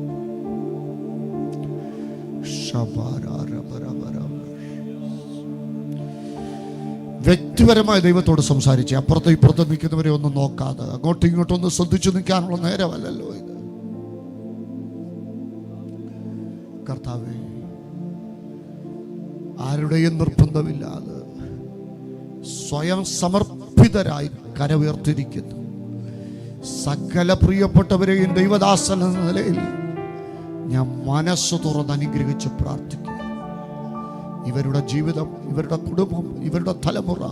വ്യക്തിപരമായ ദൈവത്തോട് സംസാരിച്ച് അപ്പുറത്തും ഇപ്പുറത്തും നിൽക്കുന്നവരെ ഒന്നും നോക്കാതെ അങ്ങോട്ടും ഇങ്ങോട്ടും ഒന്ന് ശ്രദ്ധിച്ചു നിൽക്കാനുള്ള നേരമല്ലല്ലോ ഇത്. കർത്താവേ, ആരുടെയും നിർബന്ധമില്ലാതെ സ്വയം സമർപ്പിതരായി കര ഉയർത്തിരിക്കുന്നു സകല പ്രിയപ്പെട്ടവരെയും ദൈവദാസൻ എന്ന നിലയിൽ ഞാൻ മനസ്സ് തുറന്ന് അനുഗ്രഹിച്ച് പ്രാർത്ഥിക്കുക. ഇവരുടെ ജീവിതം, ഇവരുടെ കുടുംബം, ഇവരുടെ തലമുറ,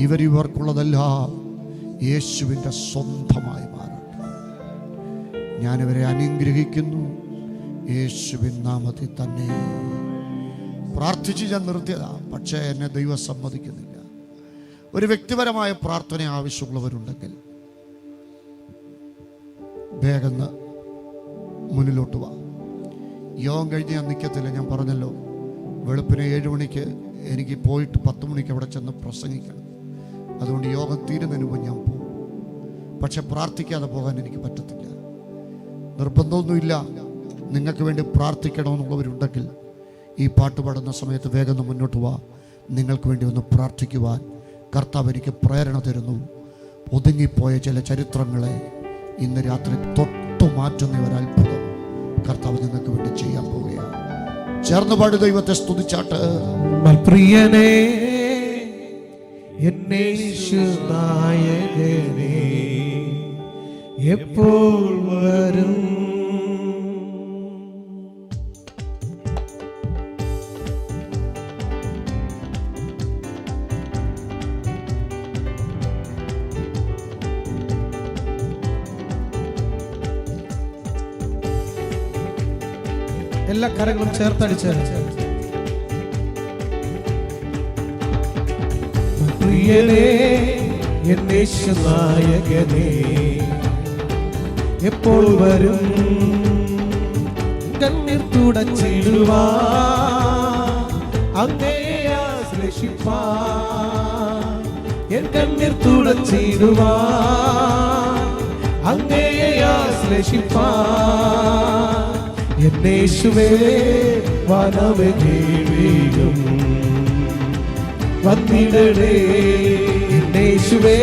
ഇവർക്കുള്ളതെല്ലാം യേശുവിൻ്റെ സ്വന്തമായി മാറട്ടെ. ഞാനിവരെ അനുഗ്രഹിക്കുന്നു യേശുവിൻ നാമത്തിൽ തന്നെ. പ്രാർത്ഥിച്ച് ഞാൻ നിർത്തിയതാ, പക്ഷേ എന്നെ ദൈവം സമ്മതിക്കുന്നില്ല. ഒരു വ്യക്തിപരമായ പ്രാർത്ഥന ആവശ്യമുള്ളവരുണ്ടെങ്കിൽ വേഗം മുന്നിലോട്ട് വാ. യോഗം കഴിഞ്ഞ് ഞാൻ നിൽക്കത്തില്ല. ഞാൻ പറഞ്ഞല്ലോ, വെളുപ്പിന് 7 മണിക്ക് എനിക്ക് പോയിട്ട് 10 മണിക്ക് അവിടെ ചെന്ന് പ്രസംഗിക്കണം. അതുകൊണ്ട് യോഗം തീരുന്നതിന് മുമ്പ് ഞാൻ പോകും. പക്ഷെ പ്രാർത്ഥിക്കാതെ പോകാൻ എനിക്ക് പറ്റത്തില്ല. നിർബന്ധമൊന്നുമില്ല. നിങ്ങൾക്ക് വേണ്ടി പ്രാർത്ഥിക്കണമെന്നുള്ളവരുണ്ടെങ്കിൽ ഈ പാട്ട് പാടുന്ന സമയത്ത് വേഗം മുന്നോട്ട് വാ. നിങ്ങൾക്ക് വേണ്ടി ഒന്ന് പ്രാർത്ഥിക്കുവാൻ കർത്താവ് എനിക്ക് പ്രേരണ തരുന്നു. ഒതുങ്ങിപ്പോയ ചില ചരിത്രങ്ങളെ ഇന്ന് രാത്രി തൊട്ടു മാറ്റുന്ന ഒരത്ഭുതം കർത്താവ് നിങ്ങൾക്ക് വേണ്ടി ചെയ്യാൻ പോവുകയാണ്. ചേർന്ന് പാടി ദൈവത്തെ സ്തുതിച്ചാട്ട്. പ്രിയനേ, എന്നേശുനായകനേ, എപ്പോൾ വരും? എല്ലാ കരങ്ങളും ചേർത്തടിച്ച്. പ്രിയനേ, എന്നേശുനായകനേ, എപ്പോൾ വരും? കണ്ണീർ തുടച്ചിടുവാൻ അങ്ങയെ ആശ്ലേഷിപ്പാൻ, എൻ കണ്ണീർ തുടച്ചിടുവാൻ അങ്ങയെ ആശ്ലേഷിപ്പാൻ, എന്നേശുവേ വനമേഘം വന്നിടണേ. എന്നേശുവേ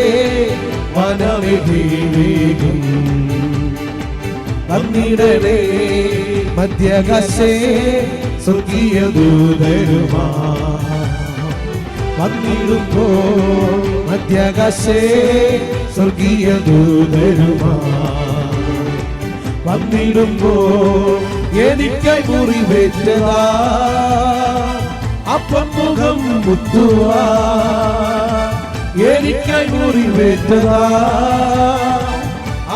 വനമേഘം വന്നിടണേ. മധ്യാകാശേ സ്വർഗീയ ദൂതരുമാ വന്നിടുമ്പോ, മധ്യാകാശേ സ്വർഗീയ ദൂതരുമാ വന്നിടുമ്പോ, എനിക്കായി മുറിവേറ്റതാ അപ്പം മുഖം മുത്തുവാ, എനിക്കായി മുറിവേറ്റതാ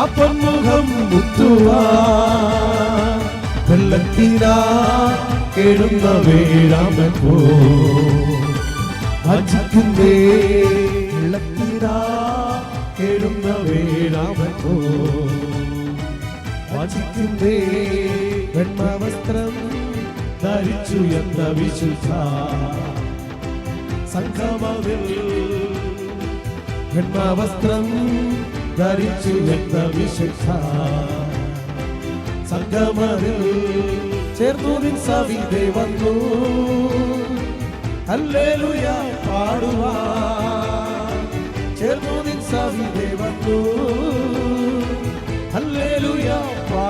അപ്പം മുഖം മുത്തുവാ. വെള്ളത്തിനാ കേടുന്ന വേഴാമൻ പോ വഞ്ചിക്കുന്നേ, വെള്ളത്തിനാ കേടുന്ന വേഴാമൻ പോ വഞ്ചിക്കുന്നേ. വെണ്മവസ്ത്രം ധരിച്ചു എന്ന വിശുദ്ധ സംഗമത്തിൽ, വെണ്മവസ്ത്രം ധരിച്ചു എന്ന വിശുദ്ധ സംഗമത്തിൽ ചേർന്നു നിൻ സവിധേ വന്നു ഹല്ലേലൂയ പാടുവാൻ, ചേർന്നു നിൻ സവിധേ വന്നു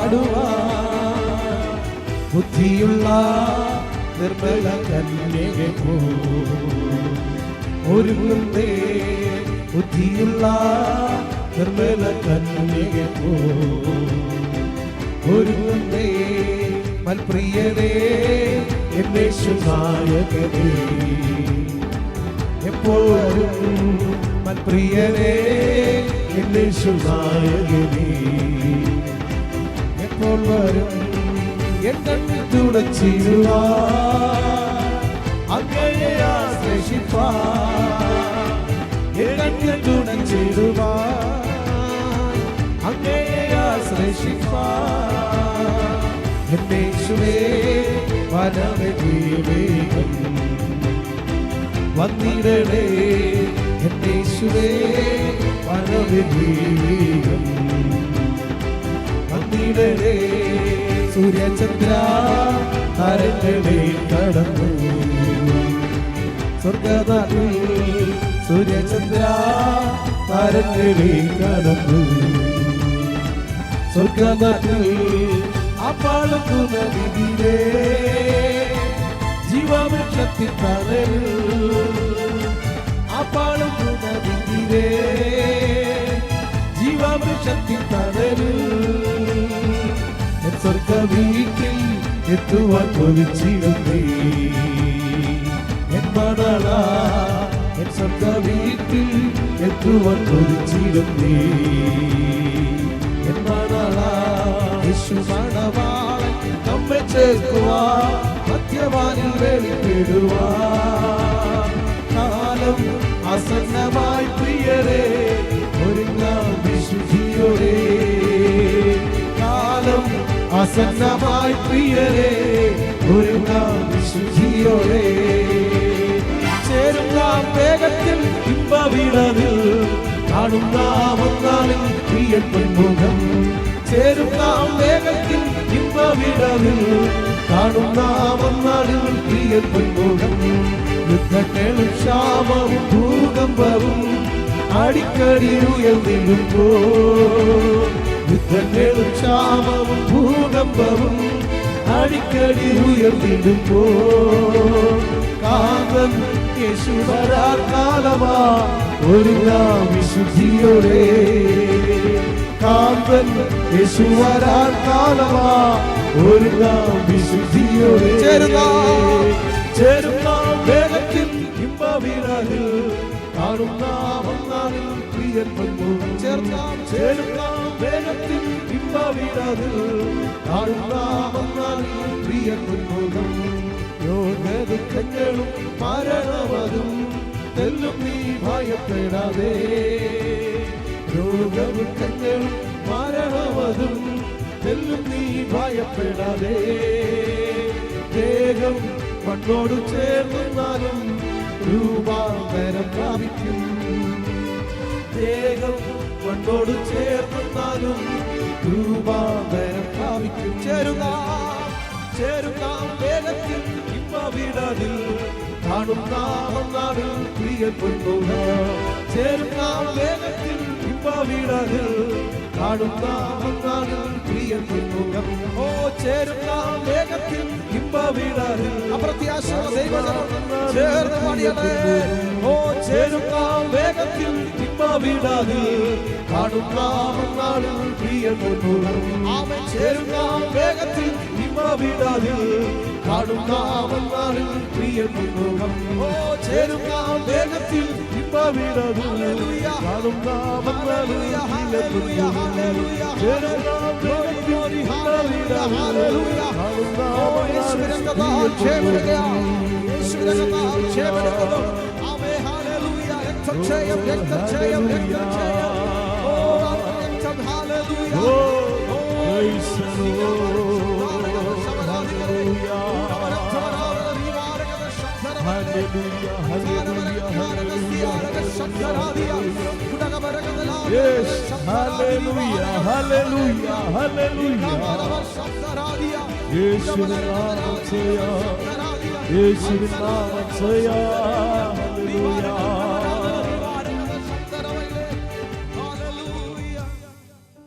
പാടുവാൻ ബുദ്ധിയുള്ള നിർമ്മല കന്യകെ ഒരുങ്ങുന്നേ ബുദ്ധിയുള്ള നിർമ്മല കന്യകെ ഒരുങ്ങുന്നേ മൽപ്രിയനേ എന്നേശുനായകനേ എപ്പോഴും മൽപ്രിയനേ എന്നേശുനായകനേ എപ്പോൾ വരും എൻ കണ്ണിൽ തുടച്ചിടുവാൻ അങ്ങയെ ആശ്ലേഷിപ്പാൻ എൻ കണ്ണിൽ തുടച്ചിടുവാൻ അങ്ങയെ ആശ്ലേഷിപ്പാൻ എന്നേശുവേ വരവേ വേഗം വന്നിടണേ എന്നേശുവേ വരവേ വേഗം വന്നിടണേ സൂര്യചന്ദ്ര താരങ്ങളെ കടന്നു സ്വർഗനാട്ടിൽ സൂര്യചന്ദ്ര താരങ്ങളെ കടന്നു സ്വർഗനാട്ടിൽ അപ്പാളുന്ന വിധിരേ ജീവവൃക്ഷത്തിൽ തണലിൽ അപ്പാളുന്ന വിധിരേ ജീവവൃക്ഷത്തിൽ തണലിൽ സ്വർഗ വീട്ടിൽ എത്തുവാൻ കൊതിച്ചിടുന്നേ എൻ മണല എൻ സ്വർഗ വീട്ടിൽ എത്തുവാൻ കൊതിച്ചിടുന്നേ എൻ മണല യേശു മണവാളൻ നമ്മെ ചേർക്കുവാൻ മധ്യവാനിൽ വെളിപ്പെടുവാൻ കാലം ആസന്നമായി പ്രിയരേ ഒരുങ്ങാം വിശുദ്ധിയോടെ കാലം ആസന്നമായി പ്രിയരേ ഒരുങ്ങാം വിശുദ്ധിയോടെ ചേരുന്ന വേഗത്തിൽ ഇമ്പവിടതിൽ കാണുന്ന വന്നാളിൽ പ്രിയൻ പൊന്മുഖം ചേരുന്ന വേഗത്തിൽ ഇമ്പവിടതിൽ കാണുന്ന വന്നാളിൽ പ്രിയൻ പൊന്മുഖം യുദ്ധങ്ങളും ക്ഷാമവും ഭൂകമ്പവും അടിക്കടി ഉയർന്നിടുമ്പോ യുദ്ധങ്ങളും ക്ഷാമവും ഭൂകമ്പവും അടിക്കടി ഉയർന്നിടുമ്പോ കാന്തൻ യേശു വരാൻ കാലമാ ഒരുങ്ങാം വിശുദ്ധിയോടെ കാന്തൻ യേശു വരാൻ കാലമാ ഒരുങ്ങാം വിശുദ്ധിയോടെ ചേരുന്ന വേഗത്തിൽ ഇമ്പവിടതിൽ കാണുന്ന വന്നാളിൽ പ്രിയൻ പൊന്മുഖം ചേരുന്ന വേഗത്തിൽ ഇമ്പവിടതിൽ കാണുന്ന വന്നാളിൽ പ്രിയൻ പൊന്മുഖം രോഗദുഃഖങ്ങളും മരണമതും തെല്ലും നീ ഭയപ്പെടാതെ രോഗദുഃഖങ്ങളും മരണമതും തെല്ലും നീ ഭയപ്പെടാതെ ദേഹം മണ്ണോട് ചേർന്നാലും രൂപാന്തരം പ്രാപിക്കും ദേഹം മണ്ണോട് ചേർന്നാലും രൂപാന്തരം പ്രാപിക്കും ചേരുന്ന വേഗത്തിൽ ഇമ്പവിടതിൽ കാണുന്ന വന്നാളിൽ പ്രിയൻ പൊന്മുഖം ചേരുന്ന വേഗത്തിൽ ഇമ്പവിടതിൽ കാണുന്ന വന്നാളിൽ പ്രിയൻ പൊന്മുഖം ഓ ചേരുന്ന വേഗത്തിൽ ഇമ്പവിടതിൽ അപ്രത്യാശ ചേർന്ന് പാടിയതേ ഓ ചേരുന്ന വേഗത്തിൽ ഇമ്പവിടതിൽ കാണുന്ന വന്നാളിൽ പ്രിയൻ പൊന്മുഖം ആമേൻ ചേരുന്ന വേഗത്തിൽ ഇമ്പവിടതിൽ കാണുന്ന വന്നാളിൽ പ്രിയൻ പൊന്മുഖം ഓ ചേരുന്ന വേഗത്തിൽ ഇമ്പവിടതിൽ കാണുന്ന വന്നാളിൽ പ്രിയൻ പൊന്മുഖം ചേരുന്ന വേഗത്തിൽ ഇമ്പവിടതിൽ കാണുന്ന Yes, hallelujah, hallelujah, hallelujah. Yeshuviൻ നാമം ചെയ്യാം, യേശുവിൻ നാമം ചെയ്യാം, hallelujah.